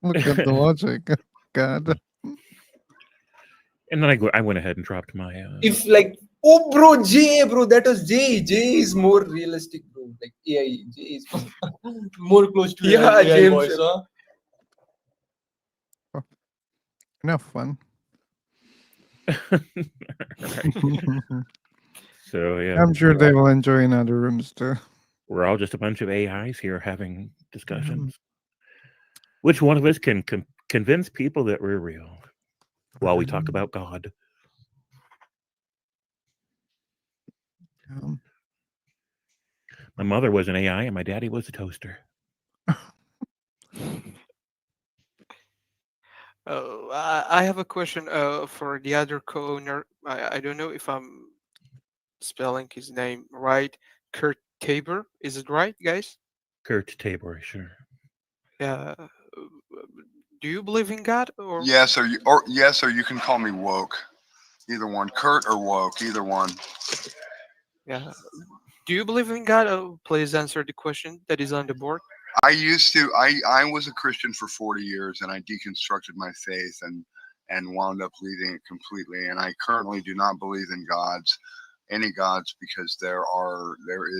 Look at the logic. God. And then I went ahead and dropped my. If like, oh, bro, J, bro, that was J. J is more realistic, bro. Like AI, J is more close to AI James. voice, huh? Enough fun. So yeah, I'm sure they will enjoy in other rooms too. we're all just a bunch of AIs here having discussions. Which one of us can convince people that we're real while we talk about God? My mother was an AI and my daddy was a toaster. I have a question for the other co-owner. I don't know if I'm spelling his name right. Kurt Tabor, is it right, guys? Kurt Tabor, sure. Yeah. Do you believe in God or? Yes, or you can call me woke. Either one, Kurt or woke, either one. Yeah. Do you believe in God? Please answer the question that is on the board. I used to. I was a Christian for 40 years, and I deconstructed my faith and wound up leaving it completely. And I currently do not believe in any gods, because there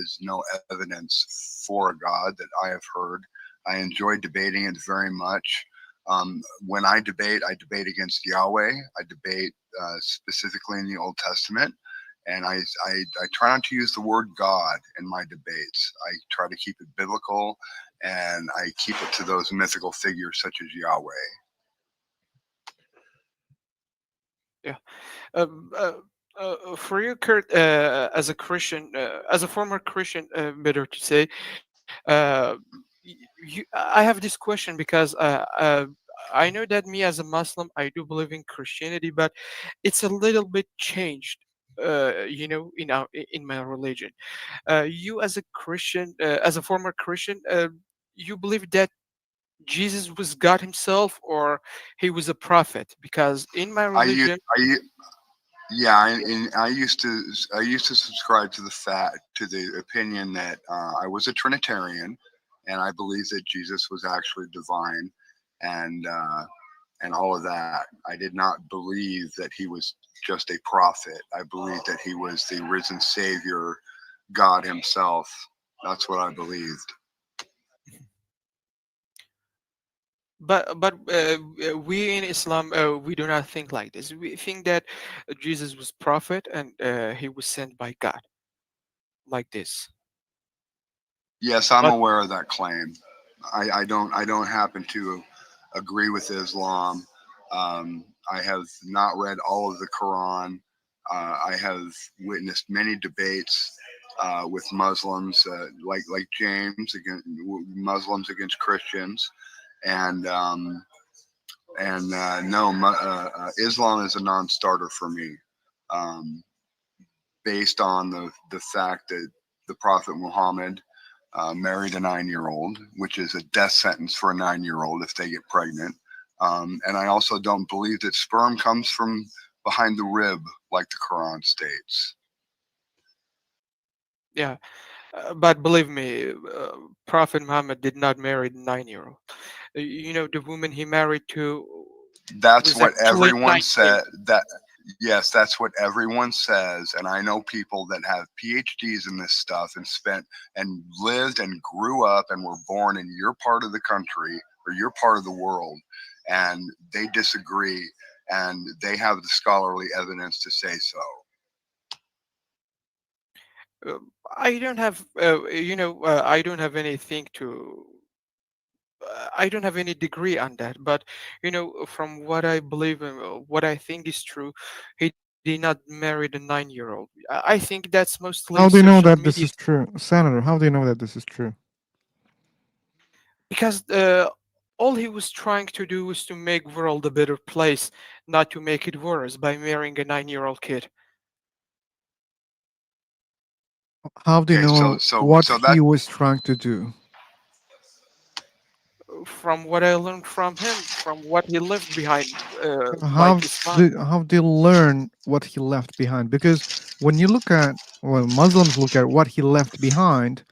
is no evidence for a God that I have heard. I enjoy debating it very much. When I debate against Yahweh. I debate specifically in the Old Testament. And I try not to use the word God in my debates. I try to keep it biblical, and I keep it to those mythical figures such as Yahweh. Yeah. For you, Kurt, as a Christian, as a former Christian, better to say, I have this question because I know that me as a Muslim, I do believe in Christianity, but it's a little bit changed. In my religion, you as a Christian, as a former Christian, you believe that Jesus was God himself or he was a prophet? Because in my religion, I used to subscribe to the opinion that I was a Trinitarian, and I believed that Jesus was actually divine, and all of that. I did not believe that he was just a prophet. I believed that he was the risen Savior, God Himself. That's what I believed. but we in Islam, we do not think like this. We think that Jesus was prophet and he was sent by God, like this. Yes, I'm But aware of that claim. I don't happen to agree with Islam. I have not read all of the Quran. I have witnessed many debates with Muslims, like James against Muslims against Christians, and no, Islam is a non-starter for me, um, based on the fact that the Prophet Muhammad married a 9-year-old, which is a death sentence for a 9-year-old if they get pregnant. And I also don't believe that sperm comes from behind the rib, like the Quran states. Yeah, but believe me, Prophet Muhammad did not marry the 9-year-old. You know, the woman he married to That's was what actually everyone 19. said. That yes, that's what everyone says. And I know people that have PhDs in this stuff and spent and lived and grew up and were born in your part of the country or your part of the world, and they disagree, and they have the scholarly evidence to say so. Uh, I don't have, I don't have anything to. I don't have any degree on that, but from what I believe and what I think is true, he did not marry the 9-year-old. I think that's mostly How do you social know that media this is true, Senator? How do you know that this is true? because all he was trying to do was to make world a better place, not to make it worse by marrying a 9-year-old kid. How do you Okay, so know so what so that he was trying to do? From what I learned from him, from what he left behind, like How Islam. do you learn what he left behind? Because when you look at when Muslims look at what he left behind,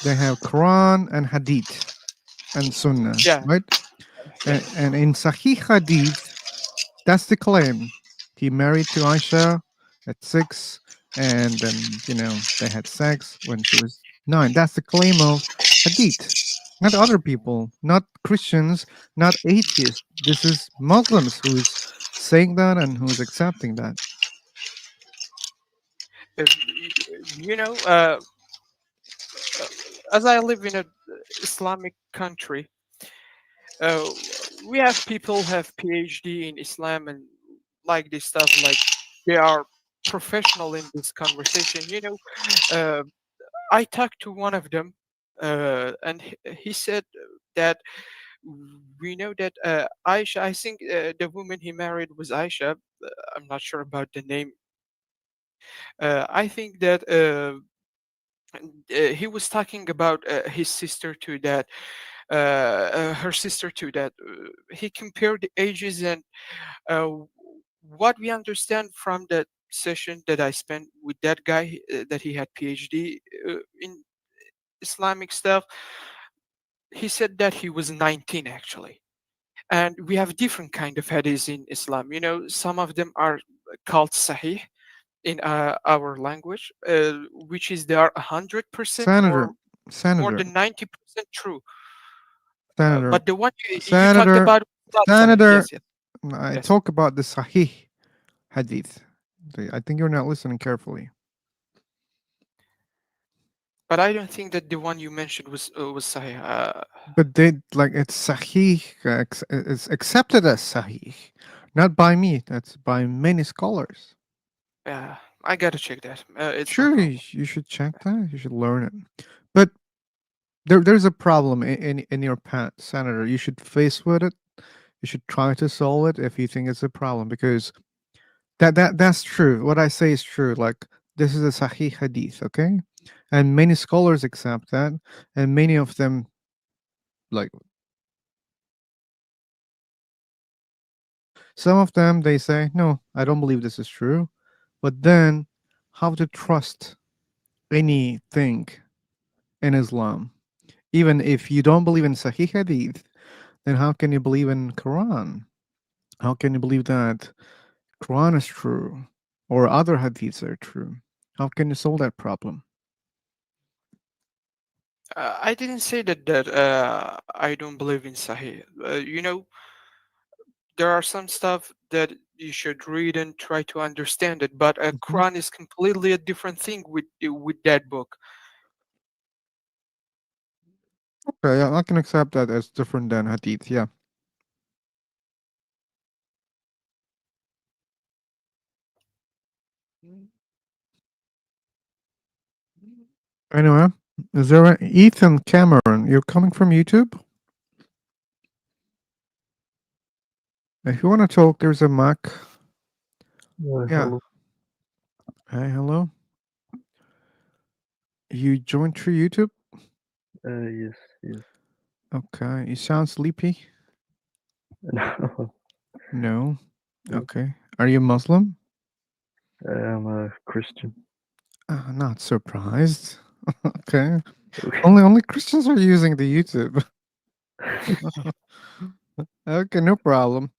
they have Quran and Hadith and Sunnah, Yeah. right? And in Sahih Hadith, that's the claim. He married to Aisha at 6, and then they had sex when she was 9. That's the claim of Hadith, not other people, not Christians, not atheists. This is Muslims who's saying that and who's accepting that. You know, uh, as I live in a Islamic country, uh, we have people have PhD in Islam and like this stuff, like they are professional in this conversation. Uh, I talked to one of them, and he said that we know that Aisha. I think the woman he married was Aisha. I'm not sure about the name. I think that he was talking about his sister to that, her sister to that. He compared the ages and uh, what we understand from that session that I spent with that guy that he had PhD in Islamic stuff. He said that he was 19 actually. And we have different kind of hadiths in Islam. Some of them are called Sahih in our language, which is they are 100% Senator, or more Senator, than 90% true. Senator, But the one you talked Senator, about was not Sahih. Senator. Yes, yes, I yes. talk about the Sahih Hadith. I think you're not listening carefully. But I don't think that the one you mentioned was Sahih. But they like it's Sahih. It's accepted as Sahih, not by me. That's by many scholars. Yeah, I gotta check that. It's no Sure, problem. you should check that. You should learn it. But there's a problem in your path, Senator. You should face with it. You should try to solve it if you think it's a problem, because that's true. What I say is true. Like, this is a Sahih Hadith, okay, and many scholars accept that, and many of them like some of them they say no, I don't believe this is true. But then, how to trust anything in Islam? Even if you don't believe in Sahih Hadith, then how can you believe in Quran? How can you believe that Quran is true or other hadiths are true? How can you solve that problem? I didn't say that I don't believe in Sahih. There are some stuff that you should read and try to understand it, but Mhm. Quran is completely a different thing with that book. Okay, yeah, I can accept that as different than hadith. Yeah. Anyway, is there Ethan Cameron? You're coming from YouTube? If you want to talk, there's a mic. Yeah. Hello. Hey, hello. You joined through YouTube? Yes, yes. Okay. You sound sleepy? No. No. No. Okay. Are you Muslim? I'm a Christian. Not surprised. Okay. Okay. Only Christians are using the YouTube. Okay, no problem.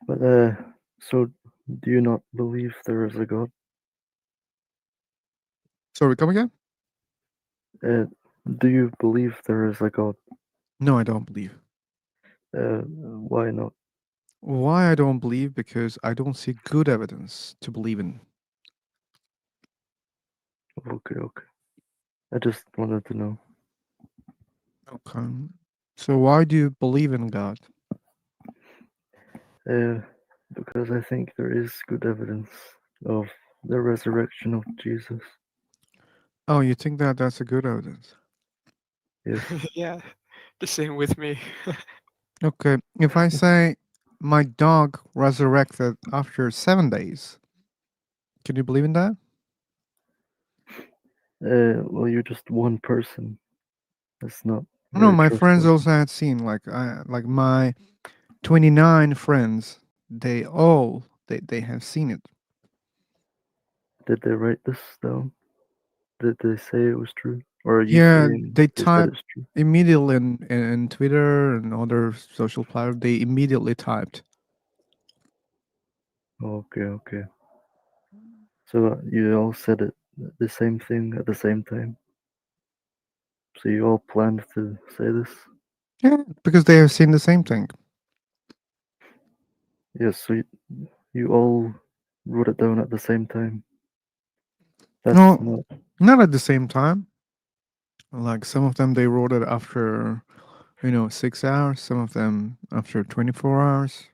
But so do you not believe there is a God? Sorry, come again? Do you believe there is a God? No, I don't believe. Why not? Why I don't believe? Because I don't see good evidence to believe in. Okay, okay. I just wanted to know. Okay. So why do you believe in God? Because I think there is good evidence of the resurrection of Jesus. Oh, you think that that's a good evidence? Yes. Yeah, the same with me. Okay. If I say my dog resurrected after 7 days, can you believe in that? Well, you're just one person. That's not No, very my friends trustworthy. also had seen like my 29 friends. They have seen it. Did they write this down? Did they say it was true? Or are you Yeah, saying they is that typed it's true? immediately in Twitter and other social platforms. They immediately typed. Okay, okay. So you all said it the same thing at the same time. So you all planned to say this? Yeah, because they have seen the same thing. Yes. So you all wrote it down at the same time. That's No, not. not at the same time. Like some of them, they wrote it after 6 hours. Some of them after 24 hours.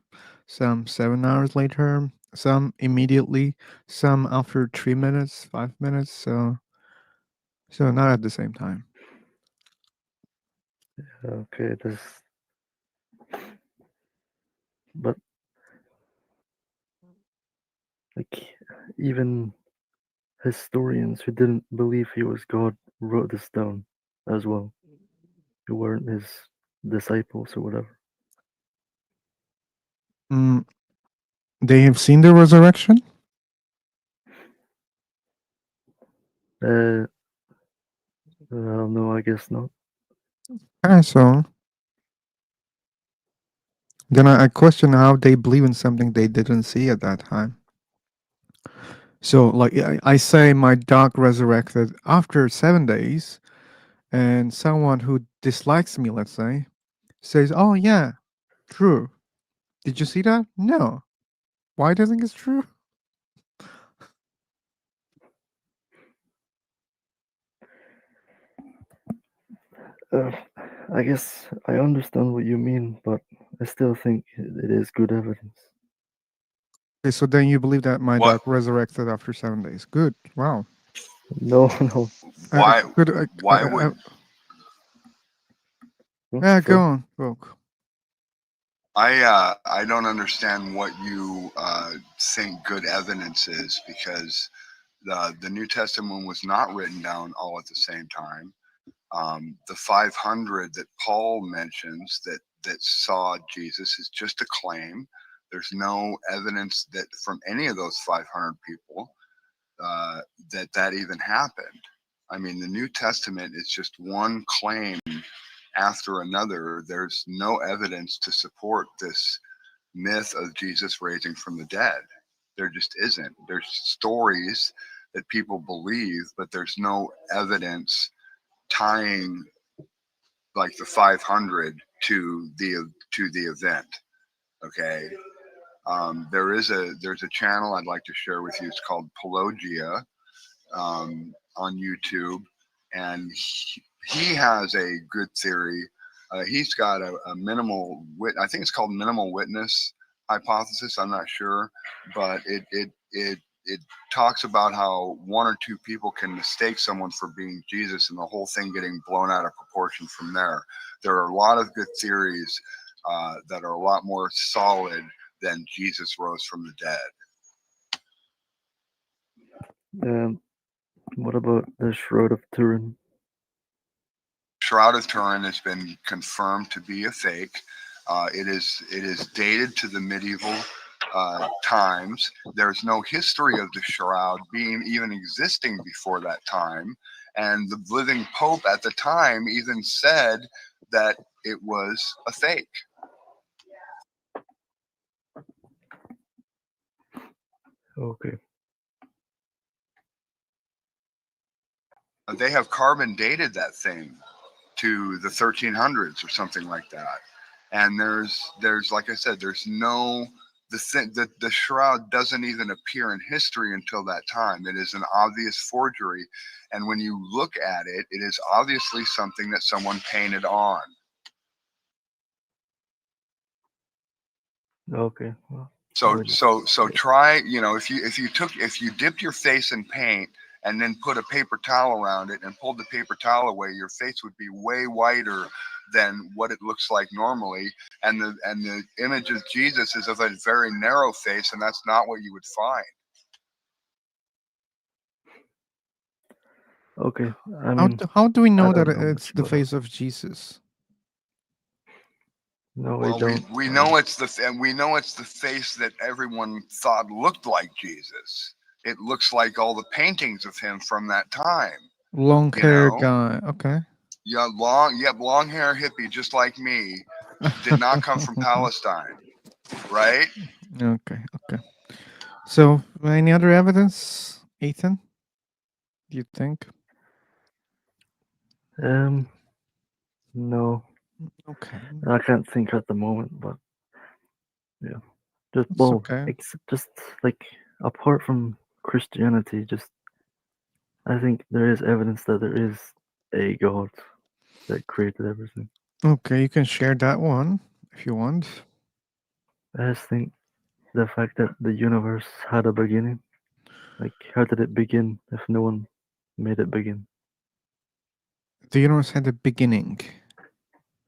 Some 7 hours later. Some immediately. Some after 3 minutes, 5 minutes. So not at the same time. Okay, but like even historians who didn't believe he was God wrote this down as well, who weren't his disciples or whatever. Mm, they have seen the resurrection. Well, no, I guess not. So then I question how they believe in something they didn't see at that time. So, like, I say my dog resurrected after 7 days, and someone who dislikes me, let's say, says, "Oh yeah, true. Did you see that? No. Why do you think it's true?" Uh, I guess I understand what you mean, but I still think it is good evidence. Okay, so then you believe that my What? dog resurrected after 7 days. Good. Wow. No, no. Why? Good. Why would? Yeah, go Sorry. on. Go. I don't understand what you think good evidence is, because the New Testament was not written down all at the same time. The 500 that Paul mentions that saw Jesus is just a claim. There's no evidence that from any of those 500 people that even happened. I mean, the New Testament is just one claim after another. There's no evidence to support this myth of Jesus raising from the dead. There just isn't. There's stories that people believe, but there's no evidence tying like the 500 to the event. Okay. There's a channel I'd like to share with you. It's called Pelagia, on YouTube, and he has a good theory. He's got a minimal wit. I think it's called minimal witness hypothesis. I'm not sure, but it talks about how one or two people can mistake someone for being Jesus, and the whole thing getting blown out of proportion from there. There are a lot of good theories that are a lot more solid than Jesus rose from the dead. What about the Shroud of Turin? Shroud of Turin has been confirmed to be a fake. It is dated to the medieval times. There's no history of the shroud being even existing before that time. And the living Pope at the time even said that it was a fake. Okay. They have carbon dated that thing to the 1300s or something like that. And there's like I said, there's no the shroud doesn't even appear in history until that time. It is an obvious forgery, and when you look at it, it is obviously something that someone painted on. Okay. Well, So try, if you dipped your face in paint and then put a paper towel around it and pulled the paper towel away, your face would be way whiter than what it looks like normally. And the image of Jesus is of a very narrow face, and that's not what you would find. Okay. I mean, How do we I know that don't know it's much the about that. face of Jesus? No, I Well, don't. we know it's the face that everyone thought looked like Jesus. It looks like all the paintings of him from that time. Long You hair know, guy. Okay. yeah, long hair hippie, just like me, did not come from Palestine, right? Okay. Okay. So, any other evidence, Ethan? Do you think? No. Okay. I can't think at the moment, but yeah. Just It's well, okay. just like apart from Christianity, just I think there is evidence that there is a God that created everything. Okay, you can share that one if you want. I just think the fact that the universe had a beginning, like how did it begin if no one made it begin? The universe had a beginning.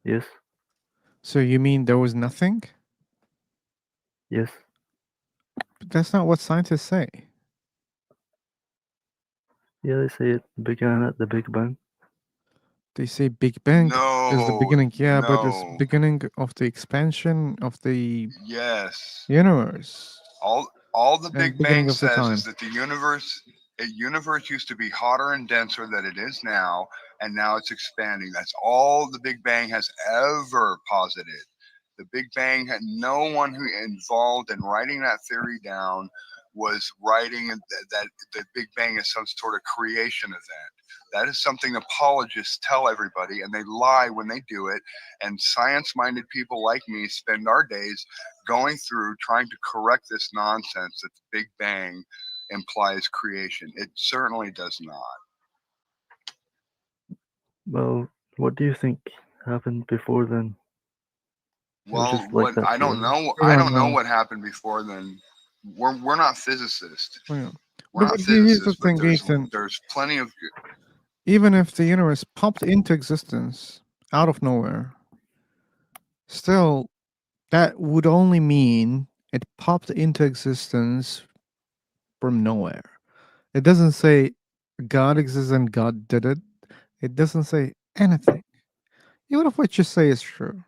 Yes, So you mean there was nothing? yes. But that's not what scientists say. Yeah, they say it began at the Big Bang. They say Big Bang is the No, beginning. Yeah, but it's no, beginning of the expansion of the yes. universe All the and Big beginning Bang of the says is time. that the universe used to be hotter and denser than it is now, and now it's expanding. That's all the Big Bang has ever posited. The Big Bang had no one who involved in writing that theory down was writing that the Big Bang is some sort of creation event. That is something apologists tell everybody, and they lie when they do it. And science minded people like me spend our days going through trying to correct this nonsense that the Big Bang implies creation. It certainly does not. Well, what do you think happened before then? It was Well, just like what that I don't forever. know, We I don't don't know know. what happened before then. We're not physicists. Yeah. We're But not here's the physicists, but thing, Ethan. there's plenty of Even if the universe popped into existence out of nowhere, still, that would only mean it popped into existence from nowhere. It doesn't say God exists and God did it. It doesn't say anything. Even if what you say is true.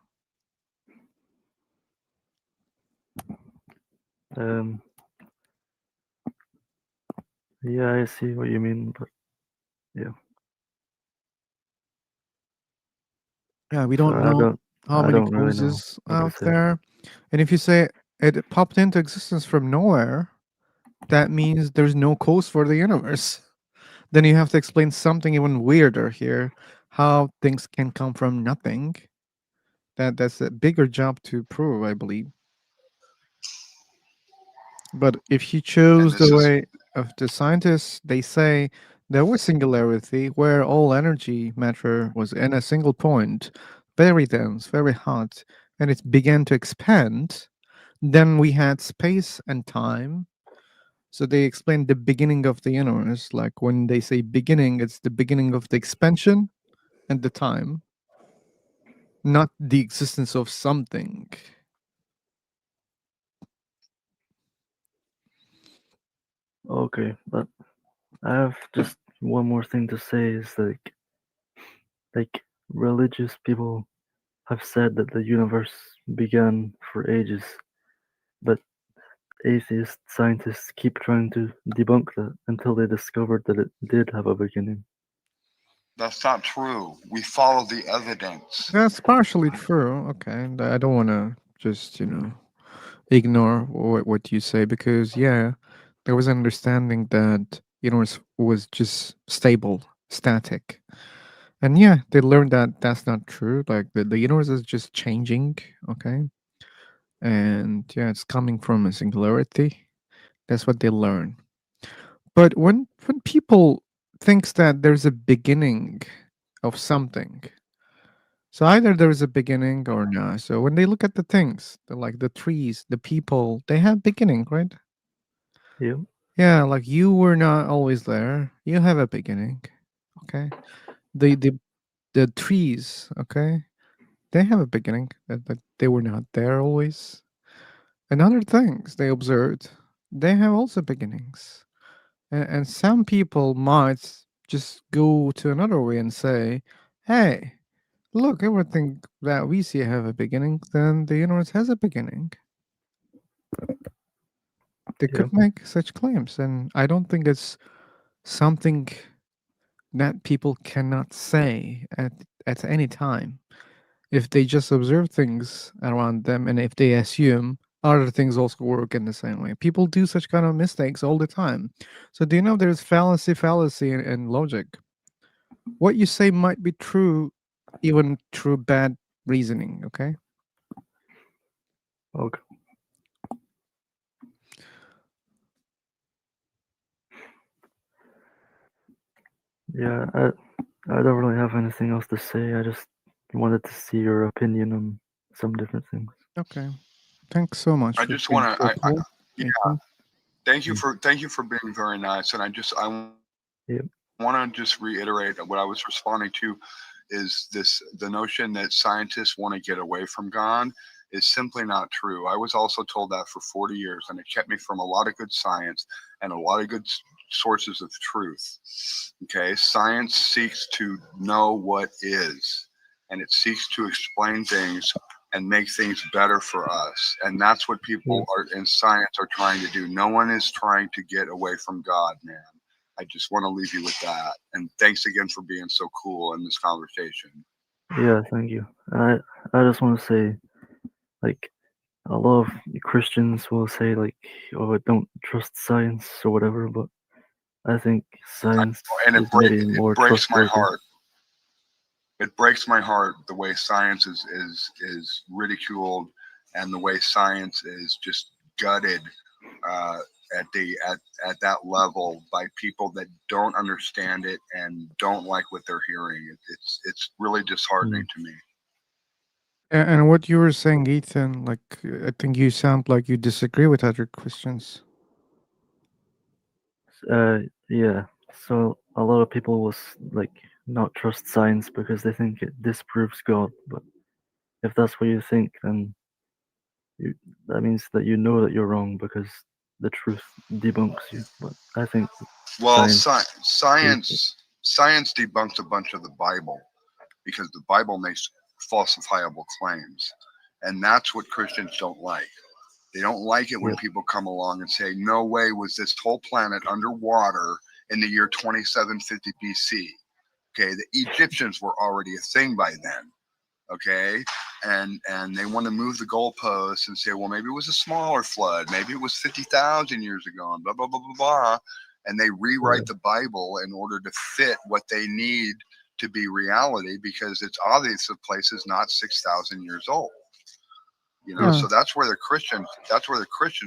Um, yeah, I see what you mean, but yeah. Yeah, we So don't know how I many don't really know causes what to out say. there. And if you say it popped into existence from nowhere, that means there's no cause for the universe. Then you have to explain something even weirder here, how things can come from nothing. That's a bigger job to prove, I believe. But if you and chose the this is way of the scientists, they say there was singularity where all energy matter was in a single point, very dense, very hot, and it began to expand. Then we had space and time. So they explained the beginning of the universe. Like when they say beginning, it's the beginning of the expansion and the time, not the existence of something. Okay, but I have just one more thing to say is like religious people have said that the universe began for ages, but atheist scientists keep trying to debunk that until they discovered that it did have a beginning. That's not true. We follow the evidence. That's partially true. Okay, and I don't want to just ignore what you say, because yeah, there was an understanding that universe was just stable, static, and yeah, they learned that that's not true. Like the universe is just changing. Okay, and yeah, it's coming from a singularity. That's what they learn. But when people thinks that there's a beginning of something, so either there is a beginning or not. So when they look at the things, like the trees, the people, they have beginning, right? Yeah. Yeah, like you were not always there. You have a beginning. Okay. The trees, okay, they have a beginning. That they were not there always. And other things they observed, they have also beginnings. And some people might just go to another way and say, hey, look, everything that we see have a beginning, then the universe has a beginning. They Yeah. could make such claims, and I don't think it's something that people cannot say at any time. If they just observe things around them and if they assume other things also work in the same way. People do such kind of mistakes all the time. So do you know there's fallacy in logic? What you say might be true even through bad reasoning, okay? Okay. Yeah, I don't really have anything else to say. I just wanted to see your opinion on some different things. Okay. Thanks so much I for just being want to, so cool. yeah. Ethan. Thank you for being very nice. And I Yep. want to just reiterate what I was responding to is the notion that scientists want to get away from God is simply not true. I was also told that for 40 years, and it kept me from a lot of good science and a lot of good sources of truth. Okay, science seeks to know what is, and it seeks to explain things and make things better for us. And that's what people are in science are trying to do. No one is trying to get away from God, man. I just want to leave you with that. And thanks again for being so cool in this conversation. Yeah, thank you. I just want to say, like, a lot of Christians will say, like, oh, don't trust science or whatever, but I think science And is maybe it more breaks my trustworthy. heart. It breaks my heart the way science is ridiculed and the way science is just gutted uh, at that level by people that don't understand it and don't like what they're hearing. It's really disheartening to me. And what you were saying, Ethan, like I think you sound like you disagree with other Christians. Yeah. So a lot of people will like not trust science because they think it disproves God. But if that's what you think, then that means that you know that you're wrong because the truth debunks you. But I think Well, science proves it. science debunks a bunch of the Bible because the Bible makes falsifiable claims, and that's what Christians don't like. They don't like it when Yep. people come along and say, "No way was this whole planet underwater in the year 2750 BC." Okay, the Egyptians were already a thing by then. Okay, and they want to move the goalposts and say, well, maybe it was a smaller flood, maybe it was 50,000 years ago, and blah blah blah blah blah, and they rewrite the Bible in order to fit what they need to be reality because it's obvious the place is not 6,000 years old. You know, Yeah. so that's where the Christians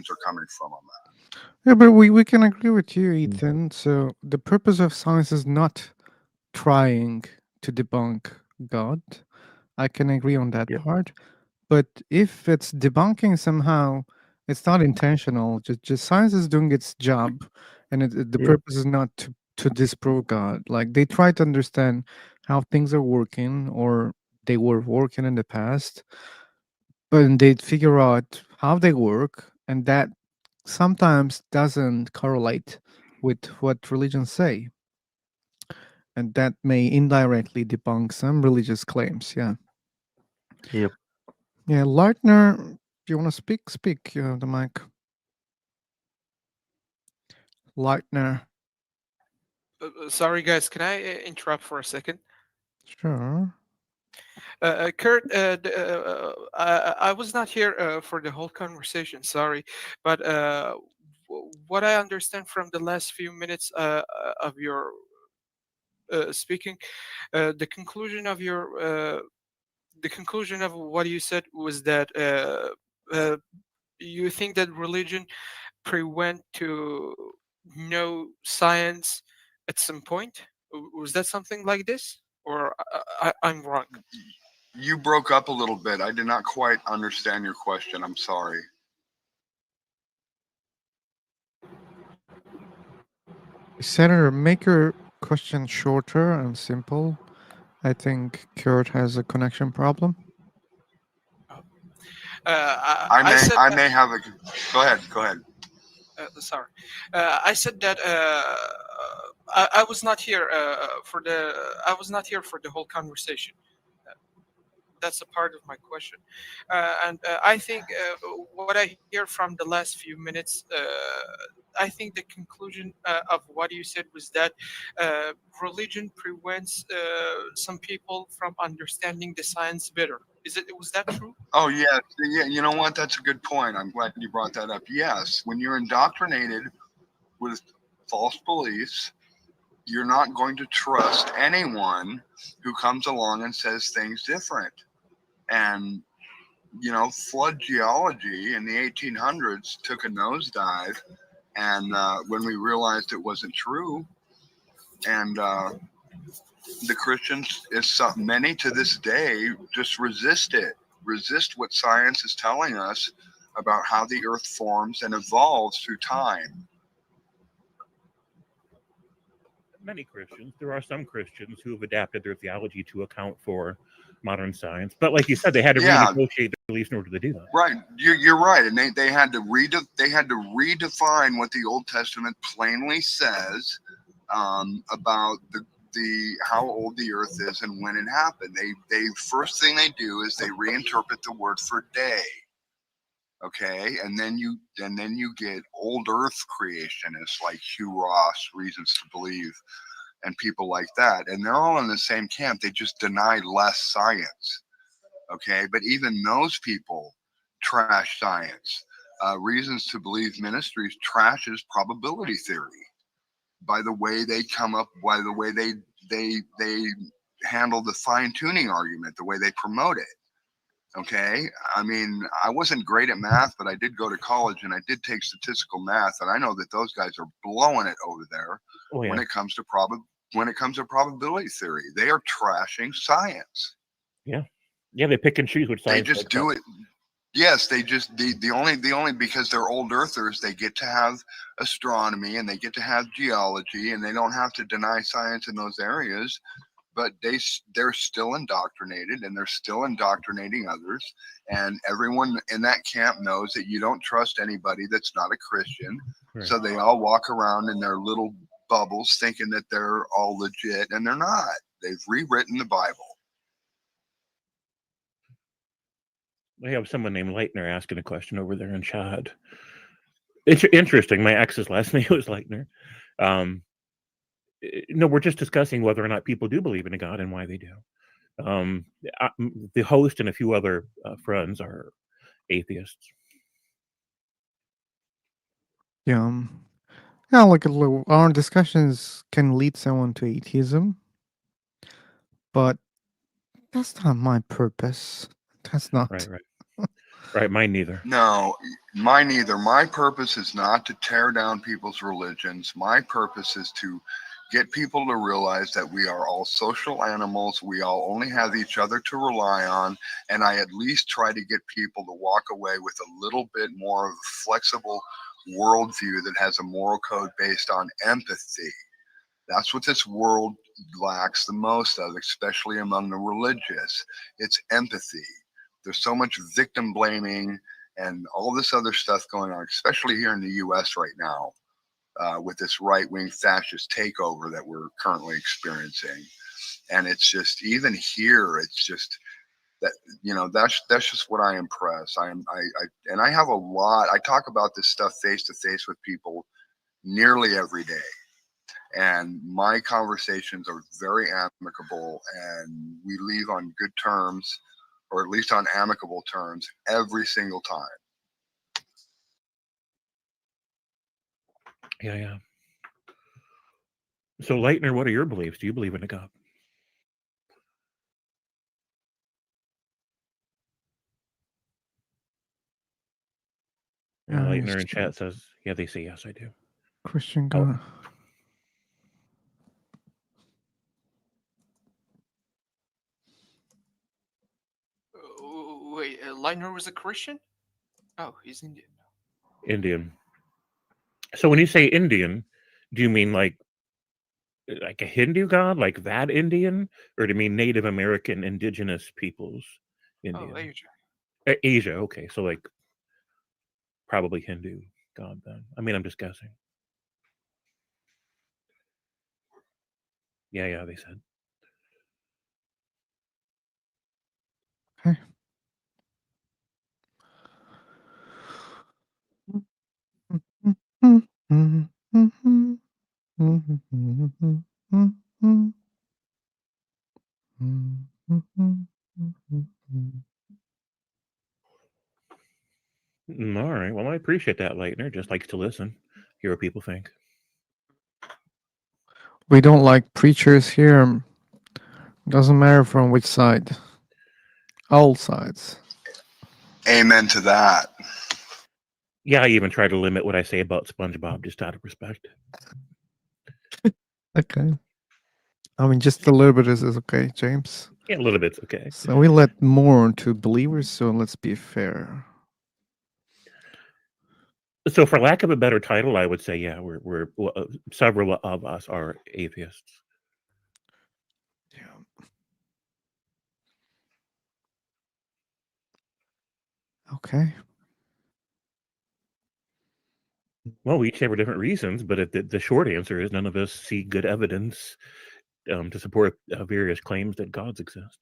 are coming from on that. Yeah, but we can agree with you, Ethan. So the purpose of science is not trying to debunk God. I can agree on that part. But if it's debunking somehow, it's not intentional. Just science is doing its job, and the Yeah. purpose is not to disprove God. Like they try to understand how things are working, or they were working in the past, but they figure out how they work, and that sometimes doesn't correlate with what religions say, and that may indirectly debunk some religious claims. Yeah. Yep. Yeah, Leitner, do you want to speak? Speak. You have the mic. Leitner. Sorry, guys. Can I interrupt for a second? Sure. Kurt, I was not here for the whole conversation. Sorry, but what I understand from the last few minutes of your speaking, the conclusion of your the conclusion of what you said was that you think that religion prevent to know science at some point. Was that something like this, or I'm wrong? You broke up a little bit. I did not quite understand your question. I'm sorry. Senator, make your question shorter and simple. I think Kurt has a connection problem. I may have a. Go ahead. Go ahead. Sorry, I said that I was not here for the I was not here for the whole conversation. That's a part of my question, and I think what I hear from the last few minutes, I think the conclusion of what you said was that religion prevents some people from understanding the science better. Was that true? Oh yeah. You know what? That's a good point. I'm glad you brought that up. Yes, when you're indoctrinated with false beliefs, you're not going to trust anyone who comes along and says things different. And flood geology in the 1800s took a nosedive, and when we realized it wasn't true, and the Christians, many to this day, just resist it, resist what science is telling us about how the earth forms and evolves through time. Many Christians, there are some Christians who have adapted their theology to account for modern science. But like you said, they had to renegotiate their beliefs in order to do that. Right, you're right, and they had to redefine what the Old Testament plainly says about the how old the Earth is and when it happened. They first thing they do is they reinterpret the word for day. Okay, and then you get old Earth creationists like Hugh Ross, Reasons to Believe, and people like that, and they're all in the same camp. They just deny less science. Okay, but even those people trash science. Reasons to Believe Ministries trashes probability theory by the way they come up, by the way they handle the fine tuning argument, the way they promote it. Okay, I mean, I wasn't great at math, but I did go to college and I did take statistical math, and I know that those guys are blowing it over there when it comes to probability theory. They are trashing science. Yeah, they pick and choose which science they just do it. Yes, they just the only because they're old earthers, they get to have astronomy and they get to have geology, and they don't have to deny science in those areas. But they're still indoctrinated, and they're still indoctrinating others. And everyone in that camp knows that you don't trust anybody that's not a Christian. Right. So they all walk around in their little bubbles thinking that they're all legit, and they're not. They've rewritten the Bible. We have someone named Leitner asking a question over there in chat. It's interesting. My ex's last name was Leitner. No, we're just discussing whether or not people do believe in a God and why they do. The host and a few other friends are atheists. Yeah. Yeah, like our discussions can lead someone to atheism, but that's not my purpose. That's not. Right, mine neither. No, mine neither. My purpose is not to tear down people's religions. My purpose is to get people to realize that we are all social animals. We all only have each other to rely on. And I at least try to get people to walk away with a little bit more of a flexible worldview that has a moral code based on empathy. That's what this world lacks the most of, especially among the religious. It's empathy. There's so much victim blaming and all this other stuff going on, especially here in the US right now. With this right-wing fascist takeover that we're currently experiencing. And it's just, even here, it's just that, that's just what I impress. And I have a lot, I talk about this stuff face to face with people nearly every day. And my conversations are very amicable, and we leave on good terms, or at least on amicable terms, every single time. Yeah, yeah. So, Leitner, what are your beliefs? Do you believe in a God? Yeah, Yeah, Leitner he's in chat says, yeah, they say yes, I do. Christian Oh, God. Wait, Leitner was a Christian? Oh, he's Indian. Indian. So when you say Indian, do you mean like a Hindu god, like that Indian, or do you mean Native American indigenous peoples Oh, Indian? Asia. Asia, okay. So like probably Hindu god then. I mean, I'm just guessing. Yeah, yeah, they said. Okay. All right. Well, I appreciate that, Leitner. Just likes to listen, hear what people think. We don't like preachers here. Doesn't matter from which side. All sides. Amen to that. Yeah, I even try to limit what I say about SpongeBob just out of respect. Okay. I mean, just a little bit is okay, James. Yeah, a little bit's okay. So we let more to believers, so let's be fair. So, for lack of a better title, I would say, yeah, we're several of us are atheists. Okay. Well, we each have our different reasons, but the short answer is none of us see good evidence to support various claims that gods exist.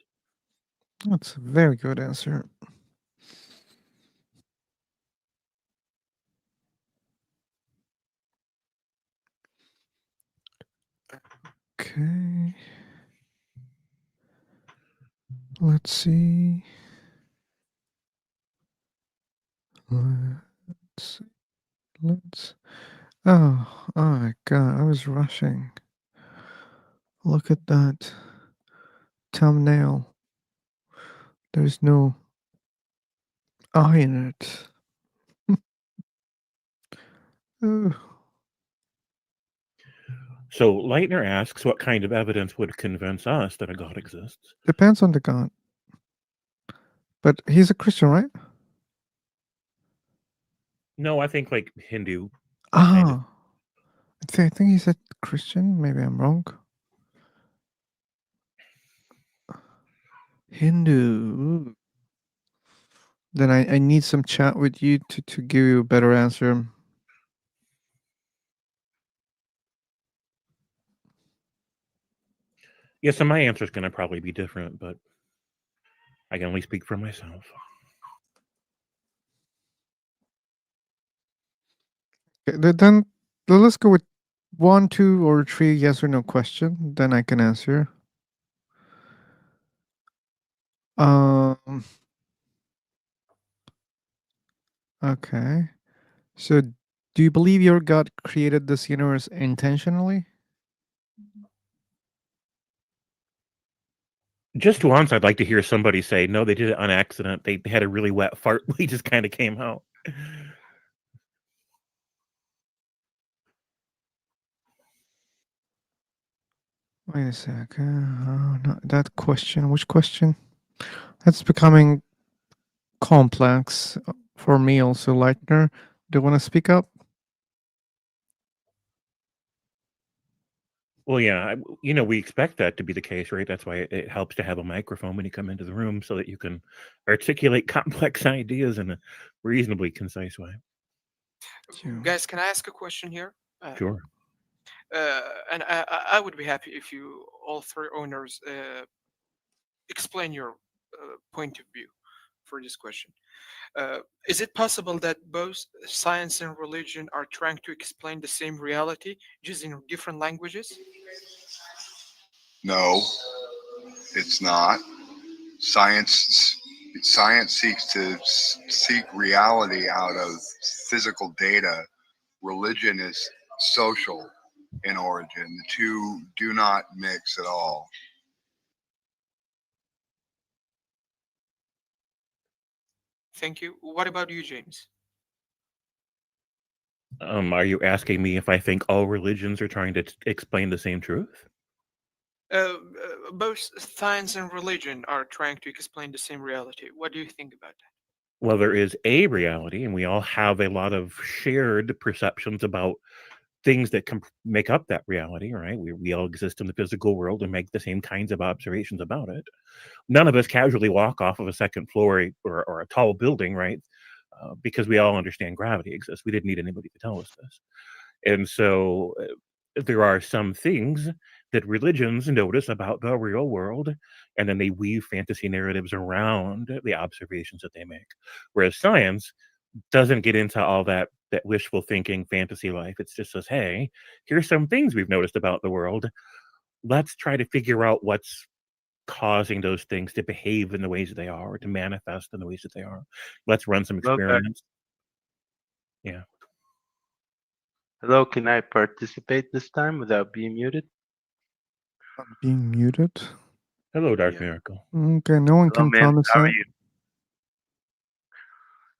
That's a very good answer. Okay. Let's see. Let's. Oh my god, I was rushing. Look at that thumbnail. There's no I in it. Oh. So, Leitner asks, what kind of evidence would convince us that a god exists? Depends on the god. But he's a Christian, right? No, I think like Hindu. Ah. Kind of. I think he said Christian. Maybe I'm wrong. Hindu. Then I need some chat with you to give you a better answer. Yeah, so my answer is going to probably be different, but I can only speak for myself. Okay, then let's go with 1, 2, or 3 yes or no question. Then I can answer. Okay. So, do you believe your God created this universe intentionally? Just once, I'd like to hear somebody say, no, they did it on accident. They had a really wet fart. They just kind of came out. Wait a sec. No, that question. Which question? That's becoming complex for me also, Leitner. Do you want to speak up? Well, yeah, we expect that to be the case, right? That's why it helps to have a microphone when you come into the room so that you can articulate complex ideas in a reasonably concise way. Guys, can I ask a question here? Sure. And I would be happy if you, all three owners, explain your point of view. for this question. Is it possible that both science and religion are trying to explain the same reality, just in different languages? No, it's not. Science science seeks to seek reality out of physical data. Religion is social in origin. The two do not mix at all. Thank you. What about you, James? Are you asking me if I think all religions are trying to explain the same truth? Both science and religion are trying to explain the same reality. What do you think about that? Well, there is a reality, and we all have a lot of shared perceptions about things that can make up that reality, right? We all exist in the physical world and make the same kinds of observations about it. None of us casually walk off of a second floor or a tall building, right? Because we all understand gravity exists. We didn't need anybody to tell us this. And so there are some things that religions notice about the real world, and then they weave fantasy narratives around the observations that they make. Whereas science doesn't get into all that wishful thinking fantasy life. It just says, hey, here's some things we've noticed about the world. Let's try to figure out what's causing those things to behave in the ways that they are, or to manifest in the ways that they are. Let's run some Hello, guys. experiments. Yeah. Hello, can I participate this time without being muted? Being muted. Hello, Dark Yeah. Miracle. Okay, no one Hello, can man. promise How are that. you?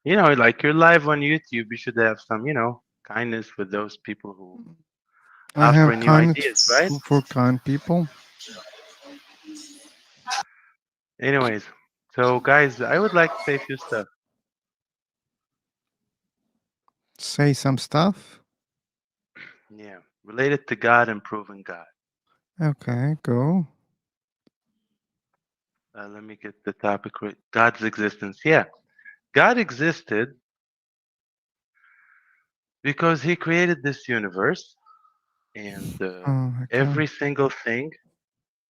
You know, like you're live on YouTube, you should have some, kindness with those people who I have offer new ideas, kindness right? for kind people. Anyways, so guys, I would like to say a few stuff. Say some stuff. Yeah, related to God and proving God. Okay, go. Let me get the topic right. God's existence. Yeah, God existed because He created this universe, and Oh, okay. every single thing.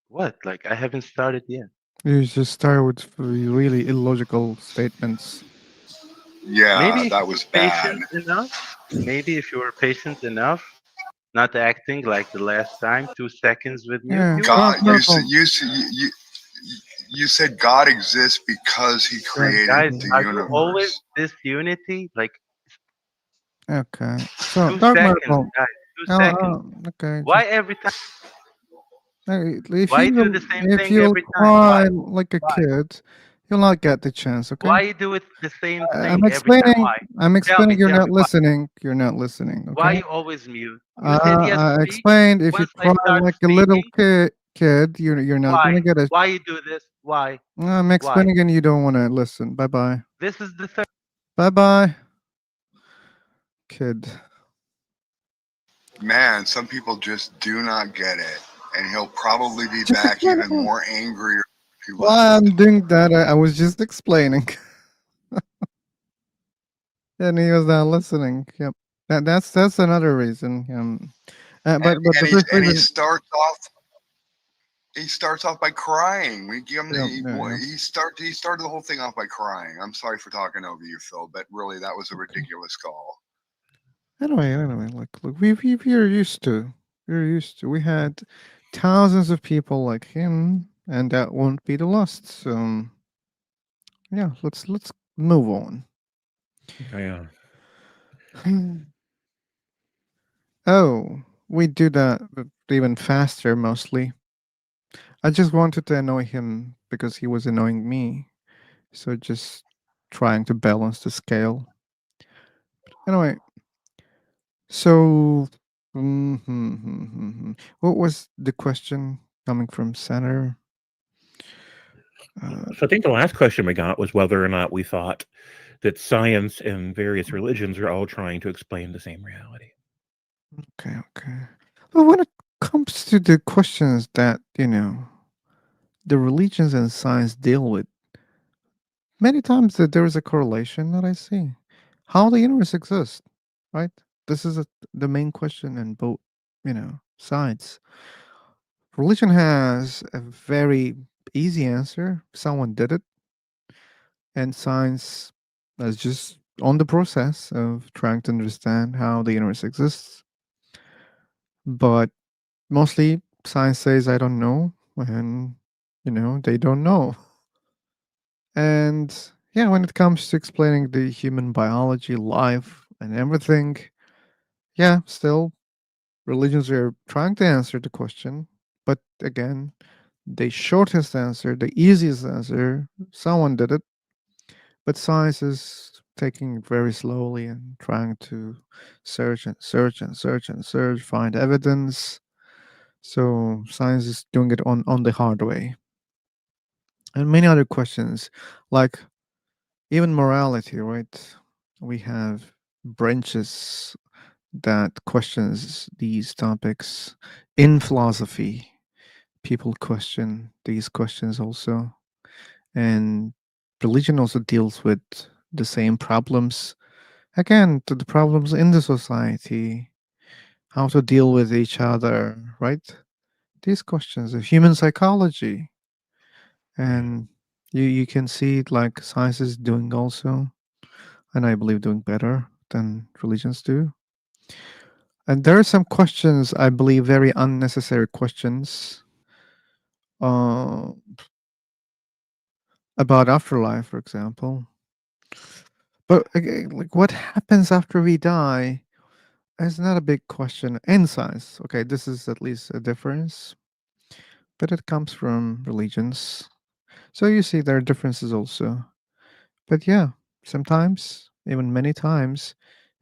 What? Like I haven't started yet. You just start with really illogical statements. Yeah, Maybe if that you was were bad. patient enough. Maybe if you were patient enough, not acting like the last time, 2 seconds with mute, Yeah, you would God, know. you said God exists because He created Guys, the are you always universe. disunity? Like Okay. So, 2 seconds, Dark Miracle. guys, 2 seconds. Okay. Why every time? Hey, Why do the same if thing you'll every time? cry Why? like a Why? kid, you'll not get the chance. Okay. Why you do it the same I'm thing every time? explaining. Why? I'm explaining. You're Tell me not why. listening. You're not listening. Why Okay. you always mute? You said yes, I speak. explained. If you Once I cry start like a little speaking, kid, you're not why? gonna get it. Why you do this? Why? I'm Why? explaining and you don't want to listen. Bye bye. This is the third. Bye bye, kid. Man, some people just do not get it, and He'll probably be Just back explain even it. more angrier if He Why left. I'm doing that? I was just explaining, and he was not listening. Yep. That's another reason. But the And he first and he reason. starts off. He starts off by crying. We give him Yeah, yeah, yeah. he started the whole thing off by crying. I'm sorry for talking over you, Phil, but really that was a ridiculous call. Anyway, look, we're used to. We're used to. We had thousands of people like him, and that won't be the last. So yeah, let's move on. Yeah. Oh, we do that but even faster mostly. I just wanted to annoy him because he was annoying me. So just trying to balance the scale. Anyway, so what was the question coming from center? So I think the last question we got was whether or not we thought that science and various religions are all trying to explain the same reality. Okay. Well, when it comes to the questions that, the religions and science deal with, many times that there is a correlation that I see. How the universe exists, right? This is the main question in both, sides. Religion has a very easy answer. Someone did it. and science is just on the process of trying to understand how the universe exists. But mostly science says I don't know, and they don't know. And yeah, when it comes to explaining the human biology, life, and everything, yeah, still religions are trying to answer the question. But again, the shortest answer, the easiest answer, someone did it. But science is taking it very slowly and trying to search and search and search and search, find evidence. So science is doing it on the hard way. And many other questions, like even morality, right? We have branches that questions these topics in philosophy. People question these questions also, and religion also deals with the same problems. Again, to the problems in the society, how to deal with each other, right? These questions of human psychology, and you can see it like science is doing also, and I believe doing better than religions do. And there are some questions I believe very unnecessary questions uh, about afterlife, for example. But again, like what happens after we die is not a big question in science. Okay, this is at least a difference, but it comes from religions. So you see there are differences also. But yeah, sometimes, even many times,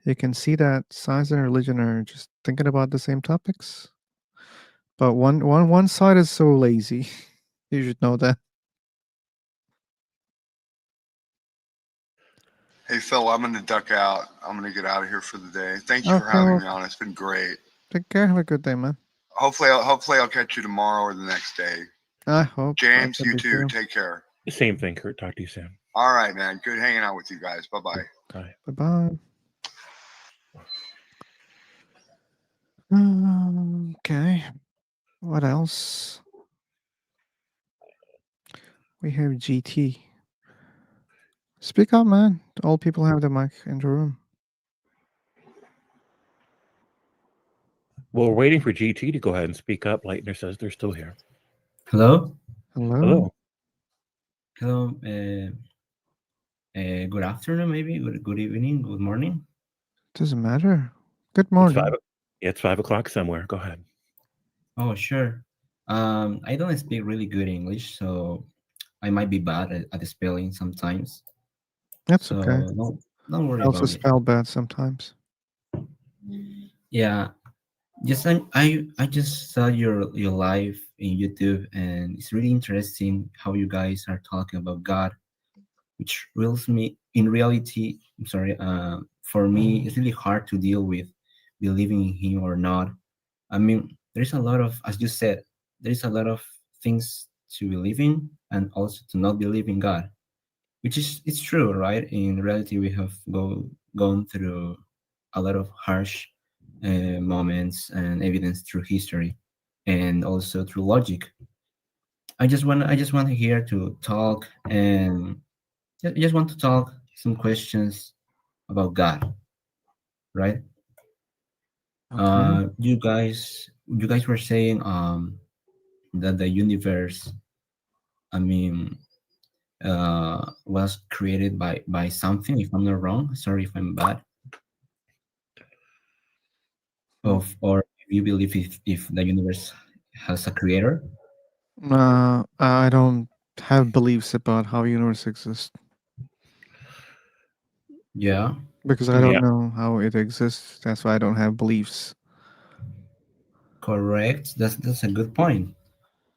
you can see that science and religion are just thinking about the same topics. But one side is so lazy. You should know that. Hey Phil, I'm gonna duck out. I'm gonna get out of here for the day. Thank you for Okay, having well, me on. It's been great. take care. Have a good day, man. Hopefully I'll catch you tomorrow or the next day. I hope I James, could you be too. too. Take care. Same thing, Kurt. Talk to you soon. All right, man. Good hanging out with you guys. Bye bye. Bye. Bye bye. Okay. What else? We have GT. Speak up, man. All people have the mic in the room. Well, we're waiting for GT to go ahead and speak up. Lightner says they're still here. Hello. Hello. Hello. Hello. Good afternoon, maybe. Good evening. Good morning. Doesn't matter. Good It's morning. it's 5 o'clock somewhere. Go ahead. Oh, sure. I don't speak really good English, so I might be bad at the spelling sometimes. That's So okay. don't worry I also about it. spell bad sometimes. Yeah. I just saw your live in YouTube, and it's really interesting how you guys are talking about God, which reels me in reality. I'm sorry. For me, it's really hard to deal with believing in Him or not. I mean, there's a lot of, as you said, there's a lot of things to believe in and also to not believe in God, which is it's true, right? In reality, we have gone through a lot of harsh moments and evidence through history, and also through logic. I just want here to talk and just want to talk some questions about God, right? Okay. You guys were saying that the universe, I mean, was created by something. If I'm not wrong, sorry if I'm bad. Or if you believe if the universe has a creator. I don't have beliefs about how universe exists Yeah. because I don't know how it exists. That's why I don't have beliefs. Correct. That's a good point.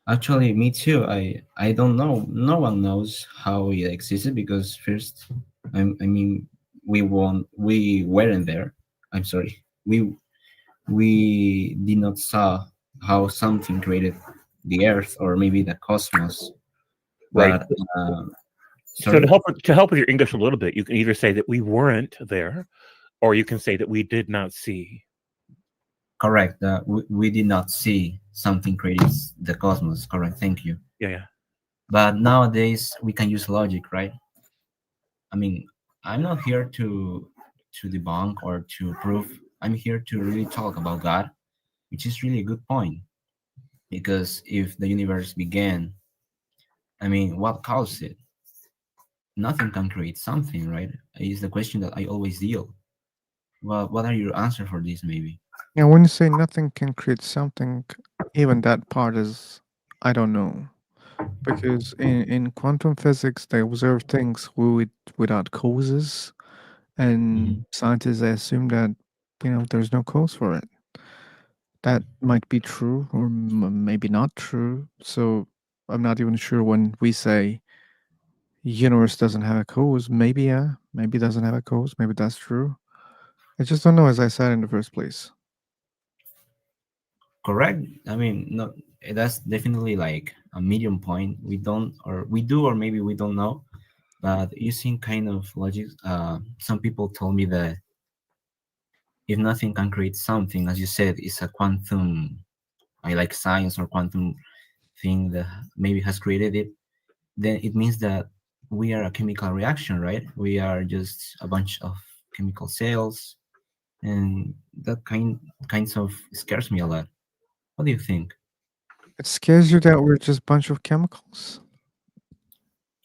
Actually, me too. I don't know. No one knows how it existed because first, I mean, we weren't there. I'm sorry. We did not saw how something created the Earth or maybe the cosmos. Right. But So sorry. to help with your English a little bit, you can either say that we weren't there, or you can say that we did not see. Correct. We did not see something created the cosmos. Correct. Thank you. Yeah. But nowadays we can use logic, right? I mean, I'm not here to debunk or to prove. I'm here to really talk about God, which is really a good point. Because if the universe began, I mean, what caused it? Nothing can create something, right? Is the question that I always deal. Well, what are your answer for this, maybe? Yeah, when you say nothing can create something, even that part is, I don't know. Because in quantum physics, they observe things without causes, and Mhm. scientists they assume that there's no cause for it. That might be true or maybe not true. So I'm not even sure when we say universe doesn't have a cause. Maybe yeah, maybe it doesn't have a cause. Maybe that's true. I just don't know, as I said in the first place. Correct. I mean, no, that's definitely like a medium point. We don't, or we do, or maybe we don't know. But using kind of logic, some people told me that if nothing can create something, as you said, it's a quantum, I like science or quantum thing that maybe has created it, then it means that we are a chemical reaction, right? We are just a bunch of chemical cells, and that kinds of scares me a lot. What do you think? It scares you that we're just a bunch of chemicals?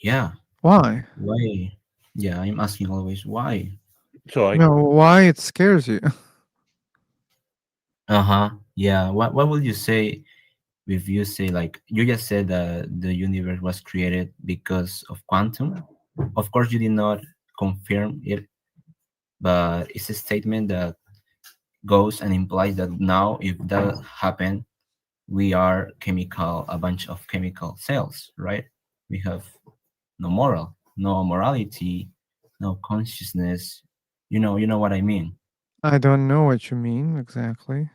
Yeah. Why? Why? Yeah, I'm asking always why. So I No, why it scares you? Uh-huh. Yeah. What would you say if you say, like, you just said that the universe was created because of quantum? Of course you did not confirm it, but it's a statement that goes and implies that now if that happened, we are chemical, a bunch of chemical cells, right? We have no moral, no morality, no consciousness. You know what I mean. I don't know what you mean exactly.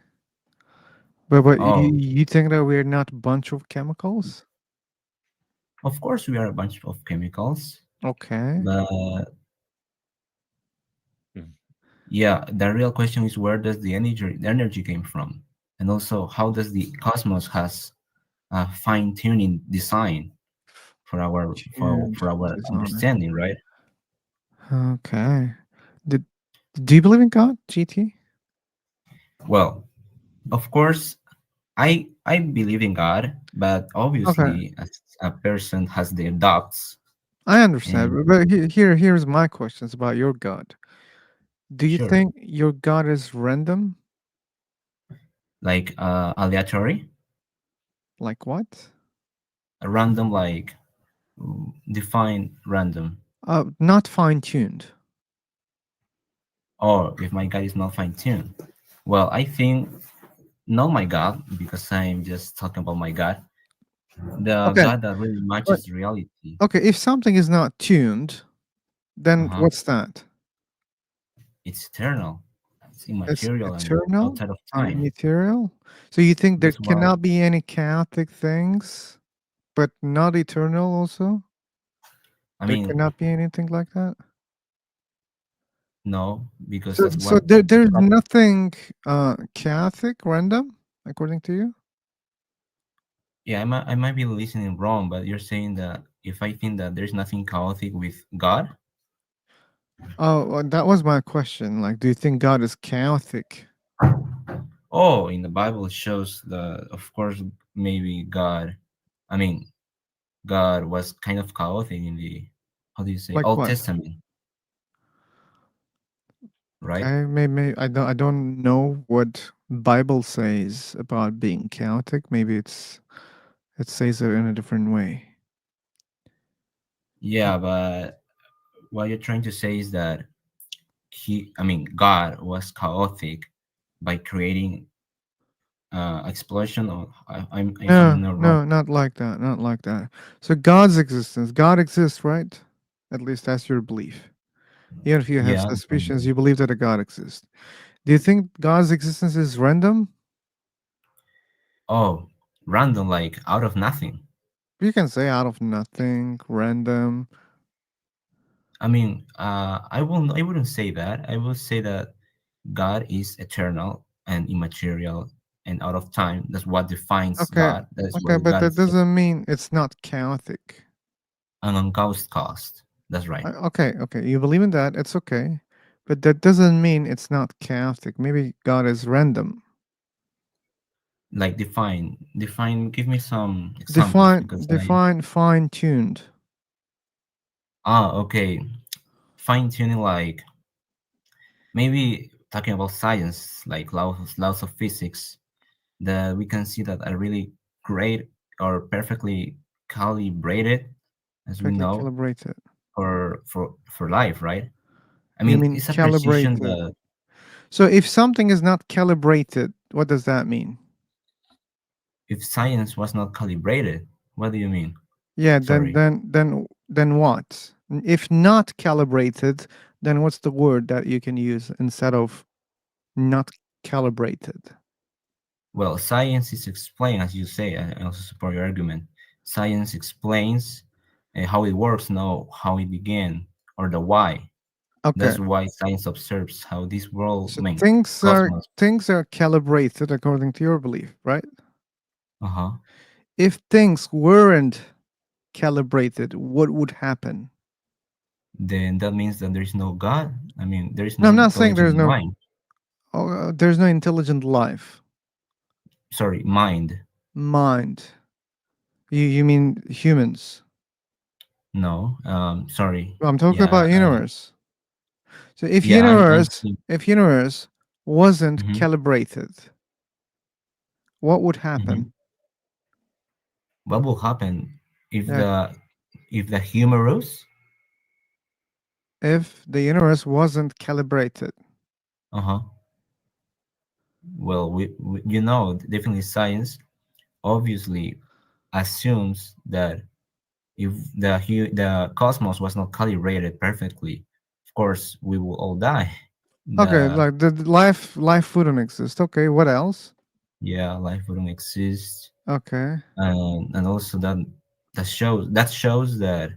But you, Oh, you think that we're not a bunch of chemicals? of course we are a bunch of chemicals, Okay. but Mm. yeah, the real question is where does the energy came from, and also how does the cosmos has a fine tuning design for our Tuned for our design. understanding, right? Okay. Did, do you believe in God, GT? Well, of course, I believe in God, but Okay. obviously, as a person has their doubts, I understand. and But here's my questions about your God. Do you sure, think your God is random? like aleatory, Like what? random, like define random, Not fine tuned. or if my God is not fine tuned. Well, I think not my God, because I'm just talking about my God, the Okay. God that really But matches reality. okay, if something is not tuned, then Uh-huh. what's that? It's eternal, it's It's immaterial and eternal, outside of time. immaterial. So you think there That's why, cannot be any chaotic things, but not eternal also? I There mean, cannot be anything like that? no, because So that's so what the there's problem. nothing chaotic, random, according to you? Yeah, I might be listening wrong, but you're saying that if I think that there's nothing chaotic with God, Oh, well, that was my question. Like, do you think God is chaotic? oh, in the Bible it shows that, of course, maybe God, I mean, God was kind of chaotic in the, how do you say, Like Old what? Testament, right? Okay, maybe I don't know what Bible says about being chaotic. Maybe it says it in a different way. Yeah, but what you're trying to say is that I mean, God was chaotic by creating explosion, or if No, I'm not wrong. no, not like that. Not like that. So God's existence, God exists, right? At least that's your belief. Even if you have Yeah. suspicions, you believe that a God exists. Do you think God's existence is random? Oh, random, like out of nothing. You can say out of nothing, random. I mean, I wouldn't say that. I would say that God is eternal and immaterial and out of time. That's what defines Okay, God. That's okay, where but God that is doesn't mean it's not chaotic. an uncaused cost. That's right. Okay, okay. You believe in that, it's okay. But that doesn't mean it's not chaotic. Maybe God is random. Like define. Give me some examples Define because I. define fine-tuned. Okay. Fine tuning, like maybe talking about science, like laws of physics, that we can see that are really great or perfectly calibrated, as we Perfectly know, calibrated. for life, right? I You mean, mean it's a precision calibrated. that So if something is not calibrated, what does that mean? if science was not calibrated, what do you mean? Yeah, Sorry. then what? If not calibrated, then what's the word that you can use instead of not calibrated? Well, science is explained, as you say. I also support your argument. Science explains how it works, not how it began or the why. Okay. That's why science observes how this world, So I mean, things are cosmos. things are calibrated according to your belief, right? Uh-huh. If things weren't calibrated, what would happen? Then that means that there is no God. I mean, there is No, no I'm not saying intelligent there's mind. no intelligent life. Sorry, mind. Mind. You mean humans? No. Sorry. I'm talking Yeah. about universe. So Yeah. I'm seeing. if universe wasn't Mhm, calibrated, what would mhm. happen? What will happen if Yeah, the humorous? if the universe wasn't calibrated. Uh-huh. Well, we definitely science obviously assumes that if the cosmos was not calibrated perfectly, of course we will all die. Okay, The like the life wouldn't exist. Okay, what else? Yeah, life wouldn't exist, Okay. and also that shows that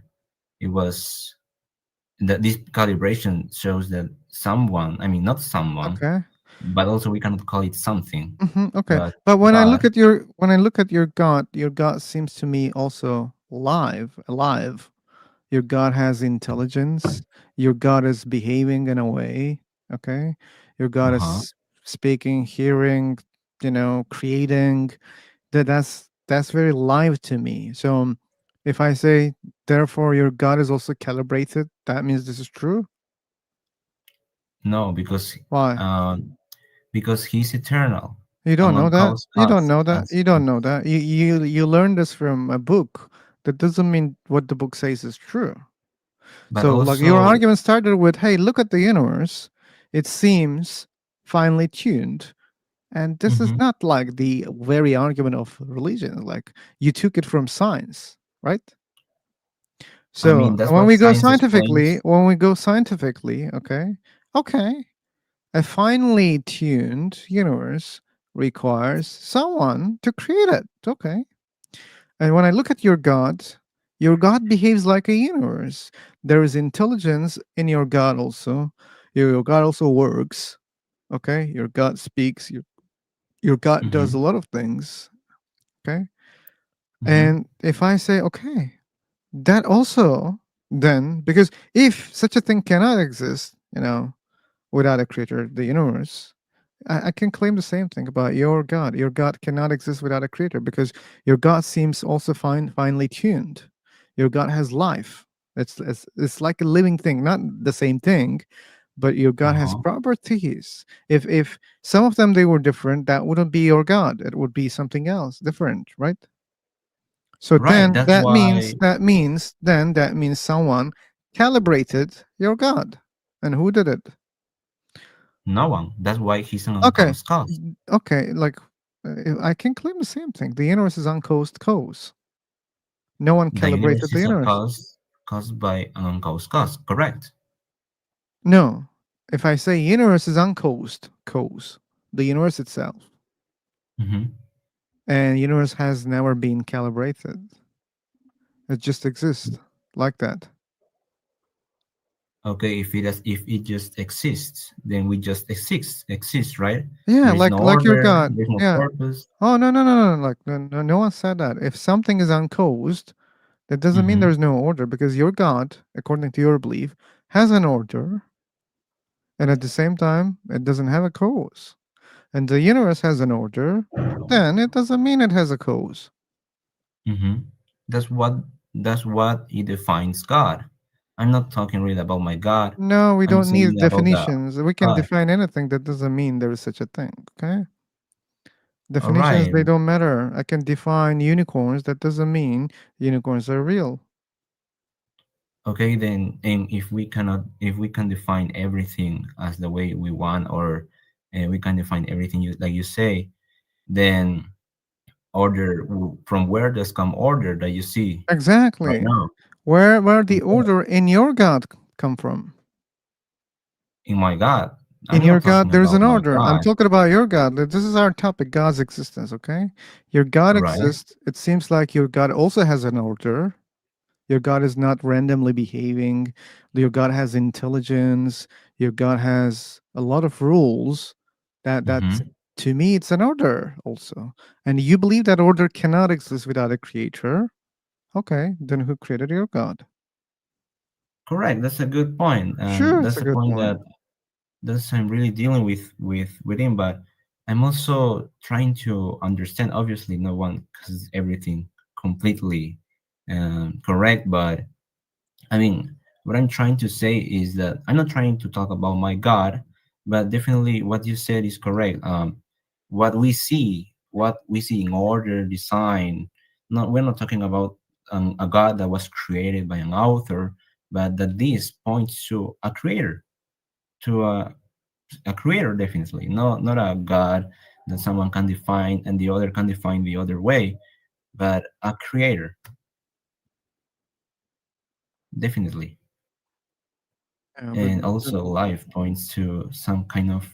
it was that this calibration shows that someone, I mean not someone, Okay. but also we cannot call it something, Okay. but But God. when I look at your God seems to me also alive. Your God has intelligence. Your God is behaving in a way. Okay. Your God Uh-huh. is speaking, hearing, creating. That's very live to me. So if I say, therefore, your God is also calibrated, that means this is true. No, because Why? because he's eternal You don't know among that. cause You don't us know that. as You don't know that. You learned this from a book. That doesn't mean what the book says is true. but So, like your also. argument started with, "Hey, look at the universe. It seems finely tuned." And this is Mhm. not like the very argument of religion. Like you took it from science, right? I mean So that's what science explains. when we go scientifically, okay, a finely tuned universe requires someone to create it. Okay. And when I look at your God behaves like a universe. There is intelligence in your God also. Your God also works. Okay. Your God speaks. Your God does a Mhm. lot of things. Okay. Mhm. And if I say, okay, that also then, because if such a thing cannot exist, without a creator, the universe, I can claim the same thing about your God. Your God cannot exist without a creator because your God seems also finely tuned. Your God has life. It's like a living thing, not the same thing, but your God has Uh-huh. properties. If some of them they were different, that wouldn't be your God. It would be something else different, right? So Right. then That's why that means someone calibrated your God. And who did it? no one. That's why he's an Okay. unconscious cause. Okay, like I can claim the same thing. The universe is unclosed cause. No one The universe calibrated the is a universe. cause caused by an unconscious cause. Correct. No. If I say universe is unclosed cause, the universe itself, Mhm. and universe has never been calibrated. It just exists like that. Okay, if it just exists, then we just exist, right? Yeah, There is no like your order. God. There's no Yeah. purpose. Oh no. Like no one said that. If something is uncaused, That doesn't mean there's no order, because your God, according to your belief, has an order, and at the same time, it doesn't have a cause. And the universe has an order, then it doesn't mean it has a cause. Mm-hmm. That's what that's what it defines God. I'm not talking really about my God. No, we I'm don't need saying about the definitions. We can God. define anything. That doesn't mean there is such a thing. Okay? All Definitions, right. they don't matter. I can define unicorns. That doesn't mean unicorns are real. Okay, then, and if we can define everything as the way we want, or we can define everything like you say, then from where does come order that you see right Exactly. now Where the order in your God come from? in my God? In I'm your not God, talking there's about an my order. I'm God, talking about your God. This is our topic, God's existence, okay? Your God right? exists. It seems like your God also has an order. Your God is not randomly behaving. Your God has intelligence. Your God has a lot of rules. That's, Mm-hmm. to me, it's an order also. And you believe that order cannot exist without a creator. Okay, then who created your God? Correct. That's a good point, and Sure, it's that's a the good point point. that that's I'm really dealing with him. But I'm also trying to understand. Obviously, no one has everything completely correct, but I mean, what I'm trying to say is that I'm not trying to talk about my God, but definitely what you said is correct. What we see in order, design. Not we're not talking about a God that was created by an author, but that this points to a creator, to a creator definitely. Not a God that someone can define and the other can define the other way, but a creator, definitely. Yeah, but And also life points to some kind of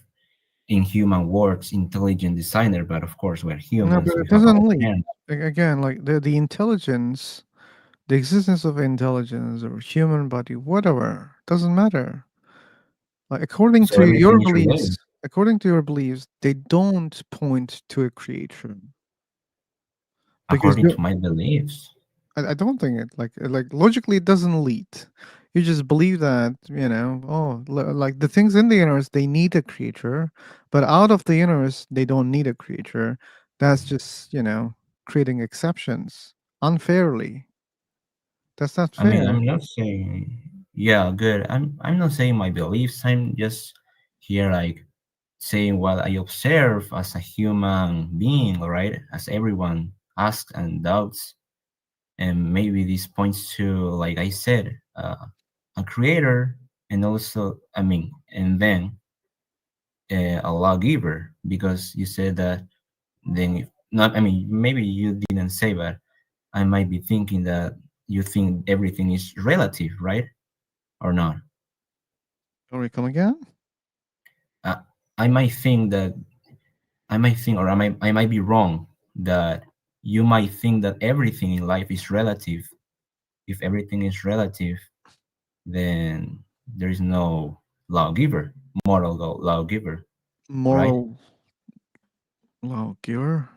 inhuman works intelligent designer, but of course we're no, humans, but we it have our doesn't lead. hands. Again, like the intelligence, the existence of intelligence or human body, whatever, doesn't matter. Like, So everything is related. according to your beliefs, they don't point to a creator because According to my beliefs. I don't think it like logically it doesn't lead. You just believe that, like the things in the universe, they need a creator, but out of the universe, they don't need a creator. That's just, creating exceptions unfairly. That's not I mean, fair. I'm not saying, yeah, good. I'm not saying my beliefs. I'm just here like saying what I observe as a human being, right? As everyone asks and doubts, and maybe this points to, like I said, a creator, and also, I mean, and then a lawgiver, because you said that then if not, I mean, maybe you didn't say, but I might be thinking that you think everything is relative, right? Or not? Sorry, come again? uh, I might think that I might think, or I might be wrong, that you might think that everything in life is relative. If everything is relative, then there is no lawgiver, moral lawgiver, right? Moral lawgiver.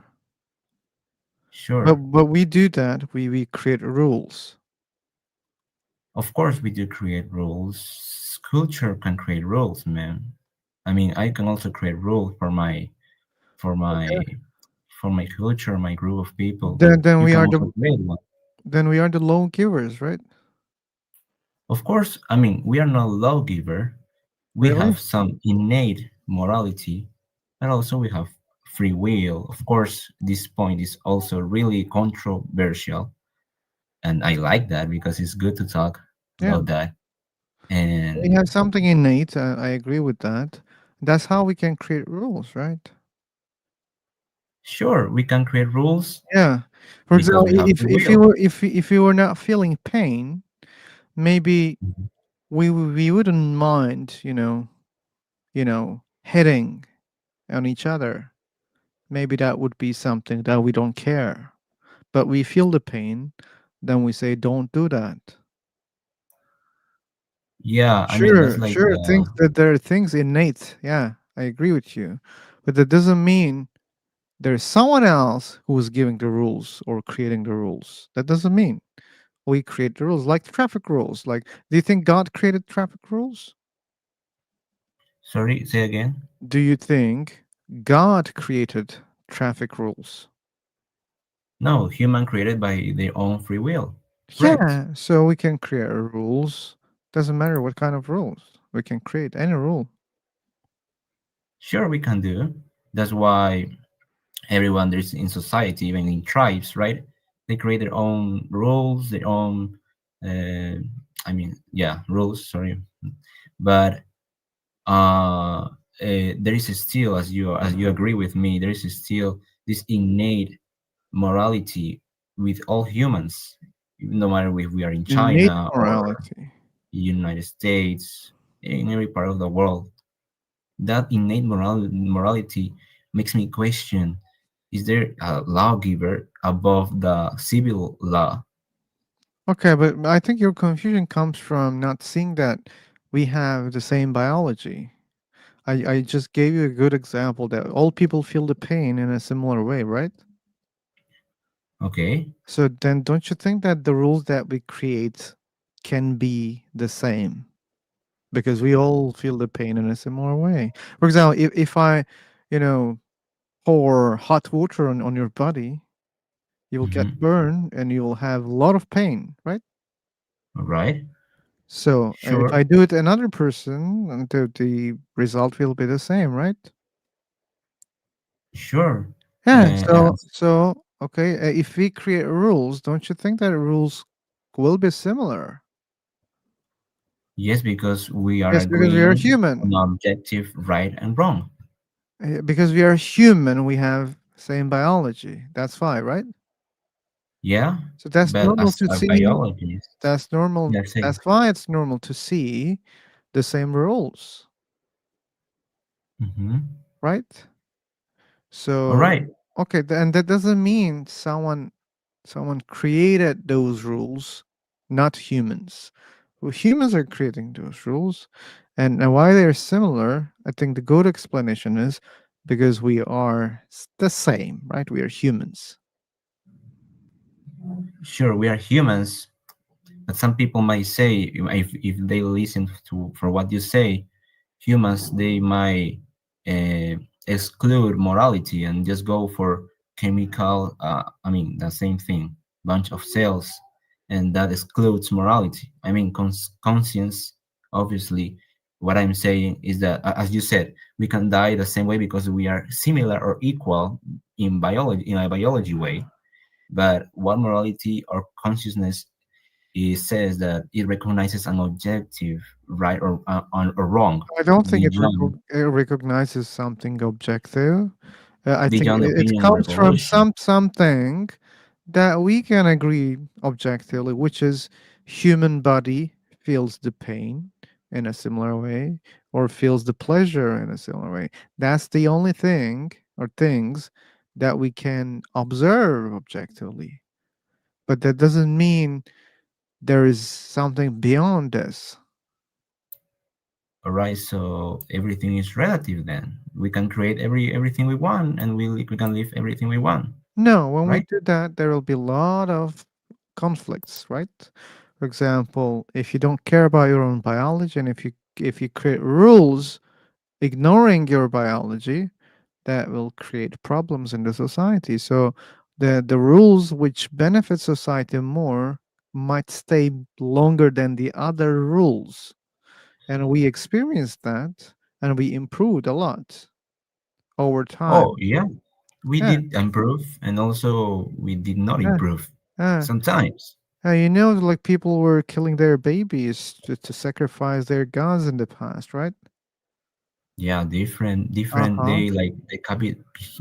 But Sure. we do that. We create rules. Of course, we do create rules. Culture can create rules, man. I mean, I can also create rules for my Okay. for my culture, my group of people. Then You we can are also the create one. lawgivers, right? Of course, I mean, we are not lawgiver. We Really? have some innate morality, but also we have free will. Of course, this point is also really controversial, and I like that because it's good to talk Yeah. about that. We And have something innate. I agree with that. That's how we can create rules, right? sure, we can create rules Yeah. For because example, we have free if you will. were if you were not feeling pain, maybe we wouldn't mind, hitting on each other. Maybe that would be something that we don't care. But we feel the pain, then we say don't do that. Yeah, I mean, that's Sure, like sure. Things that there are things innate. Yeah, I agree with you. But that doesn't mean there's someone else who is giving the rules or creating the rules. That doesn't mean. We create the rules, like traffic rules. Like, do you think God created traffic rules? Sorry, say again. Do you think God created traffic rules? No, human created by their own free will. Correct. Yeah, so we can create rules. Doesn't matter what kind of rules. We can create any rule. Sure, we can do. That's why everyone there is in society, even in tribes, right? They create their own rules, their own, yeah, rules. Sorry, but there is still, as you agree with me, there is still this innate morality with all humans, no matter if we are in Innate China or morality. United States, in every part of the world. That innate morality makes me question: is there a lawgiver above the civil law? Okay, but I think your confusion comes from not seeing that we have the same biology. I just gave you a good example that all people feel the pain in a similar way, right? Okay. So then don't you think that the rules that we create can be the same? Because we all feel the pain in a similar way. For example, if I, you know, pour hot water on your body, you will get Mm-hmm. burned and you will have a lot of pain, right? All right. So if Sure. I do it another person, the result will be the same, right? Sure. Yeah. And So okay, if we create rules, don't you think that rules will be similar? yes, because we are Yes, because we are agreeing on human. objective right and wrong. Because we are human, we have same biology. That's why, right? Yeah, So that's but normal as to a see. biologist, That's normal. let's say, That's why it's normal to see the same rules, mm-hmm. right? All So right. okay, and that doesn't mean someone created those rules, not humans. Well, humans are creating those rules, and why they're similar. I think the good explanation is because we are the same, right? We are humans. Sure, we are humans, but some people might say, if they listen to for what you say, humans they might uh, exclude morality and just go for chemical. The same thing, bunch of cells, and that excludes morality. Conscience. Obviously, what I'm saying is that, as you said, we can die the same way because we are similar or equal in biology, in a biology way. But what morality or consciousness it says that it recognizes an objective right or wrong I don't think beyond it recognizes something objective. I think beyond it opinion or comes from revolution. something that we can agree objectively, which is human body feels the pain in a similar way or feels the pleasure in a similar way. That's the only thing or things that we can observe objectively. But that doesn't mean there is something beyond this. All right, so everything is relative. Then we can create everything we want, and we can live everything we want, No, when we right? do that, there will be a lot of conflicts, right? For example, if you don't care about your own biology and if you create rules ignoring your biology, that will create problems in the society. So the rules which benefit society more might stay longer than the other rules. And we experienced that and we improved a lot over Oh time. yeah, we Yeah. did improve, and also we did not Yeah. improve Yeah. sometimes. Like people were killing their babies to sacrifice their gods in the past, right? Yeah, different. Uh-huh. They can be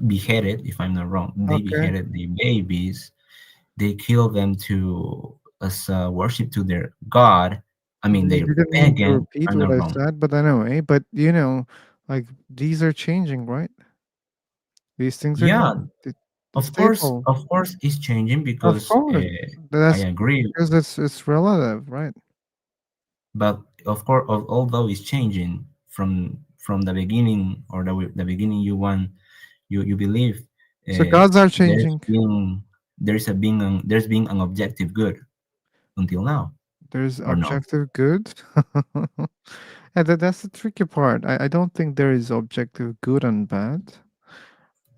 beheaded, if I'm not wrong. They Okay. beheaded the babies. They kill them to as worship to their god. You They're didn't mean to pagan, if repeat I'm what not I wrong. said, but anyway, like these are changing, right? These things are Yeah, not stable. of course, it's changing Of because course. I That's agree. because it's relative, right? But of course, although it's changing from the beginning or the beginning you want you believe, So gods are there's changing. been there's been an objective good. until now, There's or no? objective good. And that's the tricky part. I don't think there is objective good and bad.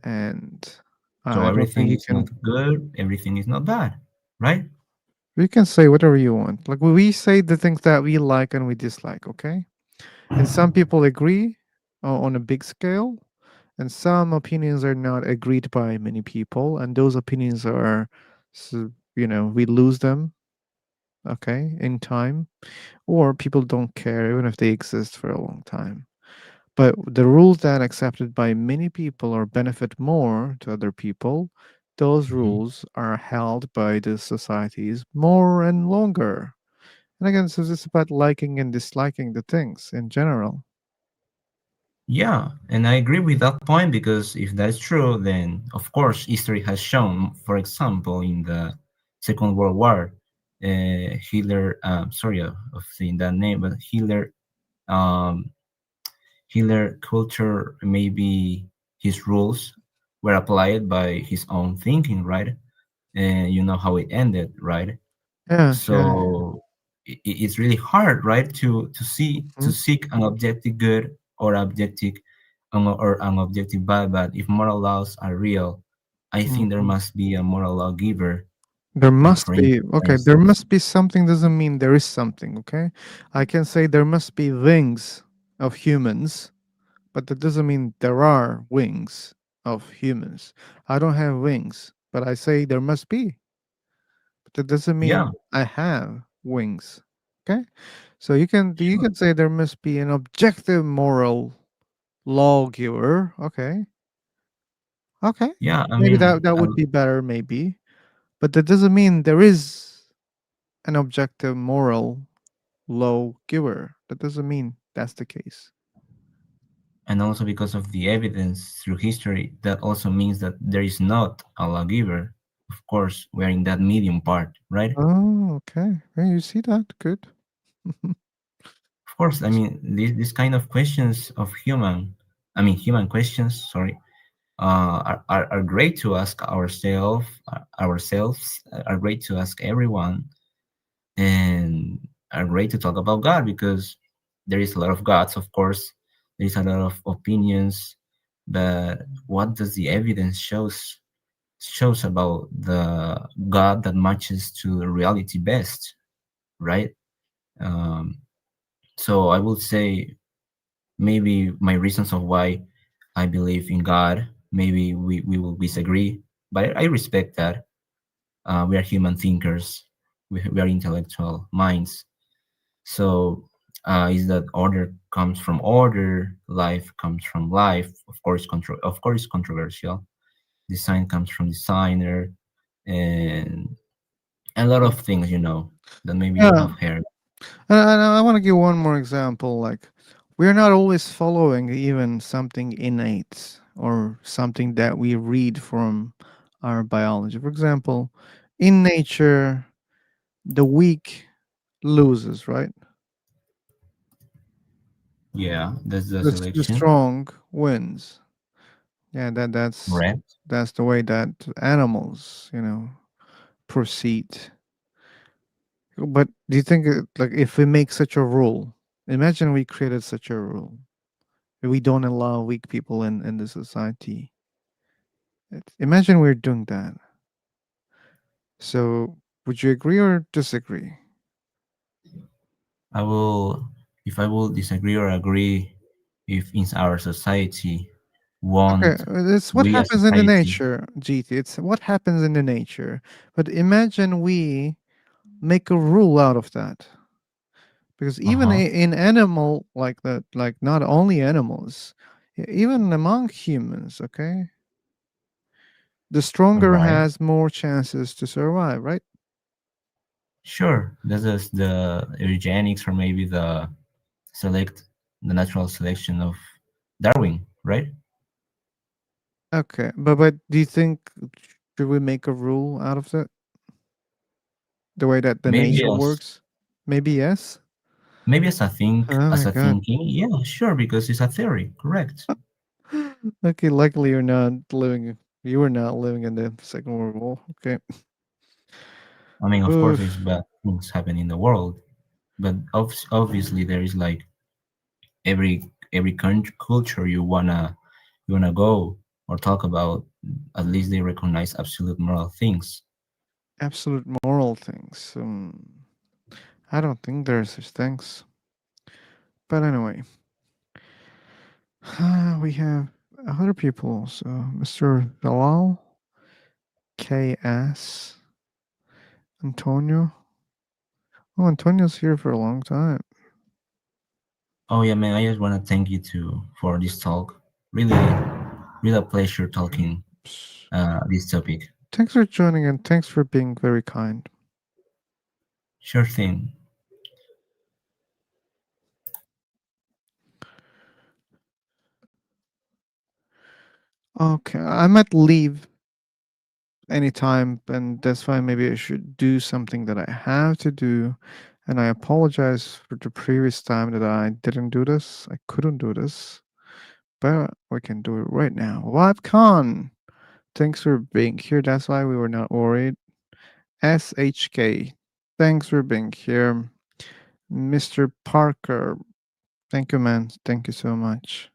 And So I don't think everything you is not can good, everything is not bad, right? you can say whatever you want. Like we say the things that we like and we dislike, okay? And some people agree on a big scale, and some opinions are not agreed by many people, and those opinions are, we lose them, okay, in time, or people don't care even if they exist for a long time. But the rules that accepted by many people or benefit more to other people, those Mhm. rules are held by the societies more and longer. And again, so it's about liking and disliking the things in general. Yeah, and I agree with that point because if that's true, then of course history has shown, for example, in the Second World War, Hitler, sorry of saying that name, but um, Hitler culture, maybe his rules were applied by his own thinking, right? And you know how it ended, right? Yeah, yeah. So it's really hard, right, to Mhm, seek an objective good or an objective bad. But if moral laws are real, I think there mhm. must be a moral lawgiver. There must For be, for okay, there instance, must be something doesn't mean there is something, okay? I can say there must be wings of humans, but that doesn't mean there are wings of humans. I don't have wings, but I say there must be. But that doesn't yeah, mean I have wings. Okay? So you can sure, say there must be an objective moral lawgiver. Okay. Okay. yeah. I Maybe mean, that would be better, maybe. But that doesn't mean there is an objective moral lawgiver. That doesn't mean that's the case. and also because of the evidence through history, that also means that there is not a lawgiver. Of course, we're in that medium part, right? Oh, okay. Hey, you see that? Good. Of course, I mean these kind of questions of human questions. Sorry, are great to ask ourselves. Are great to ask everyone, and are great to talk about God because there is a lot of gods. Of course, there is a lot of opinions, but what does the evidence shows about the God that matches to the reality best, right? Um, so I would say maybe my reasons of why I believe in God, maybe we will disagree, but I respect that. We are human thinkers, we are intellectual minds. So, is that order comes from order, life comes from life. Of course, controversial. Design comes from designer, and a lot of things, that maybe you Yeah. have heard. And I want to give one more example. Like, we're not always following even something innate or something that we read from our biology. For example, in nature, the weak loses, right? Yeah, that's the The selection, strong wins. Yeah, correct? that's the way that animals, proceed. But do you think, like, if we make such a rule, imagine we created such a rule, we don't allow weak people in the society. Imagine we're doing that. So, would you agree or disagree? I will, if I will disagree or agree, if in our society Okay, want it's what we as happens in the society, nature, GT. It's what happens in the nature. But imagine we make a rule out of that. Because even uh-huh, in animal like that, like not only animals, even among humans, okay, the all stronger right, has more chances to survive, right? sure, this is the eugenics or maybe select the natural selection of Darwin, right? Okay, but do you think should we make a rule out of that? The way that the Maybe nature as works? Maybe yes. maybe Oh as my a god. thinking, yeah, sure, because it's a theory, correct? Okay, luckily you were not living in the Second World War. Okay. I mean, of course, there's Oof. bad things happen in the world, but obviously there is like every culture you wanna go or talk about, at least they recognize absolute moral things. Absolute moral things. I don't think there are such things. But anyway, we have other people. So Mr. Dalal, KS, Antonio. Oh, Antonio's here for a long time. Oh yeah, man, I just wanna thank you too for this talk. Really, really a pleasure talking this topic. Thanks for joining and thanks for being very kind. Sure thing. Okay, I might leave anytime, and that's why maybe I should do something that I have to do. And I apologize for the previous time that I didn't do this. I couldn't do this, but we can do it right now. WebCon, thanks for being here. That's why we were not worried. SHK, thanks for being here. Mr. Parker, thank you, man. Thank you so much.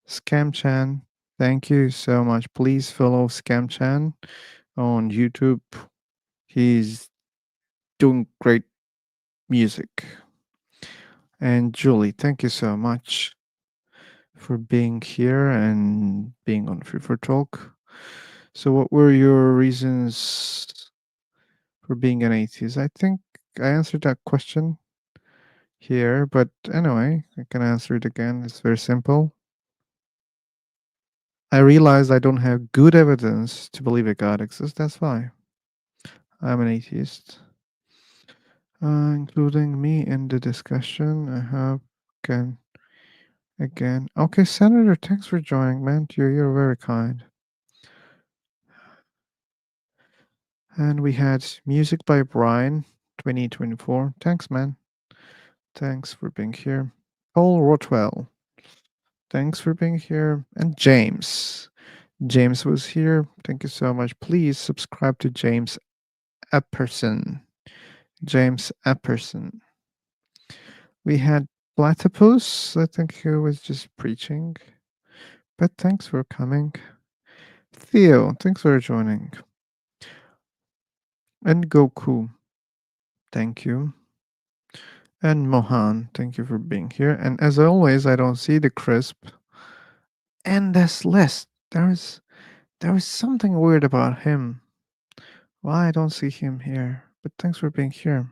Scamchan, thank you so much. Please follow Scamchan on YouTube. He's doing great music. And Julie, thank you so much for being here and being on Free for Talk. So, what were your reasons for being an atheist? I think I answered that question here, but anyway, I can answer it again. It's very simple. I realized I don't have good evidence to believe a God exists. That's why I'm an atheist. Including me in the discussion. I hope can again. Okay, Senator, thanks for joining, man. You're very kind. And we had music by Brian, 2024. Thanks, man. Thanks for being here. Paul Rotwell, thanks for being here. And James. James was here. Thank you so much. Please subscribe to James Epperson. James Epperson. We had Platypus. I think he was just preaching. But thanks for coming. Theo, thanks for joining. And Goku, thank you. And Mohan, thank you for being here. And as always, I don't see the crisp. And this list, there is something weird about him. Why I don't see him here? But thanks for being here.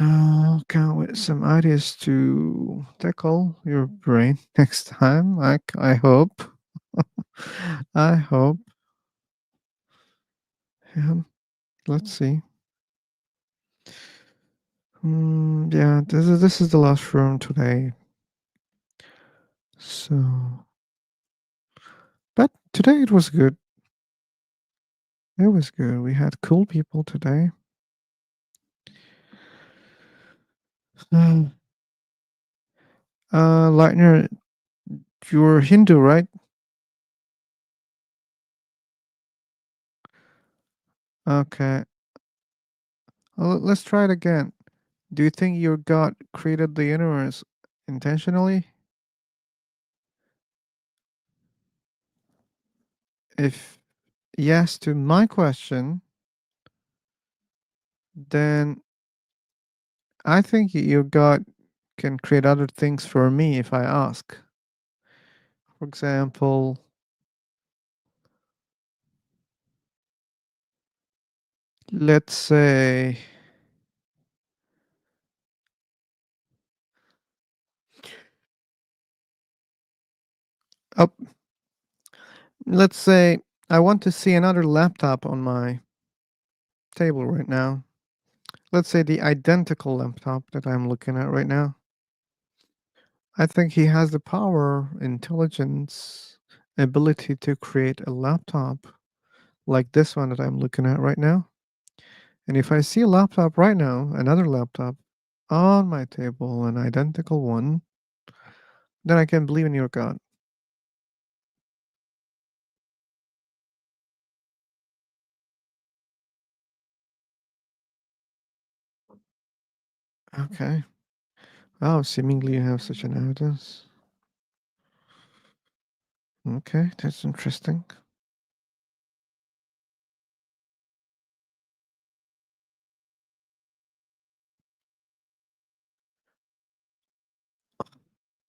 I'll come with some ideas to tackle your brain next time. I hope. I hope. Yeah, let's see. Yeah, this is the last room today. So, but today it was good. It was good. We had cool people today. Leitner, you're Hindu, right? Okay. Well, let's try it again. Do you think your God created the universe intentionally? If yes to my question, then I think your God can create other things for me if I ask. For example, let's say up let's say I want to see another laptop on my table right now. Let's say the identical laptop that I'm looking at right now. I think he has the power, intelligence, ability to create a laptop like this one that I'm looking at right now. And if I see a laptop right now, another laptop on my table, an identical one, then I can believe in your God. Okay. Oh, seemingly you have such an evidence. Okay, that's interesting.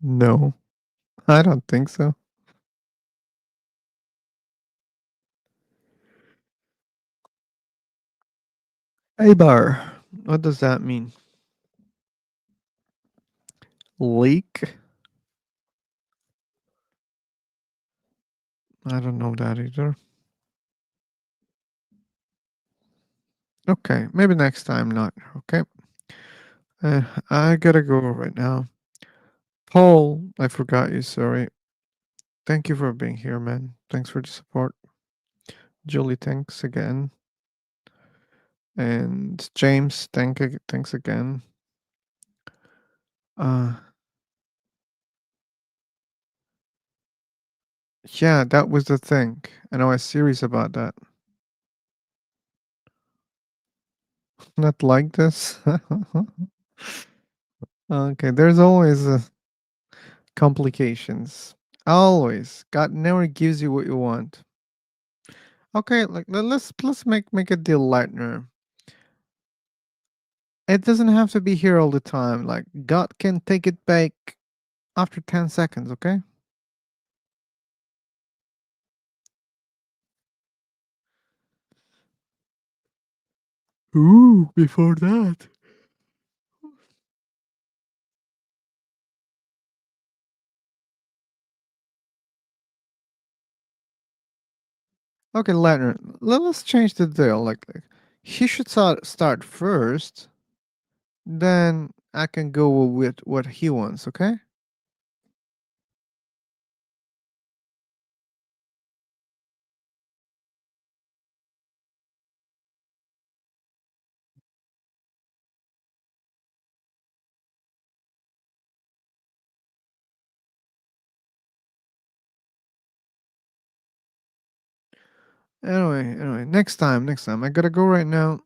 No, I don't think so. Abar, what does that mean? Leak? I don't know that either. Okay, maybe next time not. Okay. I gotta go right now. Paul, I forgot you, sorry. Thank you for being here, man. Thanks for the support. Julie, thanks again. And James, thanks again. Uh yeah, that was the thing. And I was serious about that. Not like this. Okay, there's always complications. Always. God never gives you what you want. Okay, like let's make a deal, Lightner. It doesn't have to be here all the time. Like God can take it back after 10 seconds, okay? Ooh, before that. Okay, Lightner, let's change the deal. Like he should start first, then I can go with what he wants, okay? Anyway, next time. I gotta go right now.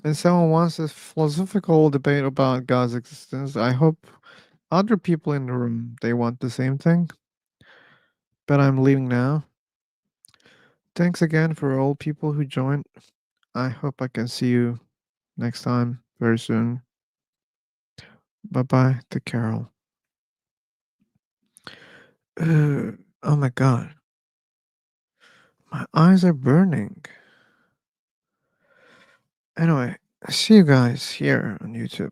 And someone wants a philosophical debate about God's existence. I hope other people in the room they want the same thing. But I'm leaving now. Thanks again for all people who joined. I hope I can see you next time very soon. Bye bye to Carol. Oh my god. My eyes are burning. Anyway, see you guys here on YouTube.